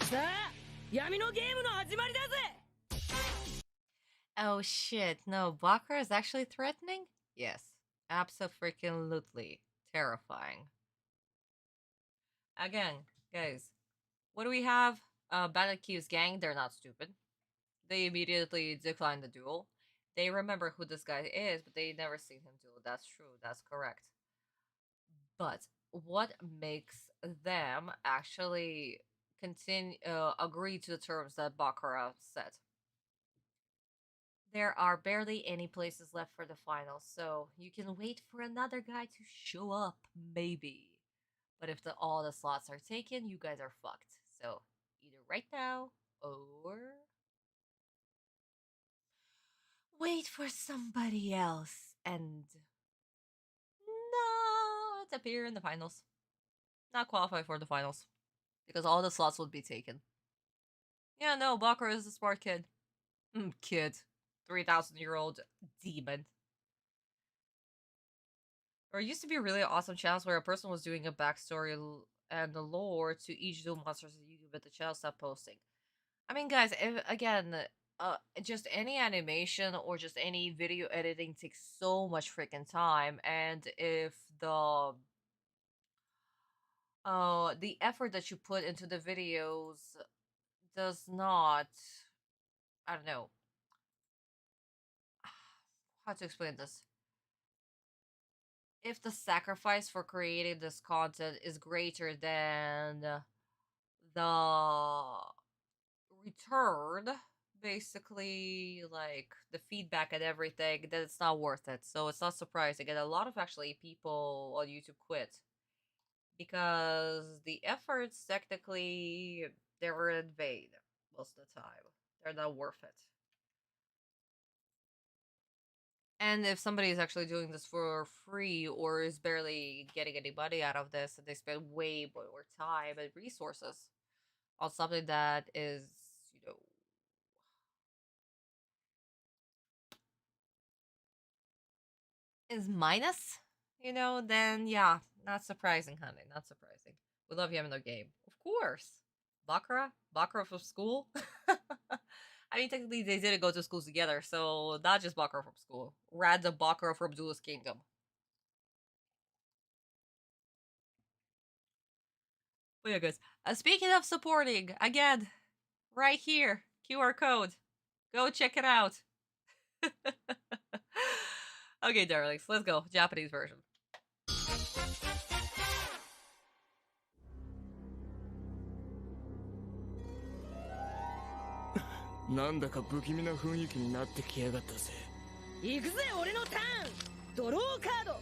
さあ、闇のゲームの始まりだぜ。Oh shit, no, Bakra is actually threatening? Yes, abso-freaking-lutely terrifying. Again, guys, what do we have? Bankeev's gang, they're not stupid. They immediately decline the duel. They remember who this guy is, but they never seen him duel. That's true, that's correct. But what makes them actually agree to the terms that Bakra set? There are barely any places left for the finals, so you can wait for another guy to show up, maybe. But if all the slots are taken, you guys are fucked. So, either right now, or... wait for somebody else, and... not appear in the finals. Not qualify for the finals. Because all the slots would be taken. Yeah, no, Bakra is a smart kid. Kid. 3,000-year-old demon. There used to be really awesome channels where a person was doing a backstory and the lore to each Duel Monsters that you do, but the channel stopped posting. I mean, guys, if, again, just any animation or just any video editing takes so much freaking time, and if the effort that you put into the videos does not, I don't know, how to explain this. If the sacrifice for creating this content is greater than the return, basically like the feedback and everything, then it's not worth it. So it's not surprising. And a lot of actually people on YouTube quit because the efforts technically they were in vain most of the time. They're not worth it. And if somebody is actually doing this for free or is barely getting any money out of this and they spend way more time and resources on something that is, you know, is minus, then yeah, not surprising, honey. Not surprising. We love you having the game. Of course. Baccarat? Baccarat from school? I mean, technically, they didn't go to schools together, so not just Baccarat from school. Random Baccarat from Duelist Kingdom. But yeah, guys. Speaking of supporting, again, right here, QR code. Go check it out. Okay, darlings, let's go. Japanese version. なんだか不気味な雰囲気になってきやがったぜ。行くぜ俺のターン。ドローカード。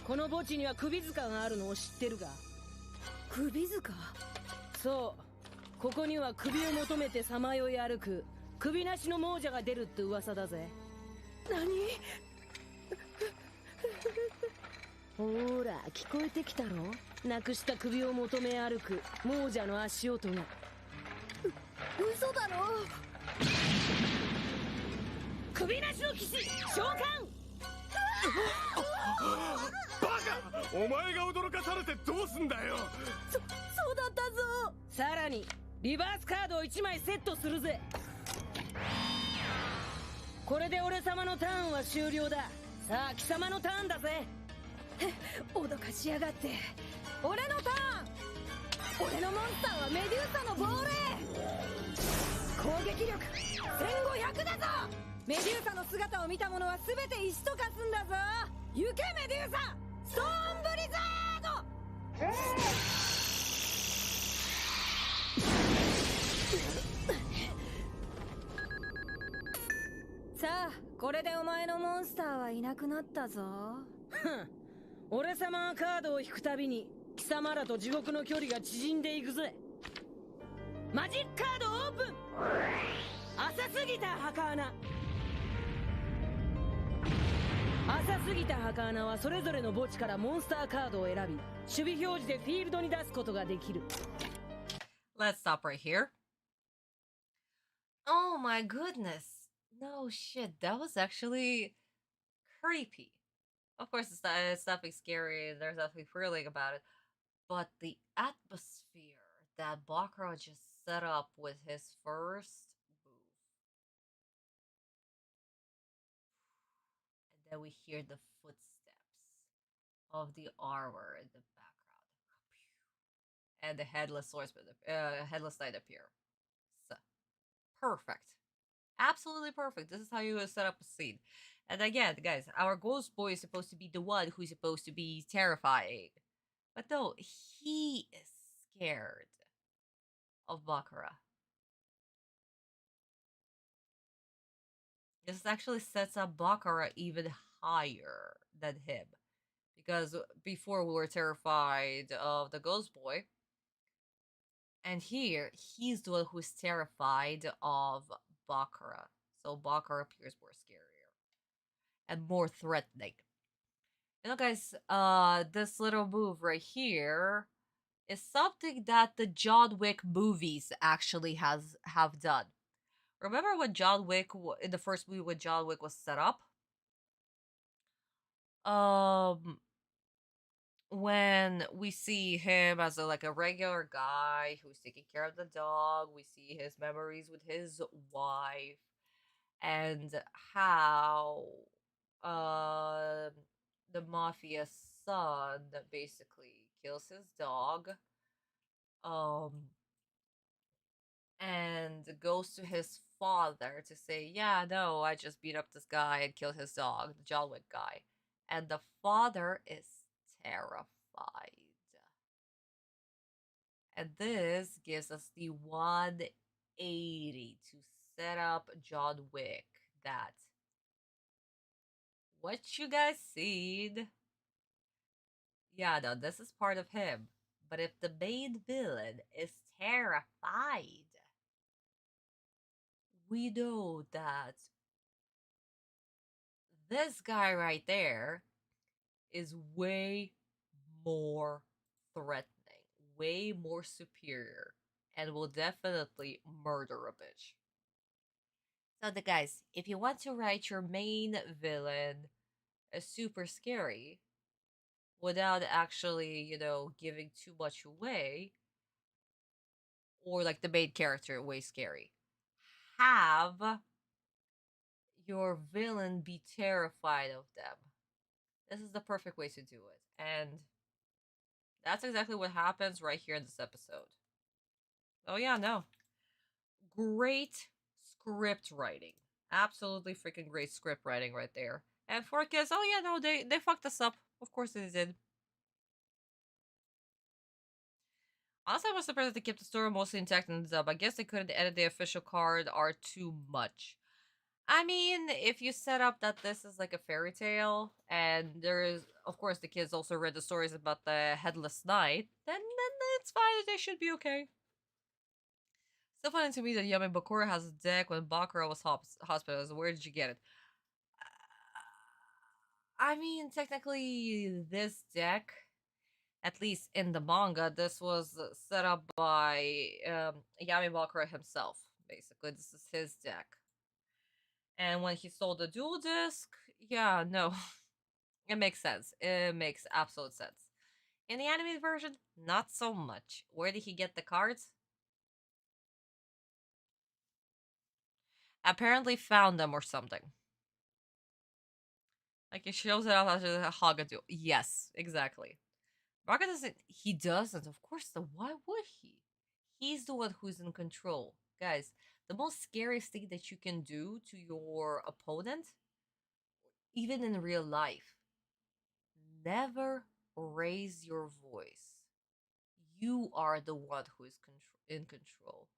この墓地には首塚があるのを知ってるか？首塚？そう。ここには首を求めてさまよい歩く首なしの亡者が出るって噂だぜ。何？ほーら聞こえてきたろ？なくした首を求め歩く亡者の足音が。嘘だろ。首なしの騎士召喚。バカ！お前が驚かされてどうすんだよ。そうだったぞ。さらにリバースカードを1枚セットするぜ。これで俺様のターンは終了だ。さあ貴様のターンだぜ。脅かしやがって。俺のターン。俺のモンスターはメデューサの亡霊。攻撃力1500だぞ。メデューサの姿を見た者は全て石と化すんだぞ。行けメデューサストーンブリザード。さあこれでお前のモンスターはいなくなったぞ。ふん、俺様がカードを引くたびに貴様らと地獄の距離が縮んでいくぜ。マジックカードオープン。浅すぎた墓穴。浅すぎた墓穴はそれぞれの墓地からモンスターカードを選び守備表示でフィールドに出すことができる。 Let's stop right here. Oh my goodness. No shit, that was actually creepy. Of course, it's nothing scary, there's nothing thrilling about it. But the atmosphere that Baccarat just set up with his first move. And then we hear the footsteps of the armor in the background. And the headless swordsman, headless knight appear. So, perfect. Absolutely perfect. This is how you set up a scene. And again, guys, our ghost boy is supposed to be the one who's supposed to be terrifying. But no, he is scared of Baccarat. This actually sets up Baccarat even higher than him. Because before we were terrified of the ghost boy. And here, he's the one who's terrified of Baccarat. So Baccarat appears more scarier. And more threatening. You know, guys, this little move right here is something that the John Wick movies actually have done. Remember when John Wick, in the first movie when John Wick was set up? When we see him as a regular guy who's taking care of the dog, we see his memories with his wife, and how the mafia son basically kills his dog, and goes to his father to say, yeah, no, I just beat up this guy and killed his dog, the John Wick guy. And the father is terrified. And this gives us the one 80 to set up John Wick. That what you guys seen? Yeah, no, this is part of him. But if the main villain is terrified, we know that this guy right there is way more threatening, way more superior, and will definitely murder a bitch. So, the guys, if you want to write your main villain as super scary without actually, giving too much away, or like the main character way scary, have your villain be terrified of them. This is the perfect way to do it. And that's exactly what happens right here in this episode. Oh, yeah, no. Great script writing. Absolutely freaking great script writing right there. And for kids, oh, yeah, no, they fucked us up. Of course they did. Honestly, I was surprised they kept the story mostly intact in the dub. I guess they couldn't edit the official card art too much. I mean, if you set up that this is like a fairy tale, and there is, of course, the kids also read the stories about the Headless Knight, then it's fine. They should be okay. Still funny to me that Yami Bakura has a deck when Bakura was hospitalized. Where did you get it? I mean, technically, this deck, at least in the manga, this was set up by Yami Bakura himself. Basically, this is his deck. And when he sold the dual disc, yeah, no, it makes sense. It makes absolute sense. In the animated version, not so much. Where did he get the cards? Apparently found them or something. Like he shows it off after the Hagadu. Yes, exactly. Barker doesn't. He doesn't. Of course, why would he? He's the one who's in control. Guys, the most scariest thing that you can do to your opponent, even in real life, never raise your voice. You are the one who is in control.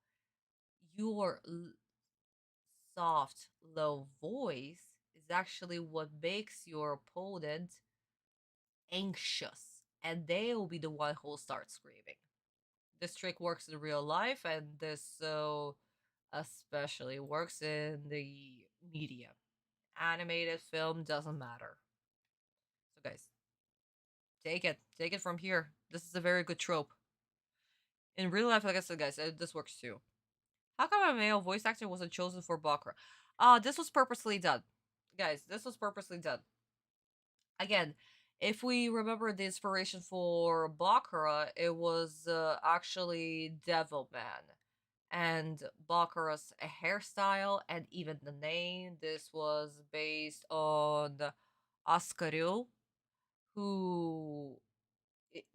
Your soft, low voice is actually what makes your opponent anxious, and they will be the one who will start screaming. This trick works in real life, and this so especially works in the media. Animated film doesn't matter. So, guys, take it from here. This is a very good trope. In real life, like I said, guys, this works too. How come a male voice actor wasn't chosen for Bakura? This was purposely done. Guys, this was purposely done. Again, if we remember the inspiration for Bakura, it was actually Devilman. And Bakura's hairstyle and even the name, this was based on Askaryu, who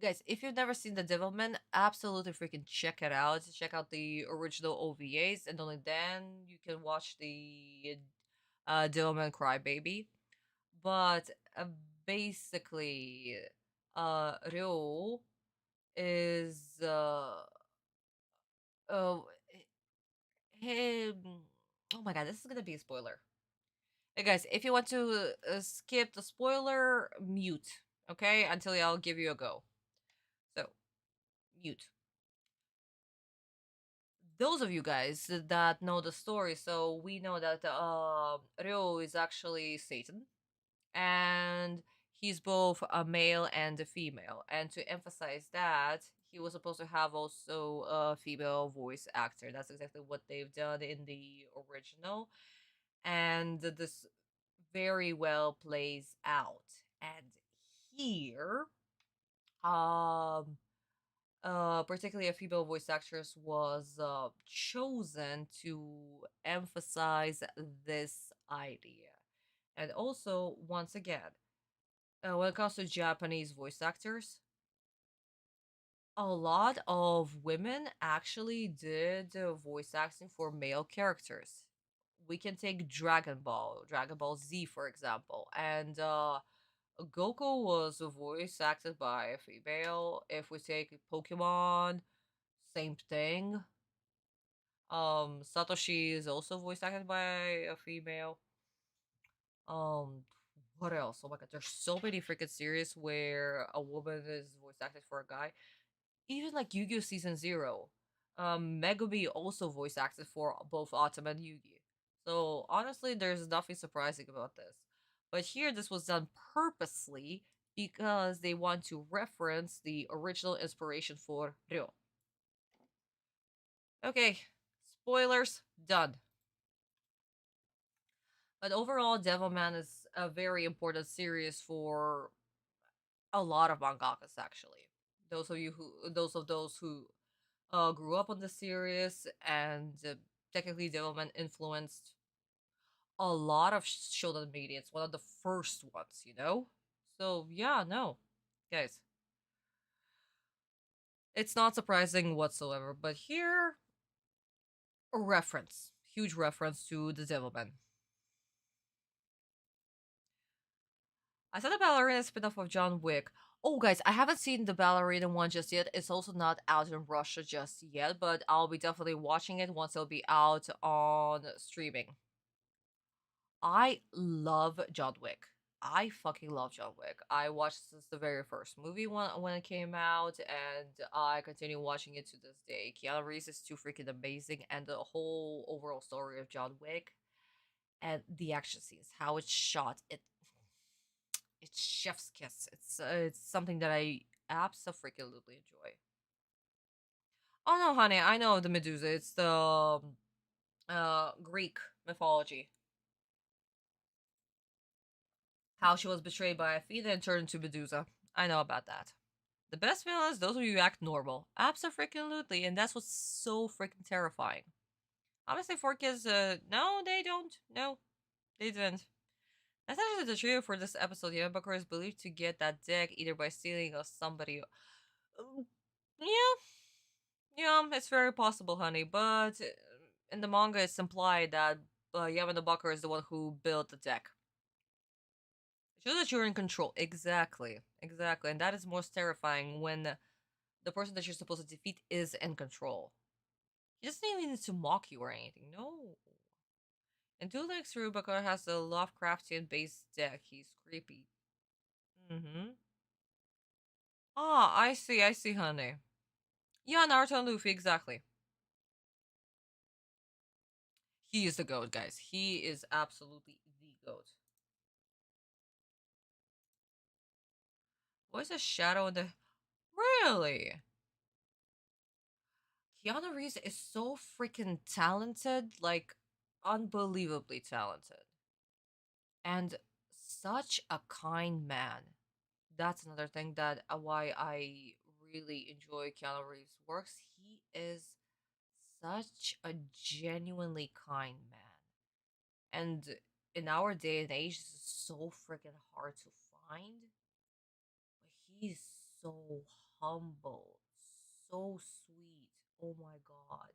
guys, if you've never seen The Devilman, absolutely freaking check it out. Check out the original OVAs, and only then you can watch the Devilman Crybaby. But basically, Ryo is oh him. Oh my god, this is gonna be a spoiler. Hey guys, if you want to skip the spoiler, mute. Okay, until I'll give you a go. So, mute. Those of you guys that know the story, so we know that Ryo is actually Satan, and he's both a male and a female. And to emphasize that, he was supposed to have also a female voice actor. That's exactly what they've done in the original, and this very well plays out. And here, um particularly a female voice actress was chosen to emphasize this idea. And also, once again, when it comes to Japanese voice actors, a lot of women actually did voice acting for male characters. We can take Dragon Ball Z, for example, and Goku was voice acted by a female. If we take Pokemon, same thing. Satoshi is also voice acted by a female. What else? Oh my god, there's so many freaking series where a woman is voice acted for a guy. Even like Yu-Gi-Oh! Season 0. Megumi also voice acted for both Autumn and Yugi. So honestly, there's nothing surprising about this. But here, this was done purposely because they want to reference the original inspiration for Ryo. Okay, spoilers, done. But overall, Devilman is a very important series for a lot of mangakas actually. Those who grew up on the series, and technically Devilman influenced a lot of shonen media. It's one of the first ones, you know? So yeah, no. Guys. It's not surprising whatsoever, but here a reference. Huge reference to the Devilman. I saw the ballerina spin-off of John Wick. Oh, guys, I haven't seen the ballerina one just yet. It's also not out in Russia just yet, but I'll be definitely watching it once it'll be out on streaming. I love John Wick. I fucking love John Wick. I watched since the very first movie when it came out, and I continue watching it to this day. Keanu Reeves is too freaking amazing, and the whole overall story of John Wick and the action scenes, how it's shot, it's chef's kiss. It's something that I absolutely enjoy. Oh no, honey, I know the Medusa. It's the Greek mythology. How she was betrayed by Athena and turned into Medusa. I know about that. The best villains, those of you who act normal. Absolutely, and that's what's so freaking terrifying. Honestly, 4 kids, no, they don't. No, they didn't. That's actually the trio for this episode. Yamabakura is believed to get that deck either by stealing or somebody. Yeah, yeah, it's very possible, honey. But in the manga, it's implied that Yamanobakura is the one who built the deck. It shows that you're in control. Exactly, exactly, and that is most terrifying when the person that you're supposed to defeat is in control. He doesn't even need to mock you or anything. No. And Duel Links Rubakar has a Lovecraftian based deck. He's creepy. Mm-hmm. Ah, I see, honey. Yeah, Naruto and Luffy, exactly. He is the GOAT, guys. He is absolutely the GOAT. What is a shadow in the... Really? Keanu Reeves is so freaking talented, like, unbelievably talented. And such a kind man. That's another thing that why I really enjoy Keanu Reeves' works. He is such a genuinely kind man. And in our day and age, this is so freaking hard to find. But he's so humble, so sweet. Oh my god.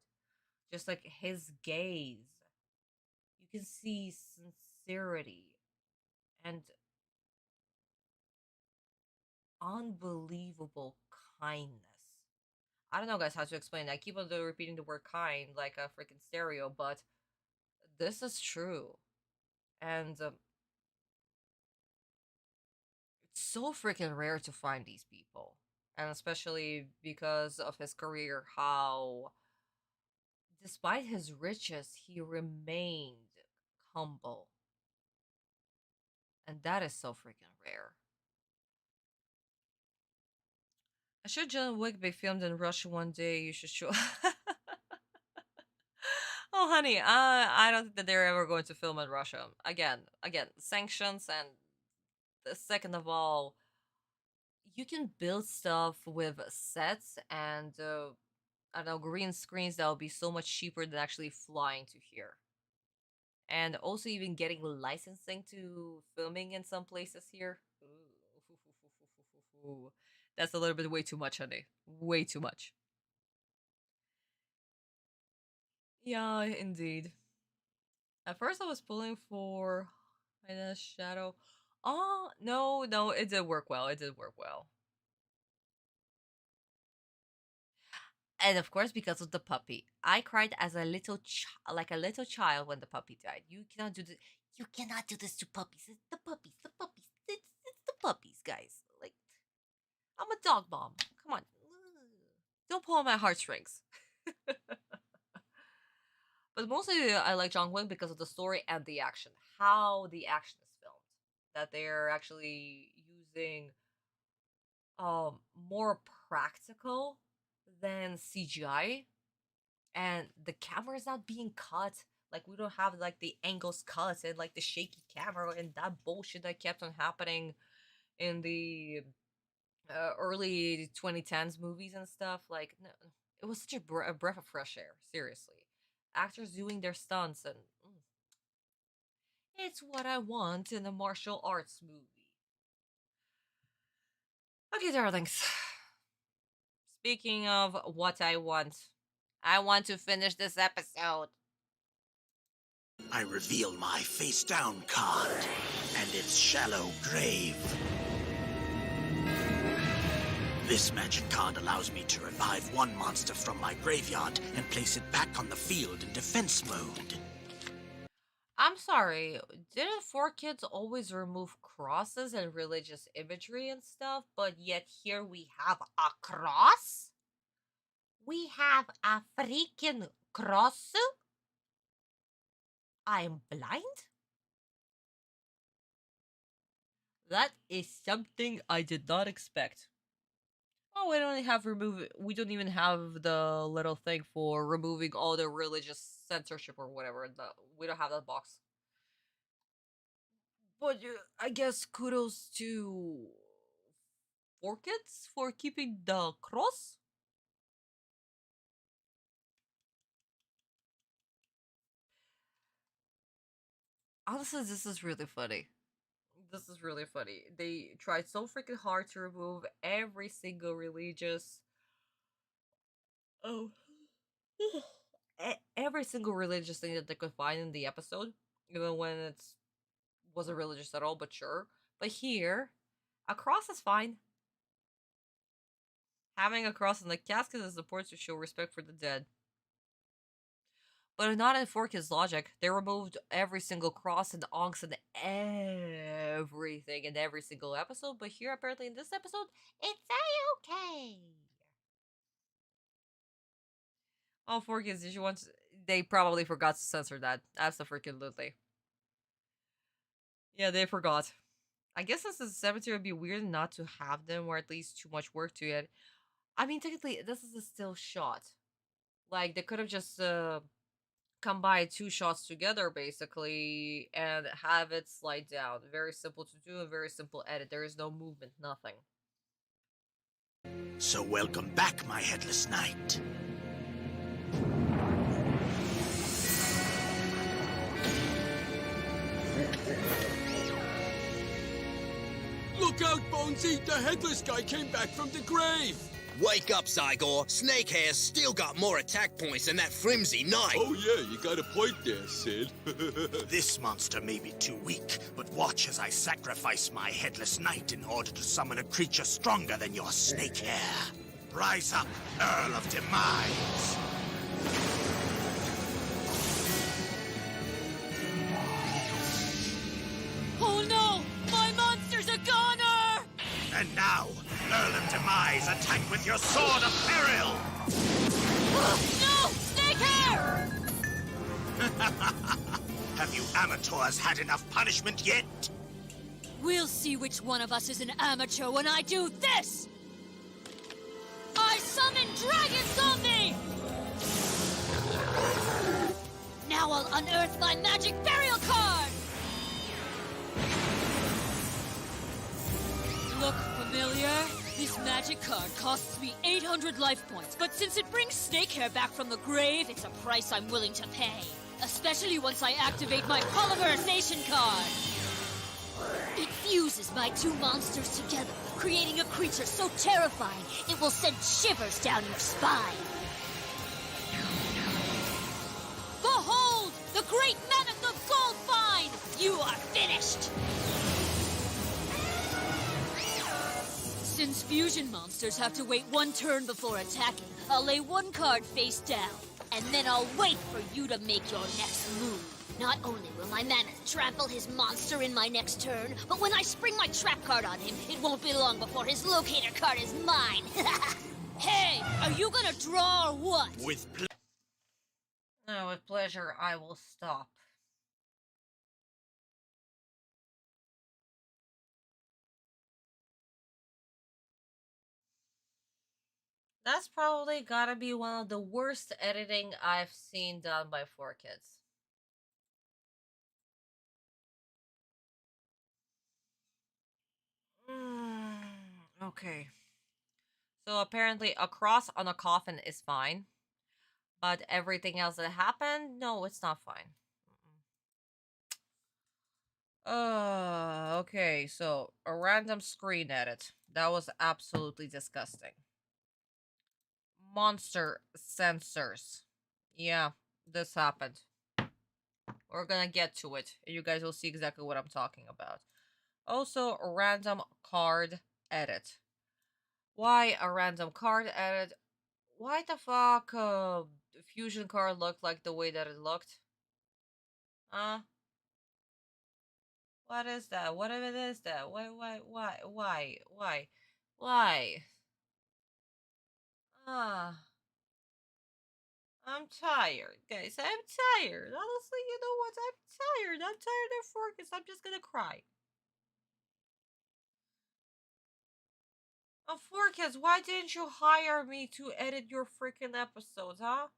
Just like his gaze. You can see sincerity and unbelievable kindness. I don't know, guys, how to explain. I keep on repeating the word kind like a freaking stereo, but this is true. And it's so freaking rare to find these people. And especially because of his career, how despite his riches, he remained humble. And that is so freaking rare. Should John Wick be filmed in Russia one day, you should show. Oh, honey, I don't think that they're ever going to film in Russia. Again, sanctions, and the second of all, you can build stuff with sets and I don't know, green screens that will be so much cheaper than actually flying to here. And also even getting licensing to filming in some places here. Ooh. That's a little bit way too much, honey. Way too much. Yeah, indeed. At first I was pulling for a shadow. Oh, no, it did work well. It did work well. And of course, because of the puppy, I cried as a little like a little child when the puppy died. You cannot do this. You cannot do this to puppies. It's the puppies. The puppies. It's the puppies, guys. Like, I'm a dog mom. Come on, don't pull on my heartstrings. But mostly, I like John Wick because of the story and the action. How the action is filmed. That they're actually using more practical than CGI, and the camera is not being cut. Like, we don't have like the angles cut and like the shaky camera and that bullshit that kept on happening in the early 2010s movies and stuff. Like, no, it was such a breath of fresh air. Seriously, actors doing their stunts, and it's what I want in a martial arts movie. Okay, darlings. Speaking of what I want to finish this episode. I reveal my face-down card and its shallow grave. This magic card allows me to revive one monster from my graveyard and place it back on the field in defense mode. I'm sorry, didn't 4Kids always remove crosses and religious imagery and stuff, but yet here we have a cross? We have a freaking cross? I'm blind? That is something I did not expect. Oh, we don't even have the little thing for removing all the religious censorship or whatever. We don't have that box. But I guess kudos to 4Kids for keeping the cross. Honestly, this is really funny. This is really funny. They tried so freaking hard to remove every single religious... every single religious thing that they could find in the episode. Even when it wasn't religious at all, but sure. But here, a cross is fine. Having a cross in the casket is important to show respect for the dead. But not in 4Kids logic. They removed every single cross and onks and everything in every single episode. But here, apparently in this episode, it's a-okay. Oh, 4Kids, did you want to... They probably forgot to censor that. Absolutely. Yeah, they forgot. I guess since the cemetery would be weird not to have them, or at least too much work to it. I mean, technically, this is a still shot. Like, they could have just... combine two shots together basically and have it slide down. Very simple to do, a very simple edit. There is no movement, nothing. So welcome back, my headless knight. Look out, Bonesy! The headless guy came back from the grave! Wake up, Zygor. Snakehair's still got more attack points than that flimsy knight. Oh yeah, you got a point there, Sid. This monster may be too weak, but watch as I sacrifice my headless knight in order to summon a creature stronger than your snakehair. Rise up, Earl of Demise! Oh no! My monster's a goner! And now, Earl of Demise, attack with your sword of peril! No! Snakehair! Have you amateurs had enough punishment yet? We'll see which one of us is an amateur when I do this! I summon Dragon Zombie! Now I'll unearth my magic burial card! Look familiar? This magic card costs me 800 life points, but since it brings Snakehair back from the grave, it's a price I'm willing to pay. Especially once I activate my polymerization card. It fuses my two monsters together, creating a creature so terrifying it will send shivers down your spine. Behold, the great mammoth of gold find! You are finished! Since fusion monsters have to wait one turn before attacking, I'll lay one card face down, and then I'll wait for you to make your next move. Not only will my mammoth trample his monster in my next turn, but when I spring my trap card on him, it won't be long before his locator card is mine. Hey, are you gonna draw or what? No, with pleasure, I will stop. That's probably gotta be one of the worst editing I've seen done by 4Kids. Okay. So apparently a cross on a coffin is fine. But everything else that happened, no, it's not fine. Okay, so a random screen edit. That was absolutely disgusting. Monster sensors. Yeah, this happened. We're gonna get to it. You guys will see exactly what I'm talking about. Also, a random card edit. Why a random card edit? Why the fuck fusion card looked like the way that it looked? Huh? What is that? What if it is that? Why? I'm tired, guys. I'm tired. Honestly, you know what? I'm tired. I'm tired of focus. I'm just gonna cry. Oh, 4Kids, why didn't you hire me to edit your freaking episodes, huh?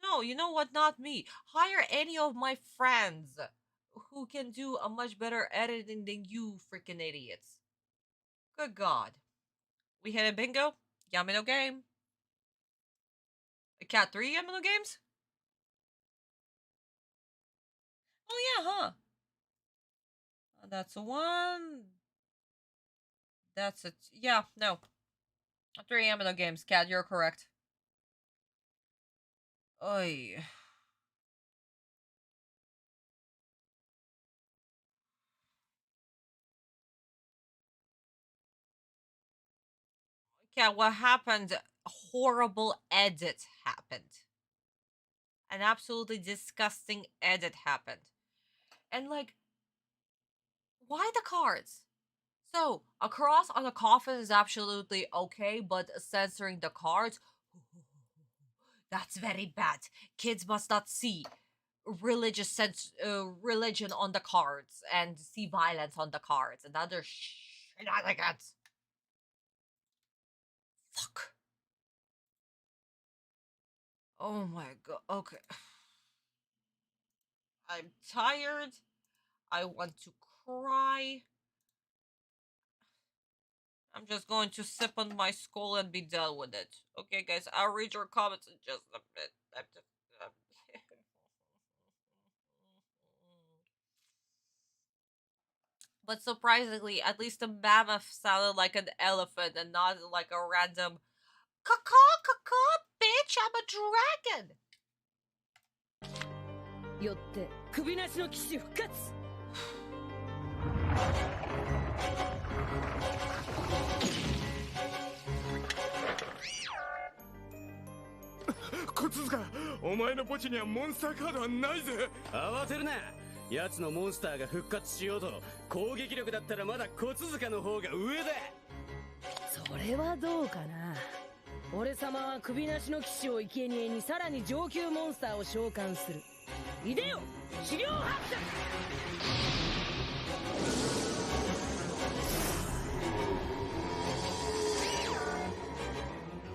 No, you know what? Not me. Hire any of my friends who can do a much better editing than you freaking idiots. Good God. We hit a bingo? Yamino game. A cat 3 Yamino games? Oh yeah, huh? That's a 1. That's a... Yeah, no. 3 Yamino games. Cat, you're correct. Oy. Yeah, what happened? Horrible edit happened. An absolutely disgusting edit happened. And like, why the cards? So, a cross on a coffin is absolutely okay, but censoring the cards, that's very bad. Kids must not see religion on the cards and see violence on the cards and other shenanigans. Fuck. Oh my god. Okay. I'm tired. I want to cry. I'm just going to sip on my skull and be done with it. Okay, guys, I'll read your comments in just a bit. I'm just... But surprisingly, at least the mammoth sounded like an elephant and not like a random caw, bitch, I'm a dragon. よって首なしの騎士復活。小鈴鹿、お前の墓地にはモンスターカードはないぜ。慌てるな。奴のモンスターが復活しようと攻撃力だったらまだ小鈴鹿の方が上だ。それはどうかな。俺様は首なしの騎士を生贄にさらに上級モンスターを召喚する。いでよ、資料発射。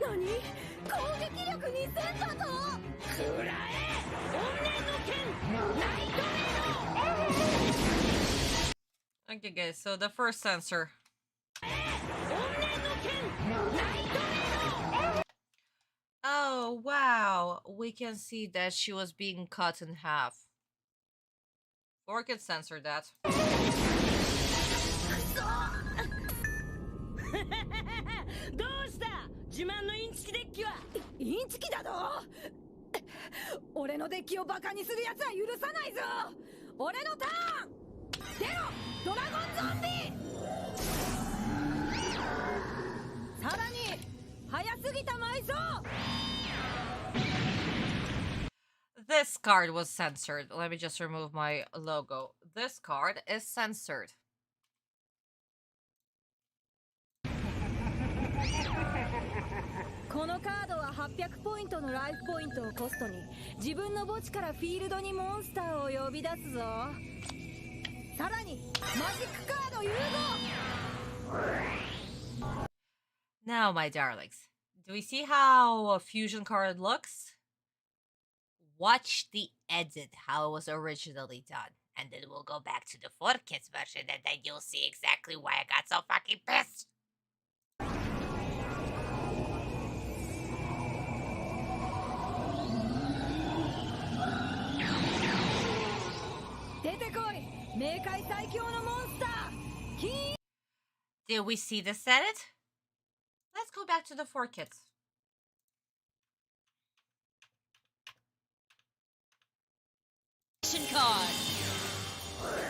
何？攻撃力2000だと？くらえ！怨念の剣、ナイトレード。 Okay, guys, so the first censor. Oh, wow. We can see that she was being cut in half. Or can censor that. どうした？自慢のインチキデッキは。インチキだと？俺のデッキをバカにする奴は許さないぞ。俺のターン。出ろ、ドラゴンゾンビ。This card was censored. Let me just remove my logo. This card is censored. このカードは800ポイントのライフポイントをコストに自分の墓地からフィールドにモンスターを呼び出すぞ。さらにマジックカード融合。 Now, my darlings, do we see how a fusion card looks? Watch the edit, how it was originally done. And then we'll go back to the 4Kids version, and then you'll see exactly why I got so fucking pissed. 出てこい、冥界最強のモンスター。キー。 Did we see this edit? Let's go back to the 4Kids. Card.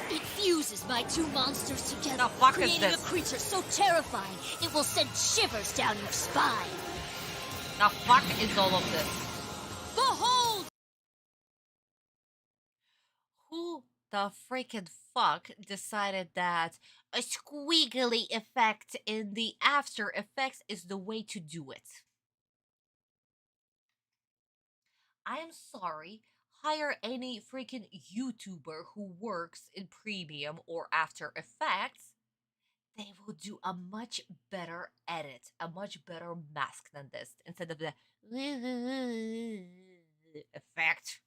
It fuses my two monsters together, The fuck is creating this? a creature so terrifying it will send shivers down your spine. The fuck is all of this? Behold! Who the freaking fuck decided that a squiggly effect in the After Effects is the way to do it? I am sorry. Hire any freaking YouTuber who works in Premium or After Effects. They will do a much better edit, a much better mask than this, instead of the effect.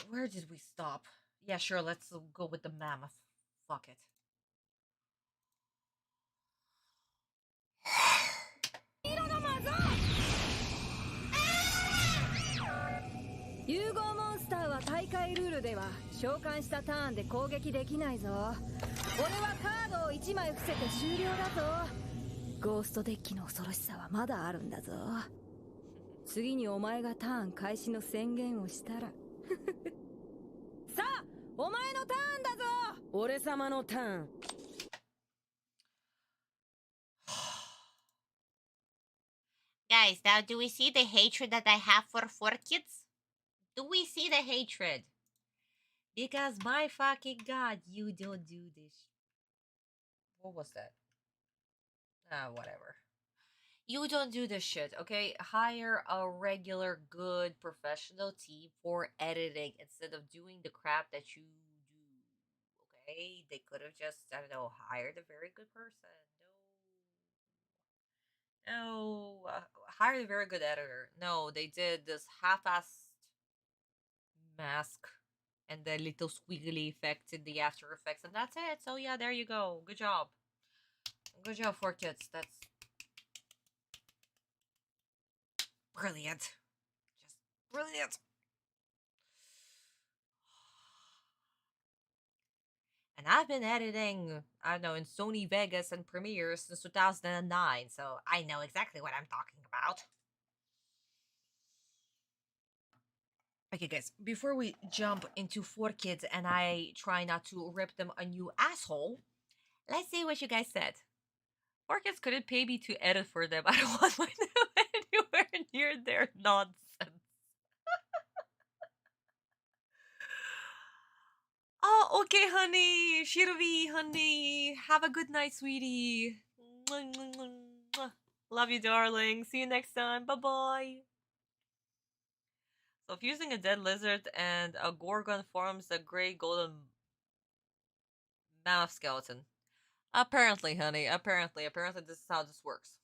Where did we stop? Yeah, sure, let's go with the mammoth. Fuck it. 融合モンスターは大会ルールでは召喚したターンで攻撃できないぞ。俺はカードを1枚伏せて終了だぞ。ゴーストデッキの恐ろしさはまだあるんだぞ。次にお前がターン開始の宣言をしたらさあ、お前のターンだぞ。俺様のターン。Guys, now do we see the hatred that I have for 4Kids? Do we see the hatred? Because my fucking god, you don't do this. What was that? Whatever. You don't do this shit, okay? Hire a regular, good, professional team for editing instead of doing the crap that you do, okay? They could have just, I don't know, hired a very good person. No, hired a very good editor. No, they did this half-assed mask and the little squiggly effect in the After Effects, and that's it. So yeah, there you go. Good job. Good job, 4Kids. That's brilliant. Just brilliant. And I've been editing, I don't know, in Sony Vegas and Premiere since 2009, so I know exactly what I'm talking about. Okay, guys, before we jump into 4Kids and I try not to rip them a new asshole, let's see what you guys said. 4Kids couldn't pay me to edit for them. I don't want my name anywhere near their nonsense. Oh, okay, honey. Shirvi, honey. Have a good night, sweetie. Love you, darling. See you next time. Bye-bye. So fusing a dead lizard and a gorgon forms a gray golden mammoth skeleton. Apparently, honey. Apparently this is how this works.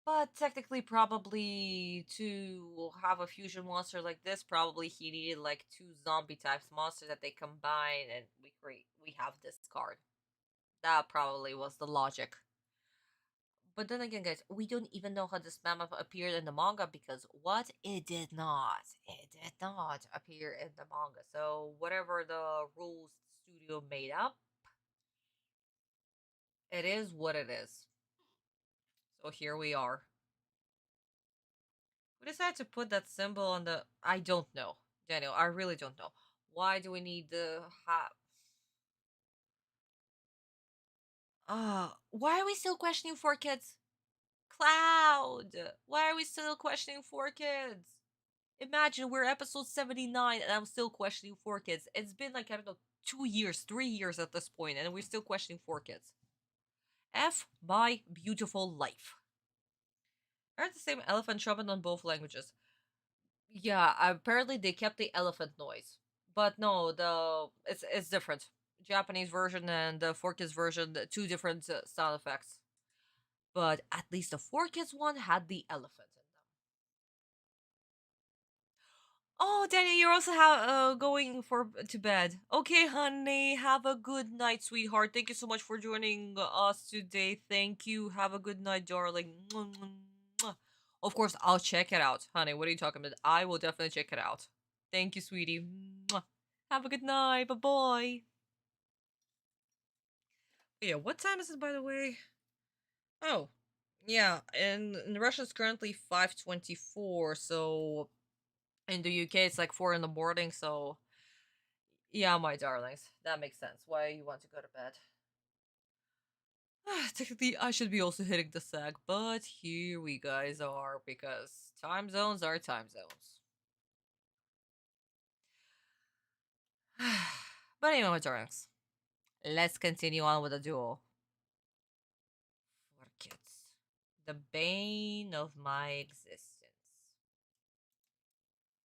But technically, probably to have a fusion monster like this, probably he needed like 2 zombie types monsters that they combine, and we have this card. That probably was the logic. But then again, guys, we don't even know how this mammoth appeared in the manga because what? It did not. It did not appear in the manga. So whatever the rules the studio made up, it is what it is. So here we are. Who decided to put that symbol on the... I don't know. Daniel, I really don't know. Why do we need the why are we still questioning 4 kids? Cloud! Why are we still questioning 4 kids? Imagine we're episode 79 and I'm still questioning 4 kids. It's been like, I don't know, 2 years, 3 years at this point, and we're still questioning 4 kids. F my beautiful life. I heard the same elephant trumpet on both languages. Yeah, apparently they kept the elephant noise. But no, it's different. Japanese version and the 4 kids version, two different sound effects. But at least the 4 kids one had the elephant in them. Oh, Danny, you're also going to bed. Okay, honey, have a good night, sweetheart. Thank you so much for joining us today. Thank you. Have a good night, darling. Of course, I'll check it out, honey. What are you talking about? I will definitely check it out. Thank you, sweetie. Have a good night. Bye bye. Yeah, what time is it, by the way? Oh, yeah, in Russia it's currently 5:24, so in the UK it's like 4 in the morning, so yeah, my darlings, that makes sense why you want to go to bed. Technically, I should be also hitting the sag, but here we guys are, because time zones are time zones. But anyway, my darlings, let's continue on with the duel. 4 kids. The bane of my existence.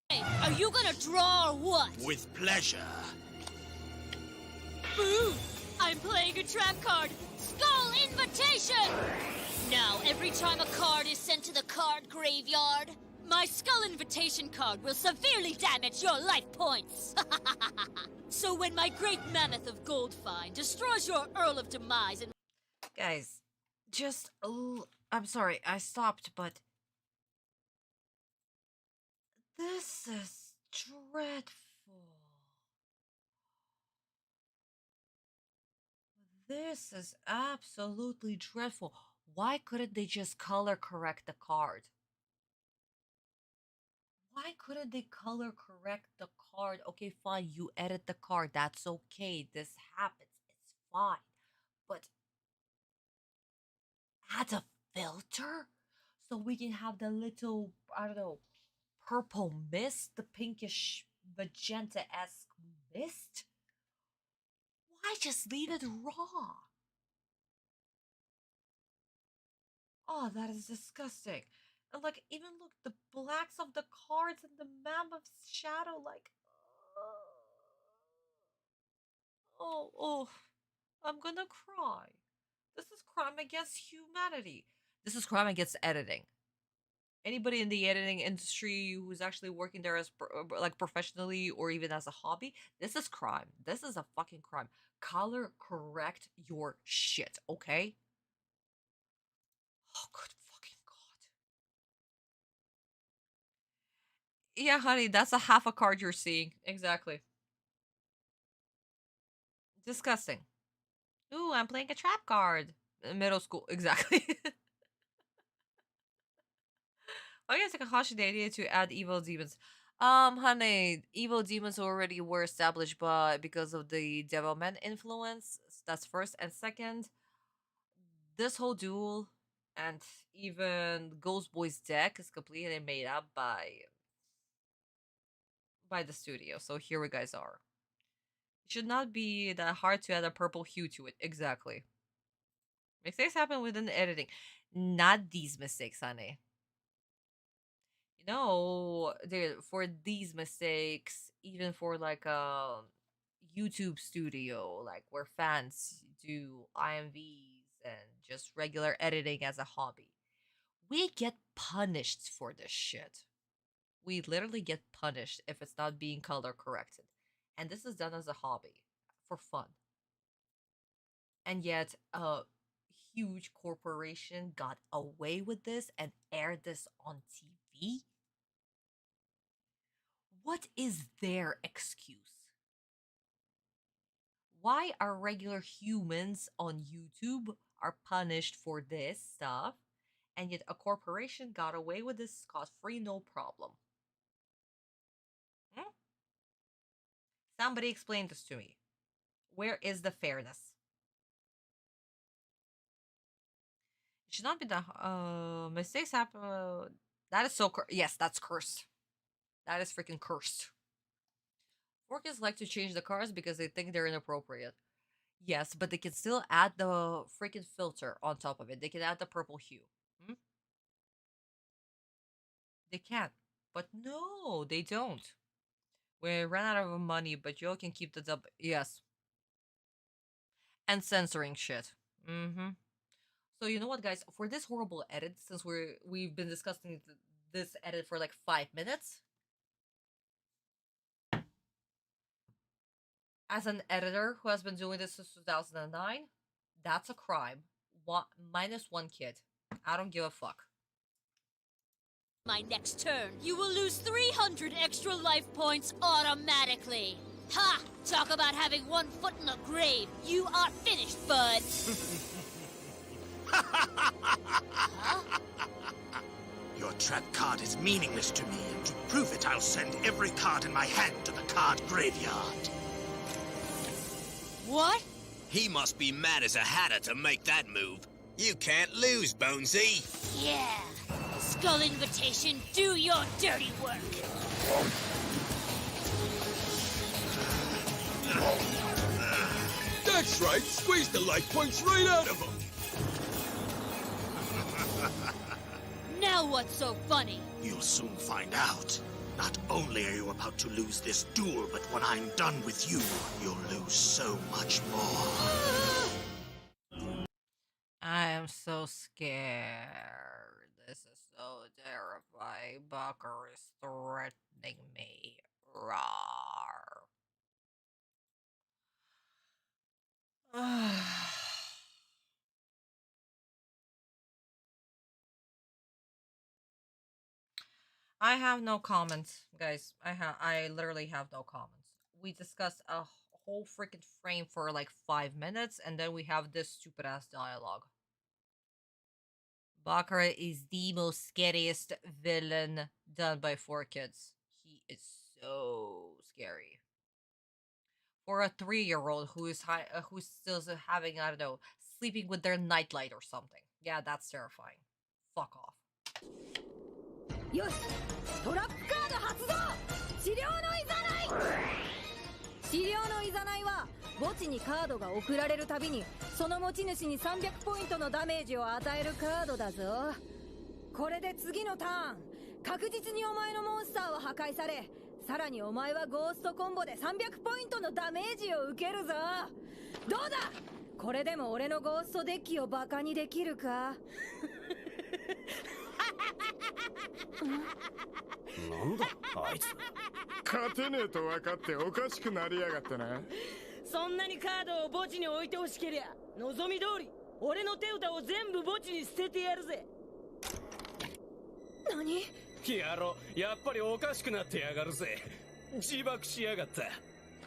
Hey, are you gonna draw or what? With pleasure. Boo! I'm playing a trap card! Skull Invitation! Now, every time a card is sent to the card graveyard, my Skull Invitation card will severely damage your life points! So when my Great Mammoth of Goldfine destroys your Earl of Demise and... Guys, just... I'm sorry, I stopped, but... This is dreadful. This is absolutely dreadful. Why couldn't they just color correct the card? Why couldn't they color correct the card? Okay, fine, you edit the card. That's okay. This happens. It's fine. But add a filter so we can have the little, I don't know, purple mist, the pinkish magenta-esque mist? Why just leave it raw? Oh, that is disgusting. And like, even look, the blacks of the cards and the mammoth's shadow, like, oh, I'm gonna cry. This is crime against humanity. This is crime against editing. Anybody in the editing industry who's actually working there as like professionally or even as a hobby, this is crime. This is a fucking crime. Color correct your shit, okay? Oh, good fucking god. Yeah, honey, that's a half a card you're seeing. Exactly. Disgusting. Ooh, I'm playing a trap card. Middle school, exactly. I guess Takahashi the idea to add evil demons. Honey, evil demons already were established, but because of the development influence, that's first. And second, this whole duel and even Ghost Boy's deck is completely made up by the studio. So here we guys are. It should not be that hard to add a purple hue to it. Exactly. Mistakes happen within the editing. Not these mistakes, honey. You know, for these mistakes, even for like a YouTube studio, like where fans do IMVs and just regular editing as a hobby, we get punished for this shit. We literally get punished if it's not being color corrected. And this is done as a hobby for fun. And yet, a huge corporation got away with this and aired this on TV? What is their excuse? Why are regular humans on YouTube are punished for this stuff, and yet a corporation got away with this scot-free, no problem? Hmm? Somebody explain this to me. Where is the fairness? It should not be done. Mistakes happen. That is so yes, that's cursed. That is freaking cursed. Orchids like to change the cars because they think they're inappropriate. Yes, but they can still add the freaking filter on top of it. They can add the purple hue. Hmm? They can. But no, they don't. We ran out of money, but Joe can keep the dub. Yes. And censoring shit. Mm-hmm. So you know what, guys? For this horrible edit, since we've been discussing this edit for like 5 minutes, as an editor who has been doing this since 2009, that's a crime. Minus 1 kid. I don't give a fuck. My next turn, you will lose 300 extra life points automatically. Ha! Talk about having 1 foot in the grave. You are finished, bud. Your trap card is meaningless to me, and to prove it, I'll send every card in my hand to the card graveyard. What? He must be mad as a hatter to make that move. You can't lose, Bonesy. Yeah. Skull invitation, do your dirty work. That's right, squeeze the life points right out of him. Now what's so funny? You'll soon find out. Not only are you about to lose this duel, but when I'm done with you, you'll lose so much more. I am so scared. This is so terrifying. Bucker is threatening me. Rawr. I have no comments, guys. I literally have no comments. We discussed a whole freaking frame for like 5 minutes, and then we have this stupid ass dialogue. Baccarat is the most scariest villain done by 4Kids. He is so scary. For a 3-year-old who's still having, I don't know, sleeping with their nightlight or something. Yeah, that's terrifying. Fuck off. よしトラップカード発動治療のいざない治療のいざないは墓地にカードが送られるたびにその持ち主に300ポイントのダメージを与えるカードだぞこれで次のターン確実にお前のモンスターは破壊されさらにお前はゴーストコンボで300ポイントのダメージを受けるぞどうだこれでも俺のゴーストデッキをバカにできるかなんだあいつ勝てねえと分かっておかしくなりやがったなそんなにカードを墓地に置いてほしけりゃ望み通り俺の手札を全部墓地に捨ててやるぜ何やろやっぱりおかしくなってやがるぜ自爆しやがった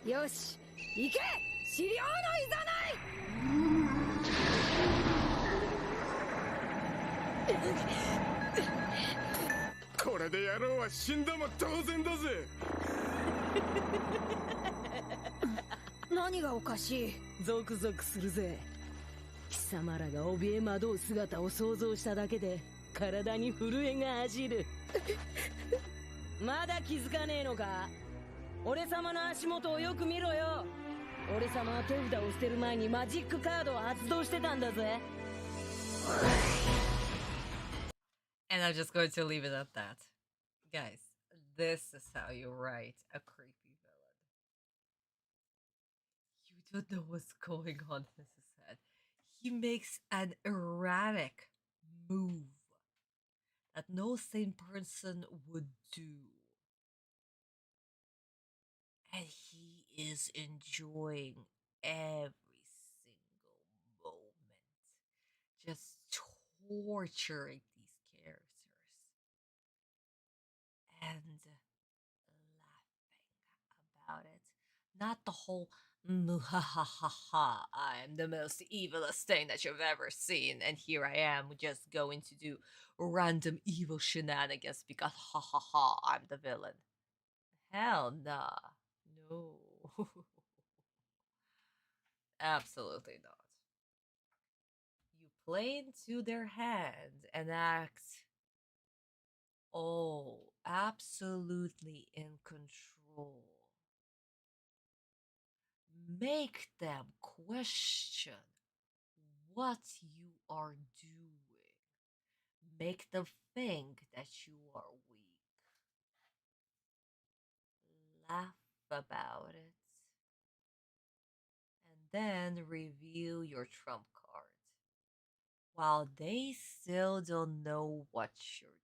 よし行け資料のいざないこれで野郎は死んだも当然だぜ何がおかしいゾクゾクするぜ貴様らが怯え惑う姿を想像しただけで体に震えが走るまだ気づかねえのか俺様の足元をよく見ろよ俺様は手札を捨てる前にマジックカードを発動してたんだぜ And I'm just going to leave it at that. Guys, this is how you write a creepy villain. You don't know what's going on in his head. He makes an erratic move that no sane person would do. And he is enjoying every single moment. Just torturing these characters. And laughing about it. Not the whole ha ha ha ha, I'm the most evilest thing that you've ever seen, and here I am just going to do random evil shenanigans because ha ha ha, I'm the villain. Hell nah. No. Absolutely not. You play into their hand and act absolutely in control. Make them question what you are doing. Make them think that you are weak. Laugh about it. And then reveal your trump card. While they still don't know what you're doing.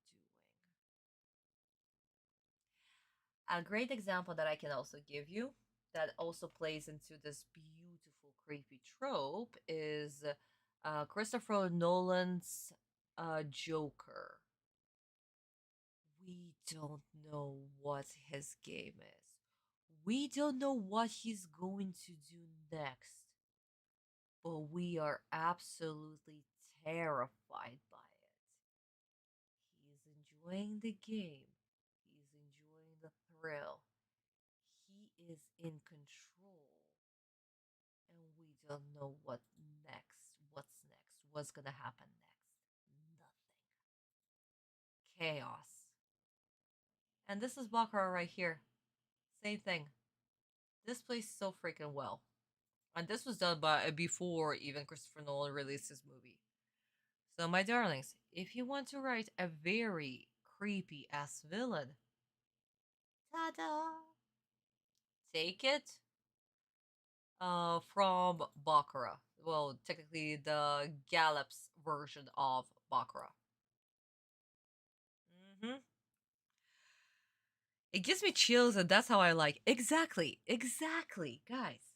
A great example that I can also give you that also plays into this beautiful creepy trope is Christopher Nolan's Joker. We don't know what his game is. We don't know what he's going to do next. But we are absolutely terrified by it. He's enjoying the game. He's enjoying the thrill. He is in control. And we don't know what's next. What's gonna happen next? Nothing. Chaos. And this is Baccarat right here. Same thing. This plays so freaking well. And this was done by before even Christopher Nolan released his movie. So my darlings, if you want to write a very creepy ass villain, ta-da! Take it from Baccarat. Well, technically the Gallup's version of Baccarat. It gives me chills, and that's how I like. Exactly, guys.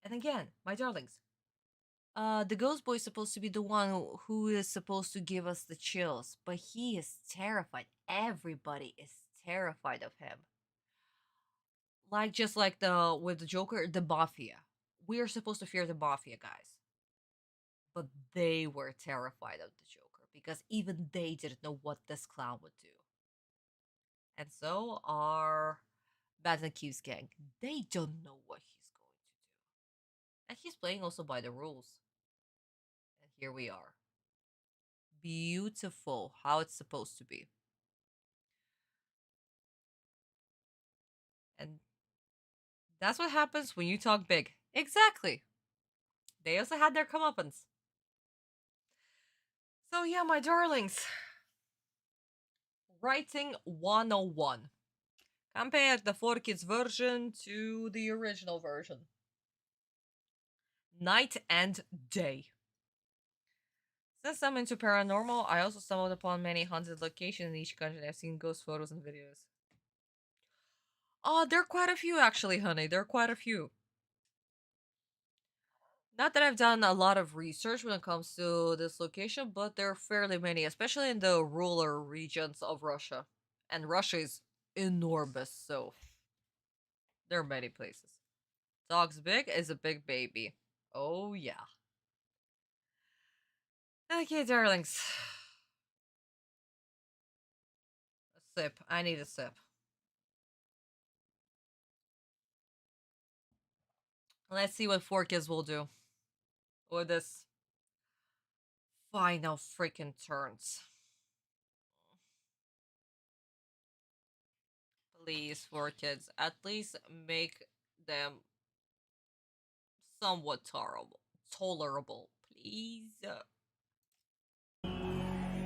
And again, my darlings, the ghost boy is supposed to be the one who is supposed to give us the chills, but he is terrified. Everybody is terrified of him. Like just like with the Joker, the Mafia. We are supposed to fear the Mafia, guys. But they were terrified of the Joker because even they didn't know what this clown would do. And so are Bad and Keith's gang. They don't know what he's going to do. And he's playing also by the rules. And here we are. Beautiful, how it's supposed to be. And that's what happens when you talk big. Exactly. They also had their comeuppance. So yeah, my darlings. Writing 101. Compare the 4Kids version to the original version. Night and day. Since I'm into paranormal, I also stumbled upon many haunted locations in each country. I've seen ghost photos and videos. Oh, there are quite a few actually, honey. There are quite a few. Not that I've done a lot of research when it comes to this location, but there are fairly many, especially in the rural regions of Russia. And Russia is enormous, so there are many places. Dog's big is a big baby. Oh, yeah. Okay, darlings. A sip. I need a sip. Let's see what 4Kids will do with this final freaking turns. Please, 4Kids, at least make them somewhat tolerable, please.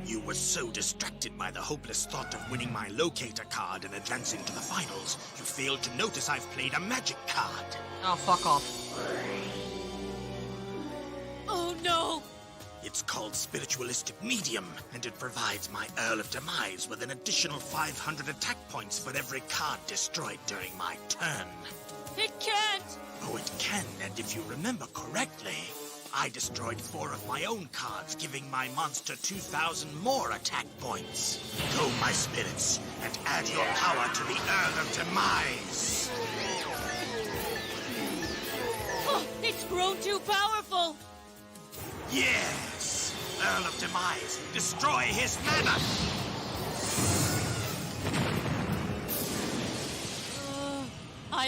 You were so distracted by the hopeless thought of winning my locator card and advancing to the finals, you failed to notice I've played a magic card. Oh, fuck off. Oh no! It's called Spiritualistic Medium, and it provides my Earl of Demise with an additional 500 attack points for every card destroyed during my turn. It can't! Oh, it can, and if you remember correctly, I destroyed 4 of my own cards, giving my monster 2,000 more attack points. Go, my spirits, and add your power to the Earl of Demise. Oh, it's grown too powerful! Yes! Earl of Demise, destroy his mammoth!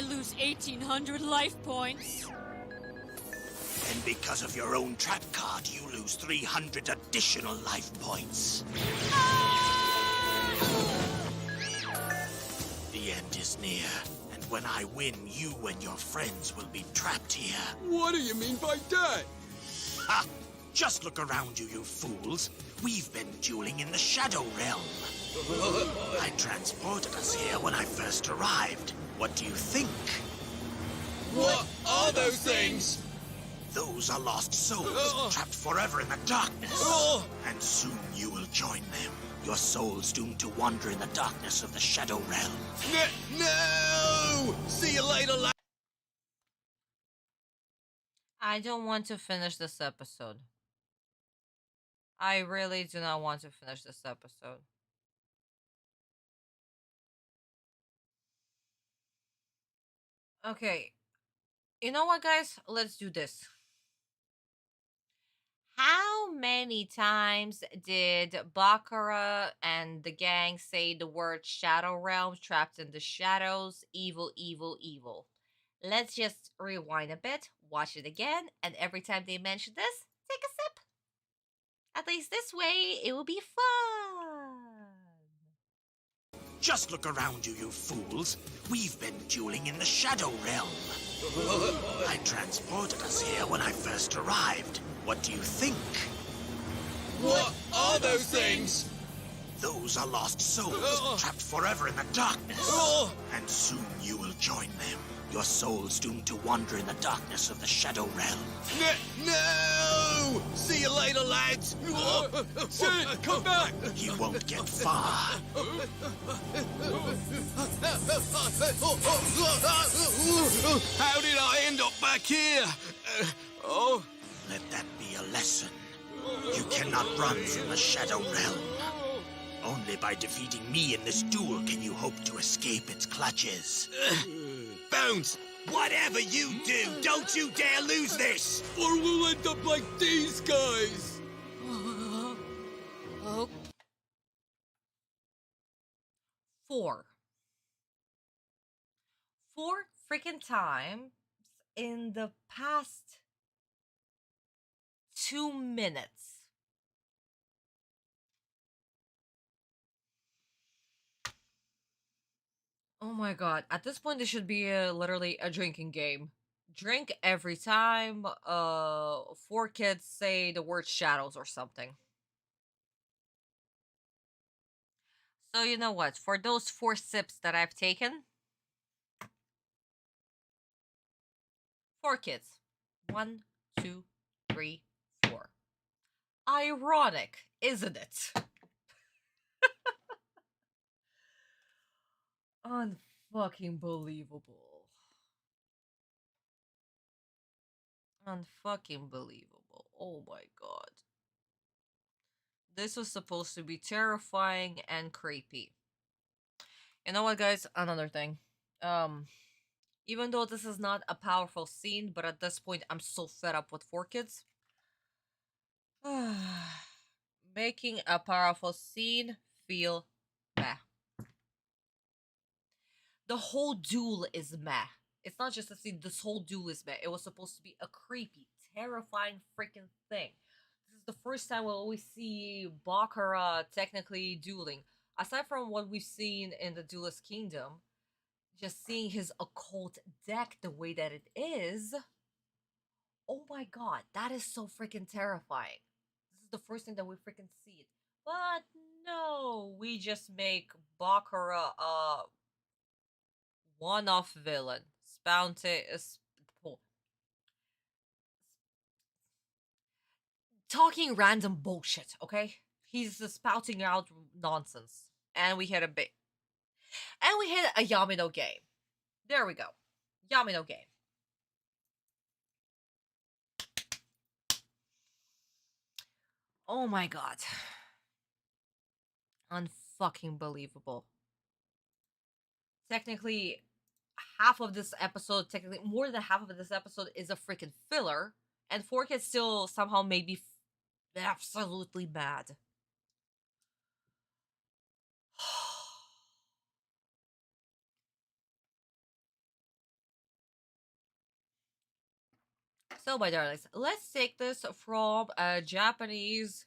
lose 1,800 life points. And because of your own trap card, you lose 300 additional life points. The end is near, and when I win, you and your friends will be trapped here. What do you mean by that? Ha! Just look around you, you fools. We've been dueling in the Shadow Realm. I transported us here when I first arrived. What do you think? What are those things? Those are lost souls, trapped forever in the darkness. And soon you will join them. Your souls doomed to wander in the darkness of the Shadow Realm. No! See you later, lad. I don't want to finish this episode. I really do not want to finish this episode. Okay. You know what, guys? Let's do this. How many times did Baccarat and the gang say the word Shadow Realm, trapped in the shadows, evil, evil, evil? Let's just rewind a bit, watch it again, and every time they mention this, take a sip. At least this way, it will be fun. Just look around you, you fools. We've been dueling in the Shadow Realm. I transported us here when I first arrived. What do you think? What are those things? Those are lost souls, trapped forever in the darkness. And soon you will join them. Your souls doomed to wander in the darkness of the Shadow Realm. No! See you later, lads! Sid, come back! You won't get far. How did I end up back here? Oh? Let that be a lesson. You cannot run from the Shadow Realm. Only by defeating me in this duel can you hope to escape its clutches. Bones, whatever you do, don't you dare lose this! Or we'll end up like these guys! Oh. 4 freaking times in the past 2 minutes. Oh my god. At this point, this should be literally a drinking game. Drink every time 4 kids say the word shadows or something. So you know what? For those 4 sips that I've taken, 4 kids. 1, 2, 3, 4. Ironic, isn't it? Unfucking believable. Unfucking believable. Oh my god. This was supposed to be terrifying and creepy. You know what, guys? Another thing. Even though this is not a powerful scene, but at this point I'm so fed up with 4 kids. Making a powerful scene feel meh. The whole duel is meh. It's not just a scene, this whole duel is meh. It was supposed to be a creepy, terrifying freaking thing. This is the first time we see Baccarat technically dueling. Aside from what we've seen in the Duelist Kingdom, just seeing his occult deck the way that it is, oh my god, that is so freaking terrifying. This is the first thing that we freaking see it. But no, we just make Baccarat a one-off villain. Talking random bullshit, okay? He's just spouting out nonsense. And we hit a Yamino game. There we go. Yamino game. Oh my god. Unfucking believable. Technically, half of this episode, technically more than half of this episode is a freaking filler. And 4 kids still somehow made me absolutely mad. So, my darlings, let's take this from a Japanese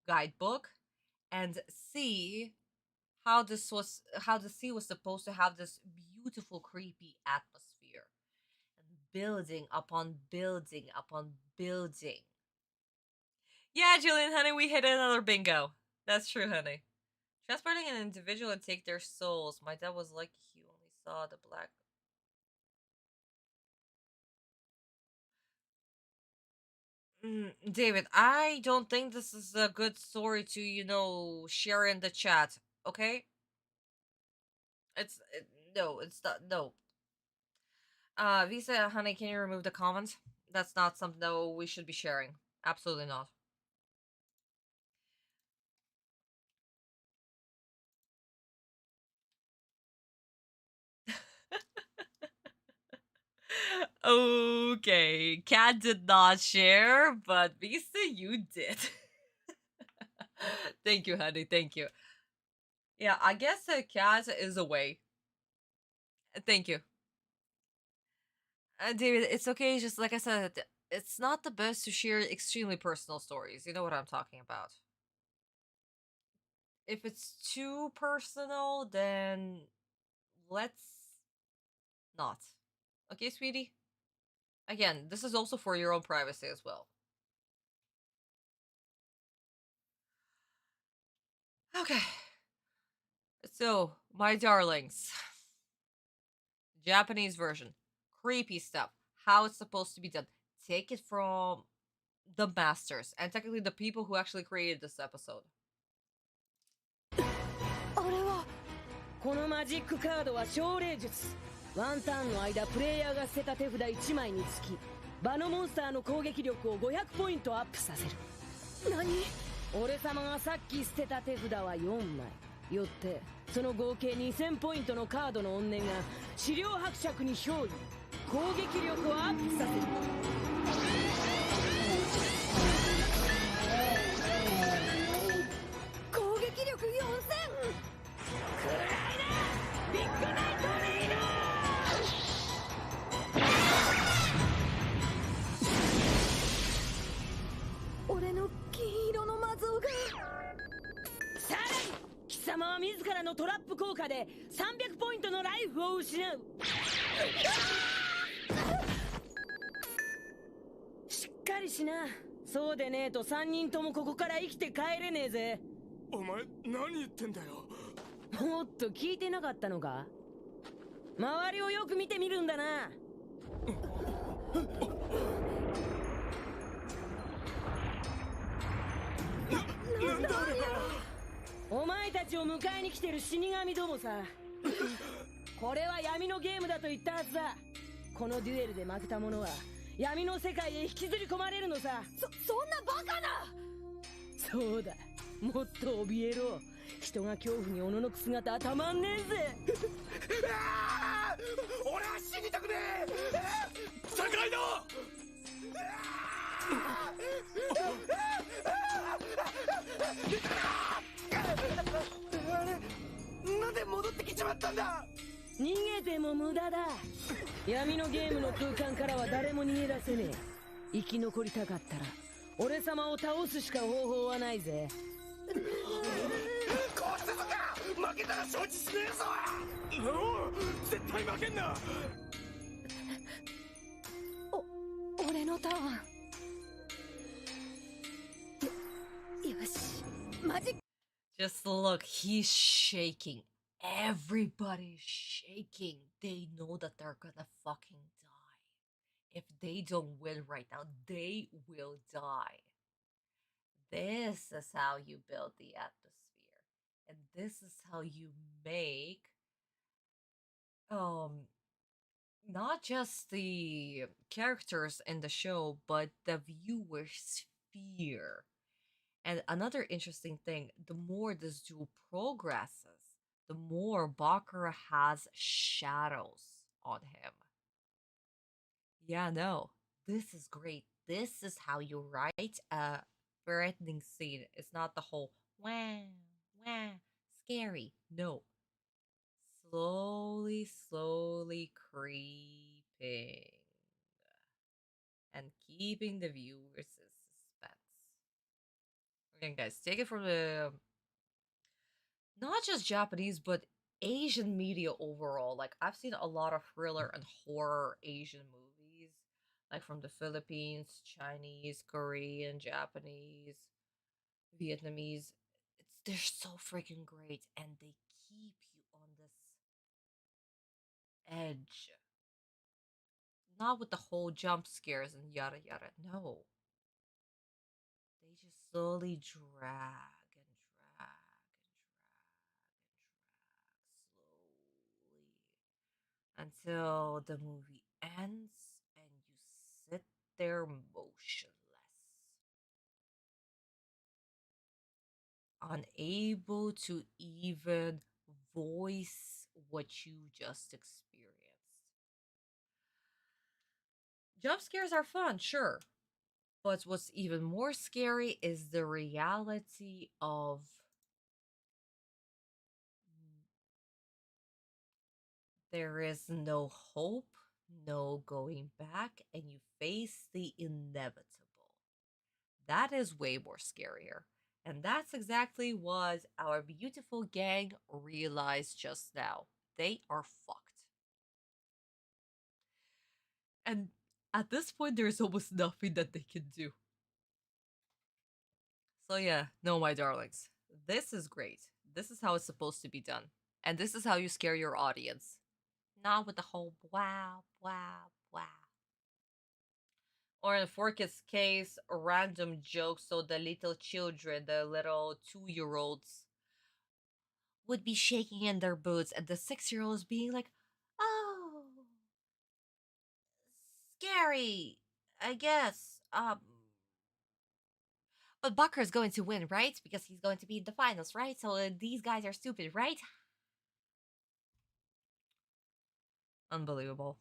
guidebook and see how the sea was supposed to have this beautiful, creepy atmosphere, and building upon building upon building. Yeah, Julian, honey, we hit another bingo. That's true, honey. Transporting an individual and take their souls. My dad was lucky he only saw the black. David, I don't think this is a good story to, share in the chat, okay? No, it's not, no. Visa, honey, can you remove the comments? That's not something that we should be sharing. Absolutely not. Okay, Cat did not share, but Visa, you did. Thank you, honey. Thank you. Yeah, I guess Cat is away. Thank you. David, it's okay. Just like I said, it's not the best to share extremely personal stories. You know what I'm talking about. If it's too personal, then let's not. Okay, sweetie? Again, this is also for your own privacy as well. Okay. So, my darlings. Japanese version. Creepy stuff. How it's supposed to be done. Take it from the masters, and technically the people who actually created this episode. このマジックカードは奨励術。ワンターンの間プレイヤーが捨てた手札1枚につき場のモンスターの攻撃力を500ポイントアップさせる。何？俺様がさっき捨てた手札は4枚。よってその合計2000ポイントのカードの怨念が資料伯爵に憑依。攻撃力をアップさせる。攻撃力4000！ ビッグナイトリード！俺の金色の魔像がさらに貴様は自らのトラップ効果で300ポイントのライフを失う。しっかりしな。そうでねえと3人ともここから生きて帰れねえぜ。お前何言ってんだよ。もっと聞いてなかったのか。周りをよく見てみるんだな。なんだお前たちを迎えに来てる死神どもさ。これは闇のゲームだと言ったはずだ。このデュエルで負けた者は闇の世界へ引きずり込まれるのさ。そんなバカな。そうだ、もっと怯えろ。人が恐怖におののく姿はたまんねえぜ。俺は死にたくねえ。酒井だ。あれ、なんで戻ってきちまったんだ。逃げても無駄だ。闇のゲームの空間からは誰も逃げ出せねえ。生き残りたかったら俺様を倒すしか方法はないぜ。こうしてとか負けたら承知しねえぞ。絶対負けんな。俺のターン。よし、マジック。 Just look, he's shaking. Everybody's shaking. They know that they're gonna fucking die. If they don't win right now, they will die. This is how you build the atmosphere. And this is how you make not just the characters in the show, but the viewer's fear. And another interesting thing, the more this duel progresses, the more Bakura has shadows on him. Yeah, no, this is great. This is how you write a threatening scene. It's not the whole wah, wah, scary. No. Slowly, slowly creeping. and keeping the viewers in suspense. Again, guys, take it from the not just Japanese, but Asian media overall. Like, I've seen a lot of thriller and horror Asian movies, like from the Philippines, Chinese, Korean, Japanese, Vietnamese. They're so freaking great, and they keep you on this edge. Not with the whole jump scares and yada yada. No. They just slowly drag and drag and drag slowly until the movie ends and you sit there motionless, unable to even voice what you just experienced. Jump scares are fun, sure. But what's even more scary is the reality of there is no hope, no going back, and you face the inevitable. That is way more scarier. And that's exactly what our beautiful gang realized just now. They are fucked. And at this point, there's almost nothing that they can do. So, yeah, no, my darlings. This is great. This is how it's supposed to be done. And this is how you scare your audience. Not with the whole wow, wow, wow. Or in Fork's case, random jokes so the little children, the little 2-year-olds, would be shaking in their boots and the 6-year-olds being like, oh, scary, I guess. But Bucker's going to win, right? Because he's going to be in the finals, right? So these guys are stupid, right? Unbelievable.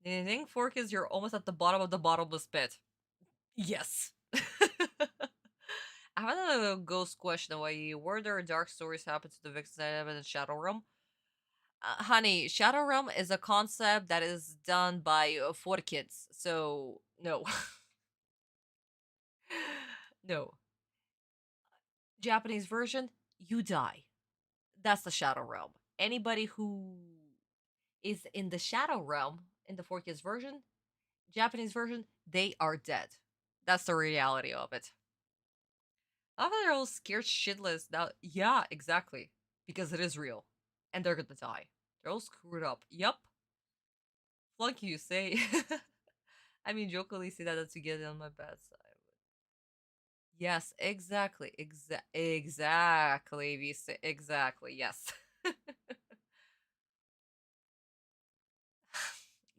Do you think, Forkis, you're almost at the bottom of the bottomless pit? Yes. I have a ghost question away. Were there dark stories happen to the Vixen in Shadow Realm? Honey, Shadow Realm is a concept that is done by 4Kids, so no. No. Japanese version, you die. That's the Shadow Realm. Anybody who is in the Shadow Realm in the 4Kids version, Japanese version, they are dead. That's the reality of it. I thought they're all scared shitless now. Yeah, exactly. Because it is real. And they're gonna die. They're all screwed up. Yup. Flunky, you say. I mean, jokingly say that to get on my bad side. Yes, exactly. Exactly, Visa. Exactly, yes.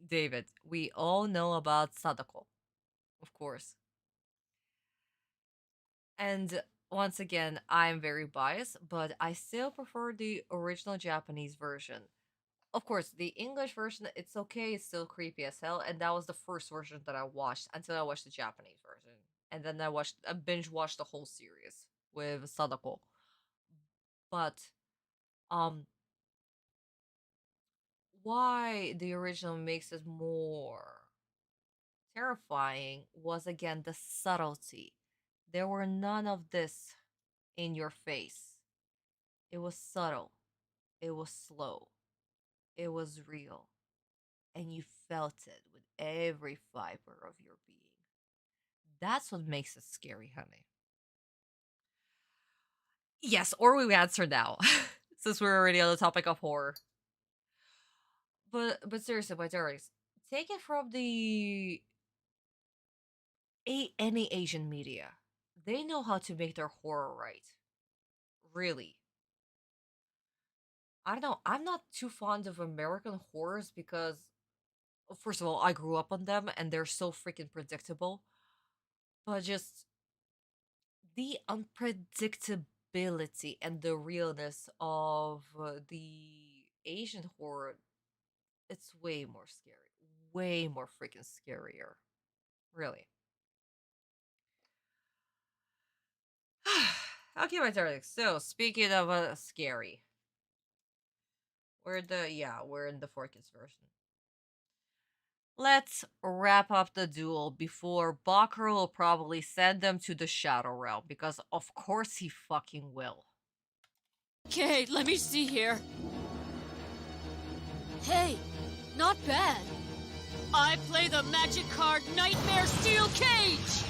David, we all know about Sadako. Of course. And once again, I'm very biased, but I still prefer the original Japanese version. Of course, the English version, it's okay, it's still creepy as hell, and that was the first version that I watched until I watched the Japanese version. And then I binge watched the whole series with Sadako. But um why the original makes it more terrifying was again the subtlety. There were none of this in your face. It was subtle. It was slow. It was real. And you felt it with every fiber of your being. That's what makes it scary, honey. Yes, or we answer now, since we're already on the topic of horror. But seriously, my dears, take it from the any Asian media. They know how to make their horror right. Really. I don't know. I'm not too fond of American horrors because, first of all, I grew up on them and they're so freaking predictable. But just the unpredictability and the realness of the Asian horror, it's way more scary. Way more freaking scarier. Really. Okay, my darling. So, speaking of scary, we're in the 4Kids version. let's wrap up the duel before Bakura will probably send them to the Shadow Realm, because of course he fucking will. Okay, let me see here. Hey, not bad. I play the magic card Nightmare Steel Cage!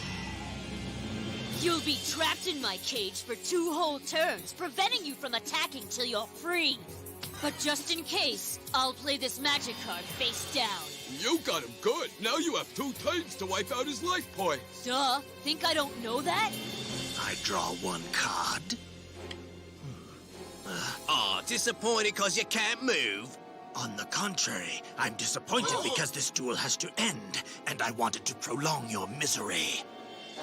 You'll be trapped in my cage for 2 whole turns, preventing you from attacking till you're free. But just in case, I'll play this magic card face down. You got him good. Now you have 2 turns to wipe out his life points. Duh, think I don't know that? I draw 1 card. Aw, disappointed because you can't move? On the contrary, I'm disappointed because this duel has to end, and I wanted to prolong your misery.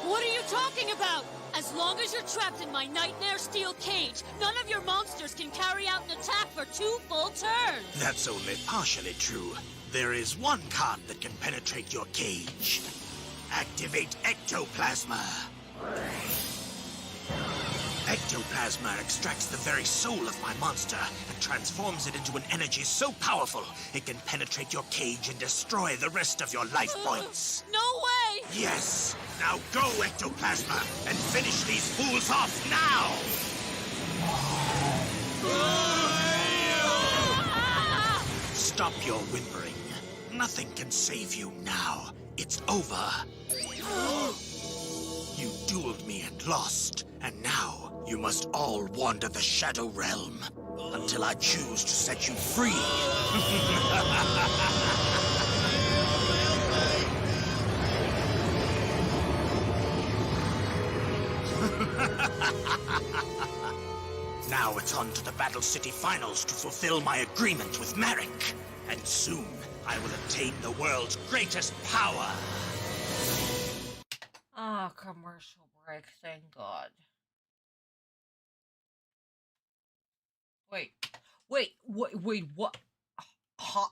What are you talking about? As long as you're trapped in my Nightmare Steel Cage, none of your monsters can carry out an attack for 2 full turns. That's only partially true. There is 1 card that can penetrate your cage. Activate Ectoplasma. Ectoplasma extracts the very soul of my monster and transforms it into an energy so powerful it can penetrate your cage and destroy the rest of your life points. No way! Yes! Now go, Ectoplasma, and finish these fools off now! Stop your whimpering. Nothing can save you now. It's over. You dueled me and lost, and now you must all wander the Shadow Realm until I choose to set you free. Now it's on to the Battle City Finals to fulfill my agreement with Marek. And soon, I will obtain the world's greatest power. Ah, commercial break, thank God. Wait, what? Ha.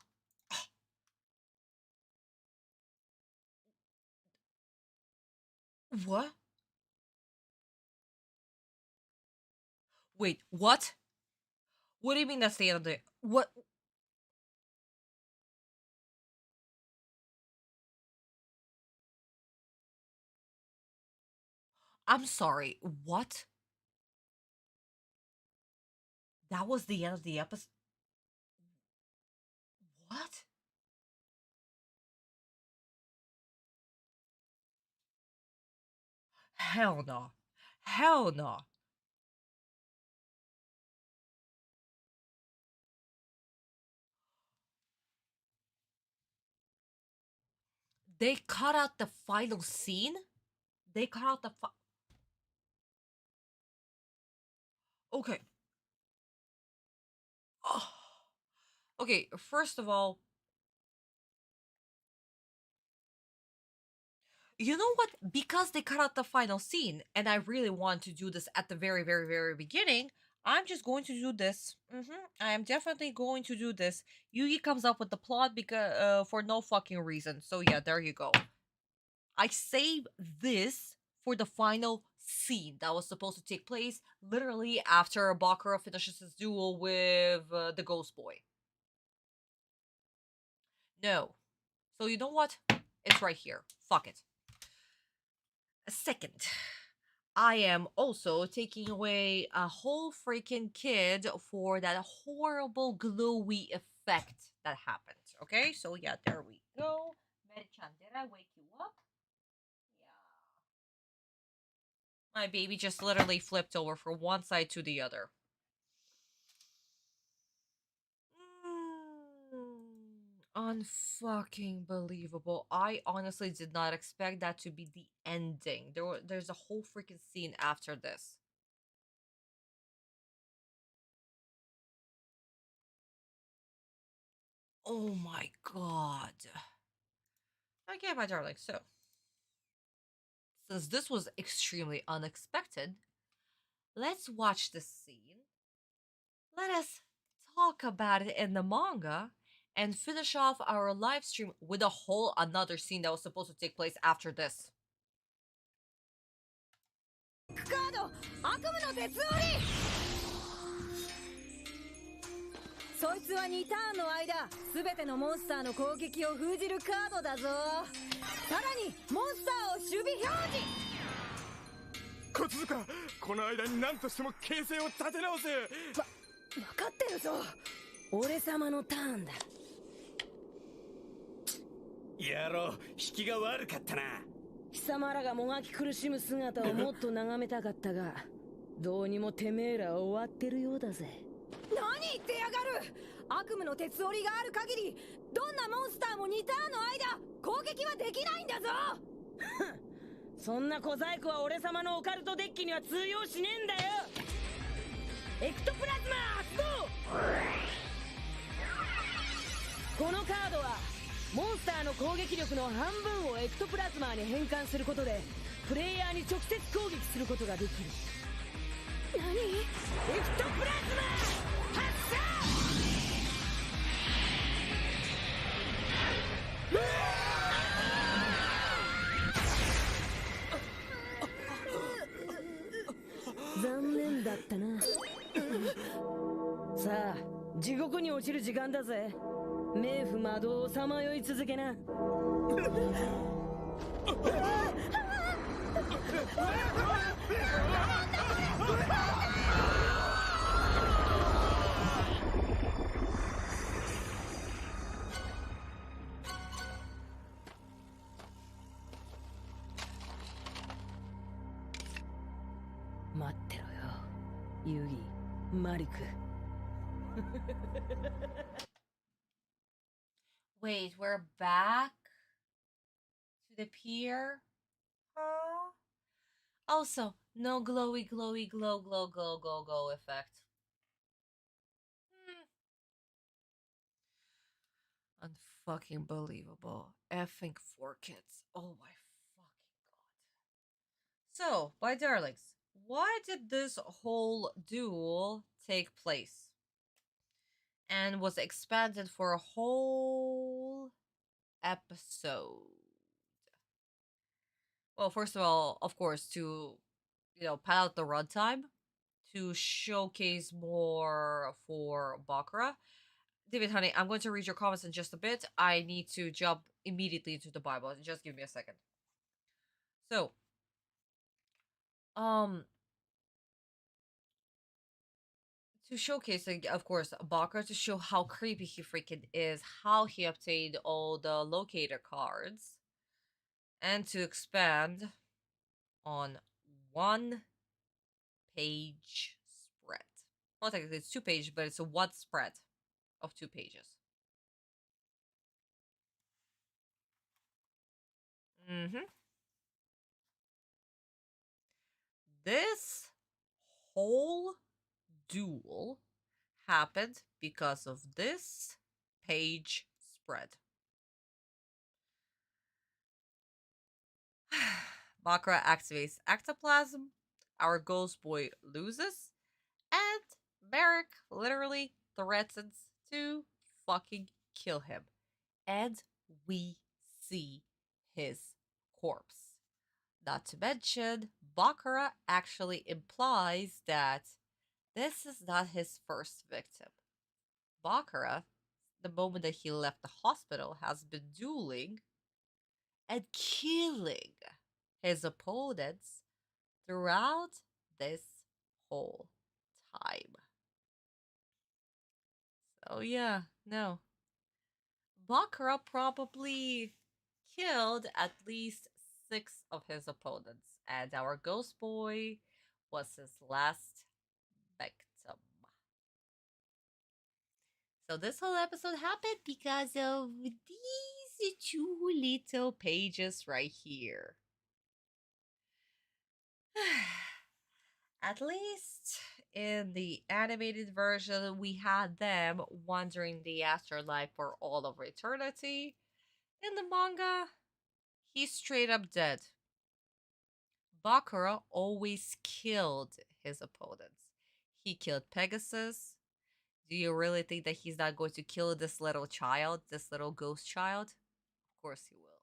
What? Wait, what? What do you mean that's the end of the... What? I'm sorry, what? That was the end of the episode? What? Hell no. Hell no. They cut out the final scene? They cut out the Okay. Oh. Okay, first of all, you know what? Because they cut out the final scene, and I really want to do this at the very, very, very beginning, I'm just going to do this. I am definitely going to do this. Yugi comes up with the plot because for no fucking reason. So yeah, there you go. I save this for the final scene that was supposed to take place literally after Bakura finishes his duel with the Ghost Boy. No. So you know what? It's right here. Fuck it. Second, I am also taking away a whole freaking kid for that horrible glowy effect that happened. Okay, so yeah, there we go. Meri-chan, did I wake you up? Yeah. My baby just literally flipped over from one side to the other. Unfucking believable. I honestly did not expect that to be the ending. There's a whole freaking scene after this. Oh my god. Okay, my darling, so since this was extremely unexpected, let's watch this scene. Let us talk about it in the manga and finish off our live stream with a whole another scene that was supposed to take place after this. そいつは2ターンの間全てのモンスターの攻撃を封じるカードだぞ。さらにモンスターを守備表示。小塚、この間に何としても形勢を立て直せ。分かってるぞ。俺様のターンだ。野郎、引きが悪かったな。貴様らがもがき苦しむ姿をもっと眺めたかったがどうにもてめえら終わってるようだぜ。何言ってやがる。悪夢の鉄折りがある限りどんなモンスターも2ターンの間攻撃はできないんだぞ。そんな小細工は俺様のオカルトデッキには通用しねえんだよ。エクトプラズマ発動。このカードはモンスターの攻撃力の半分をエクトプラズマに変換することでプレイヤーに直接攻撃することができる。何？エクトプラズマ発射！残念だったな。さあ、地獄に落ちる時間だぜ。冥府魔道をさまよい続けな。待ってろよ、ユギ、マリク。Wait, we're back to the pier? Huh? Also, no glowy, glowy, glow, glow, glow, go, go effect. Unfucking believable. Effing 4 kids. Oh my fucking god. So, my darlings, why did this whole duel take place? And was expanded for a whole episode. Well, first of all, of course, to, pad out the runtime, to showcase more for Baccarat. David, honey, I'm going to read your comments in just a bit. I need to jump immediately into the Bible. Just give me a second. So, to showcase, of course, Baccarat, to show how creepy he freaking is, how he obtained all the locator cards, and to expand on 1 page spread. Well, technically it's 2 pages, but it's a 1 spread of 2 pages. This whole duel happened because of this page spread. Baccarat activates ectoplasm, our ghost boy loses, and Merrick literally threatens to fucking kill him. And we see his corpse. Not to mention, Baccarat actually implies that this is not his first victim. Baccarat, the moment that he left the hospital, has been dueling and killing his opponents throughout this whole time. So yeah, no. Baccarat probably killed at least 6 of his opponents, and our ghost boy was his last victim. So this whole episode happened because of these 2 little pages right here. At least in the animated version, we had them wandering the afterlife for all of eternity. In the manga, he's straight up dead. Baccarat always killed his opponents. He killed Pegasus. Do you really think that he's not going to kill this little child, this little ghost child? Of course he will.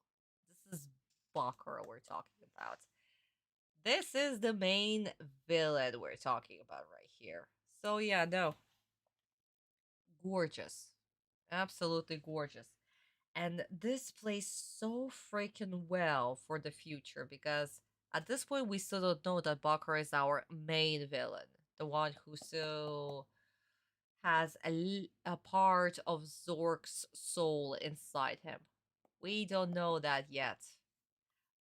This is Baccarat we're talking about. This is the main villain we're talking about right here. So yeah, no. gorgeous. Absolutely gorgeous. And this plays so freaking well for the future because at this point we still don't know that Bakura is our main villain, the one who still has a part of Zork's soul inside him. We don't know that yet.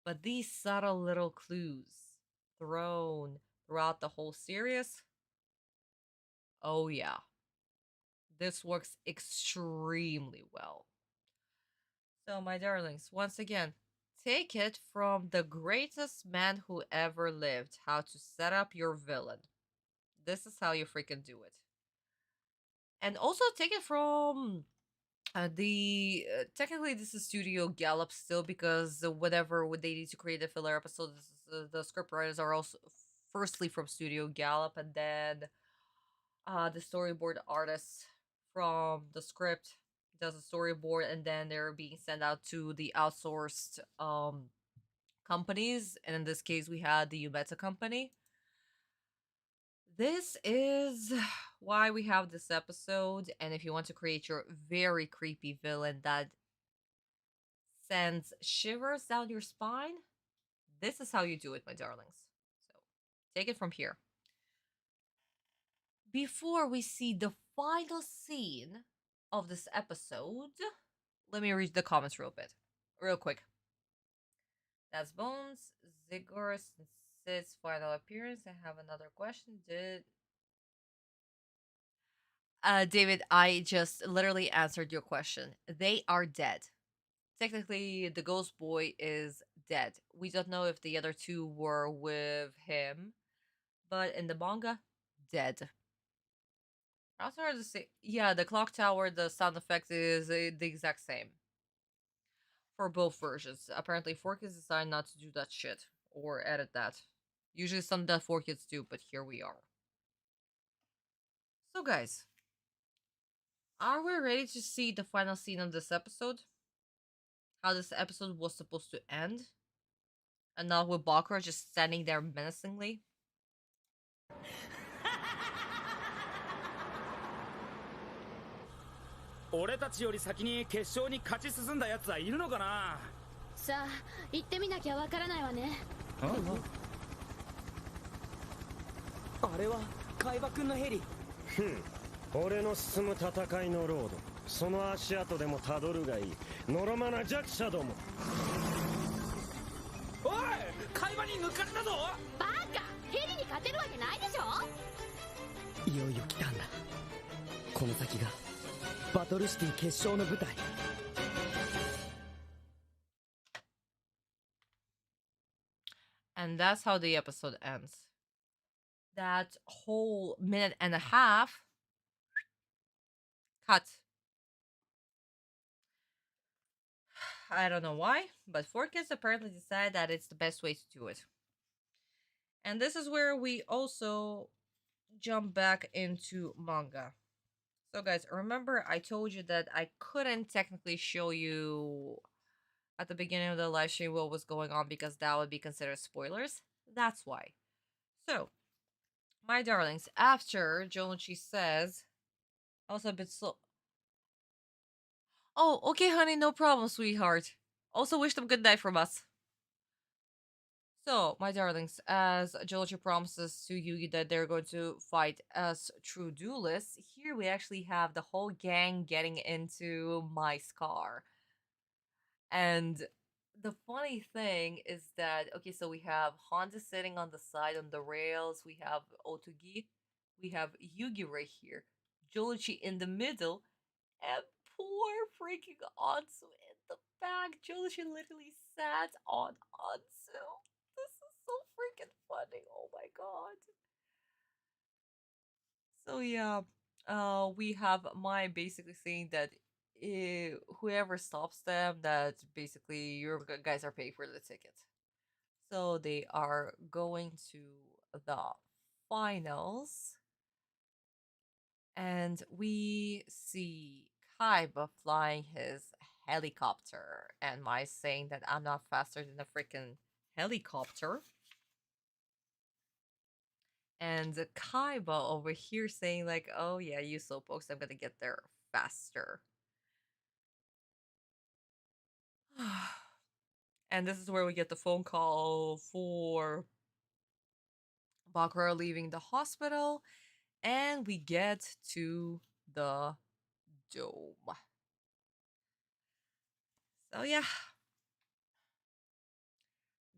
But these subtle little clues thrown throughout the whole series, oh yeah, this works extremely well. So, my darlings, once again, take it from the greatest man who ever lived how to set up your villain. This is how you freaking do it. And also take it from the technically this is Studio Gallop still because whatever they need to create a filler episode, the script writers are also firstly from Studio Gallop, and then the storyboard artist from the script does a storyboard, and then they're being sent out to the outsourced companies, and in this case we had the Umeta company. This is why we have this episode, and if you want to create your very creepy villain that sends shivers down your spine, this is how you do it, my darlings. So take it from here. Before we see the final scene of this episode, let me read the comments real quick. That's Bones, Zigor, since its final appearance. I have another question. David, I just literally answered your question. They are dead. Technically, the ghost boy is dead. We don't know if the other two were with him, but in the manga, dead. Also hard to say. Yeah, the clock tower, the sound effect is the exact same for both versions. Apparently, 4Kids decided not to do that shit or edit that. Usually, some that 4Kids do, but here we are. So, guys, are we ready to see the final scene of this episode? How this episode was supposed to end? And not with Bakura just standing there menacingly?俺たちより先に決勝に勝ち進んだ奴はいるのかな。さあ行ってみなきゃわからないわね。あれは海馬くんのヘリ。俺の進む戦いのロード、その足跡でもたどるがいい。のろまな弱者ども。おい、海馬に抜かれたぞ。バカ、ヘリに勝てるわけないでしょ。いよいよ来たんだ。この先がバトルシティ決勝の舞台。And that's how the episode ends. That whole minute and a half cut. I don't know why, but 4Kids apparently decided that it's the best way to do it. And this is where we also jump back into manga. So guys, remember I told you that I couldn't technically show you at the beginning of the live stream what was going on because that would be considered spoilers. That's why. So, my darlings, after Jonochi says, also a bit slow. Oh, okay, honey, no problem, sweetheart. Also wish them good night from us. So, my darlings, as Jonochi promises to Yugi that they're going to fight as true duelists, here we actually have the whole gang getting into my car. And the funny thing is that, okay, so we have Honda sitting on the side on the rails, we have Otogi, we have Yugi right here, Jonochi in the middle, and poor freaking Anzu in the back. Jonochi literally sat on Anzu. This is so freaking funny, oh my god. So yeah, we have Mai basically saying that whoever stops them, that basically you guys are paying for the ticket. So they are going to the finals, and we see Kaiba flying his helicopter, and Mai saying that I'm not faster than a freaking helicopter. And Kaiba over here saying like, oh yeah, you slowpokes, I'm gonna get there faster. And this is where we get the phone call for Bakura leaving the hospital, and we get to the dome. So yeah,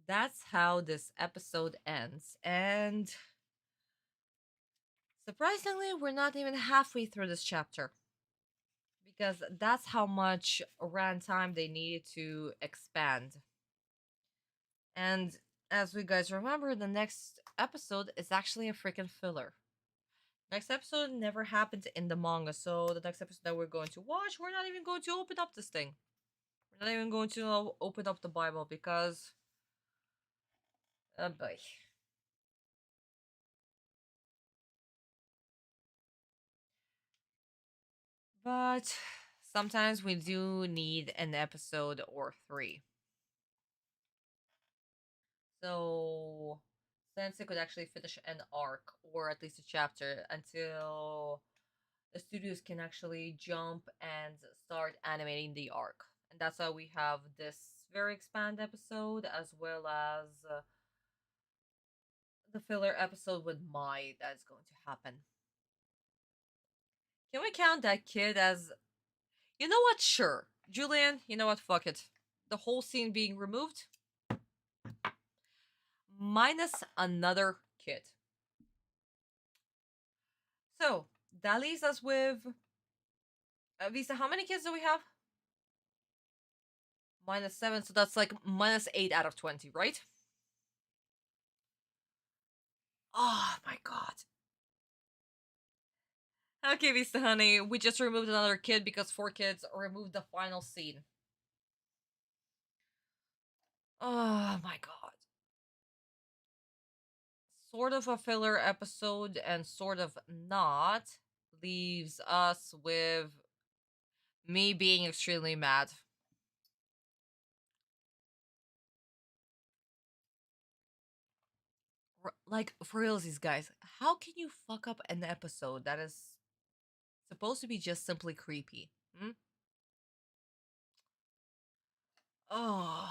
that's how this episode ends. And surprisingly, we're not even halfway through this chapter, because that's how much runtime they needed to expand. And as we guys remember, the next episode is actually a freaking filler. Next episode never happened in the manga, so the next episode that we're going to watch, we're not even going to open up this thing. We're not even going to open up the Bible because, oh boy. But sometimes we do need an episode or three. So Sensei could actually finish an arc or at least a chapter until the studios can actually jump and start animating the arc. And that's why we have this very expanded episode as well as the filler episode with Mai that's going to happen. Can we count that kid as... You know what? Sure. Julian, you know what? Fuck it. The whole scene being removed. Minus another kid. So, that leaves us with... Visa, how many kids do we have? -7, so that's like -8 out of 20, right? Oh my god. Okay, Vista honey, we just removed another kid because 4 kids removed the final scene. Oh my god. Sort of a filler episode and sort of not leaves us with me being extremely mad. Like, for realsies, guys, how can you fuck up an episode that is supposed to be just simply creepy? Hmm? Oh.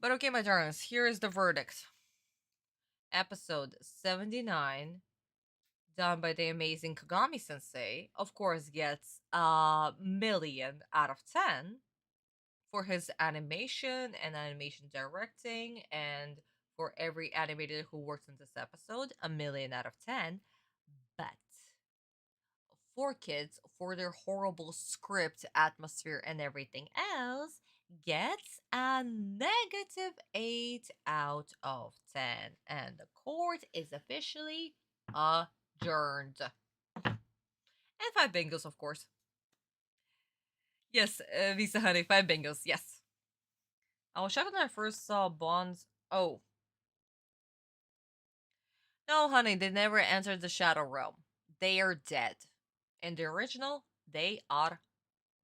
But okay, my darlings, here is the verdict. Episode 79, done by the amazing Kagami Sensei, of course gets a million out of 10 for his animation and animation directing, and for every animator who works in this episode, a million out of 10. But 4 kids, for their horrible script, atmosphere, and everything else, gets a -8 out of 10. And the court is officially adjourned. And 5 bingos, of course. Yes, Visa honey, 5 bingos, yes. I was shocked when I first saw Bond's... Oh. No, honey, they never entered the Shadow Realm. They are dead. In the original, they are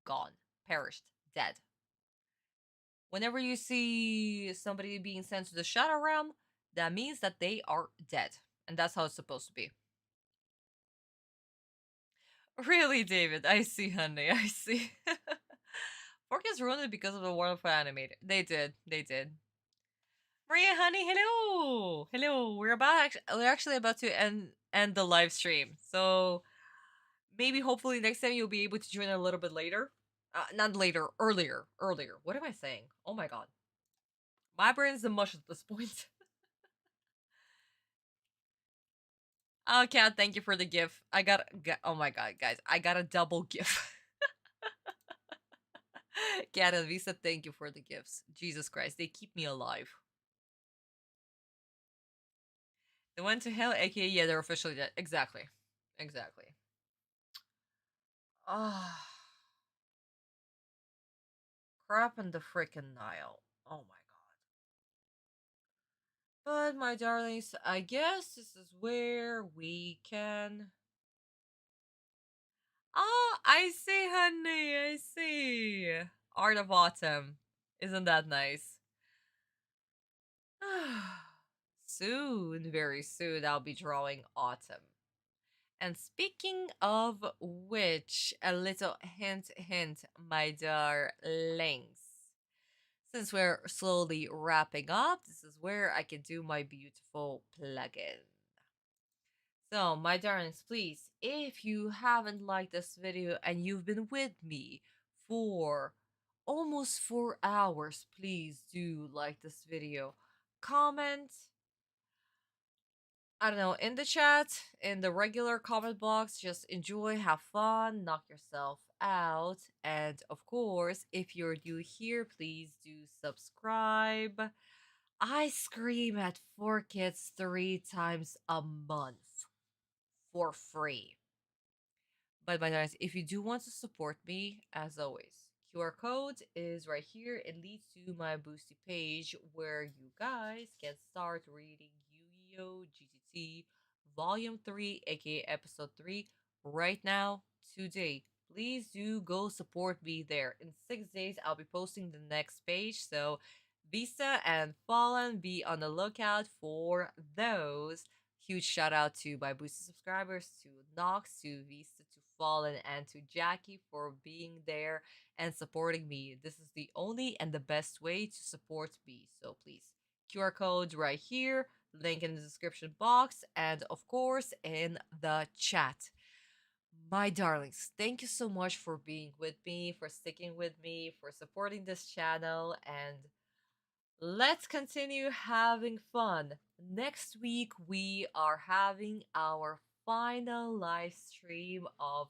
gone. Perished. Dead. Whenever you see somebody being sent to the Shadow Realm, that means that they are dead. And that's how it's supposed to be. Really, David? I see, honey. I see. Focus ruined it because of the wonderful animator. They did. They did. Maria, honey, hello. Hello. We're actually about to end the live stream. So maybe hopefully next time you'll be able to join a little bit later. Not later, earlier. What am I saying? Oh my god. My brain's a mush at this point. Oh, Cat, thank you for the gift. Oh my god, guys. I got a double gift. Cat and Visa, thank you for the gifts. Jesus Christ, they keep me alive. They went to hell, aka, yeah, they're officially dead. Exactly. Exactly. Ah. Crap in the frickin' Nile. Oh my god. But, my darlings, I guess this is where we can... Oh, I see, honey. I see. Art of Autumn. Isn't that nice? Soon, very soon, I'll be drawing autumn. And speaking of which, a little hint, hint, my darlings. Since we're slowly wrapping up, this is where I can do my beautiful plugin. So, my darlings, please, if you haven't liked this video and you've been with me for almost 4 hours, please do like this video. Comment, I don't know, in the chat, in the regular comment box, just enjoy, have fun, knock yourself out. And of course, if you're new here, please do subscribe. I scream at 4Kids 3 times a month for free. But my guys, if you do want to support me, as always, QR code is right here. It leads to my Boosty page where you guys can start reading Yu-Gi-Oh! GTT Volume 3, aka Episode 3, right now, today. Please do go support me there. In 6 days, I'll be posting the next page, so Vista and Fallen, be on the lookout for those. Huge shout out to my boosted subscribers, to Nox, to Vista, to Fallen, and to Jackie for being there and supporting me. This is the only and the best way to support me. So please, QR code right here, link in the description box, and of course in the chat. My darlings, thank you so much for being with me, for sticking with me, for supporting this channel, and let's continue having fun. Next week, we are having our final live stream of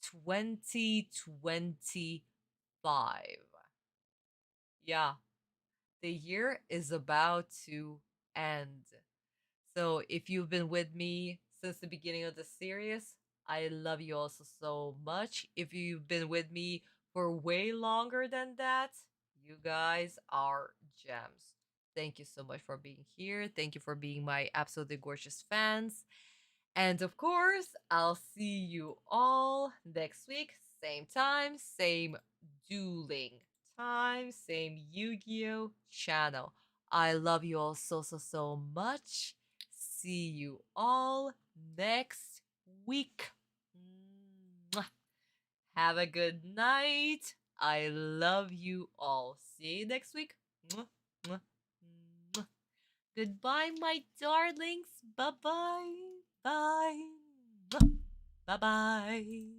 2025. Yeah, the year is about to end. So if you've been with me since the beginning of the series, I love you all so much. If you've been with me for way longer than that, you guys are gems. Thank you so much for being here. Thank you for being my absolutely gorgeous fans. And of course, I'll see you all next week. Same time, same dueling time, same Yu-Gi-Oh! Channel. I love you all so much. See you all next week. Mwah. Have a good night. I love you all. See you next week. Mwah, mwah, mwah. Goodbye, my darlings. Bye-bye. Bye. Bye-bye.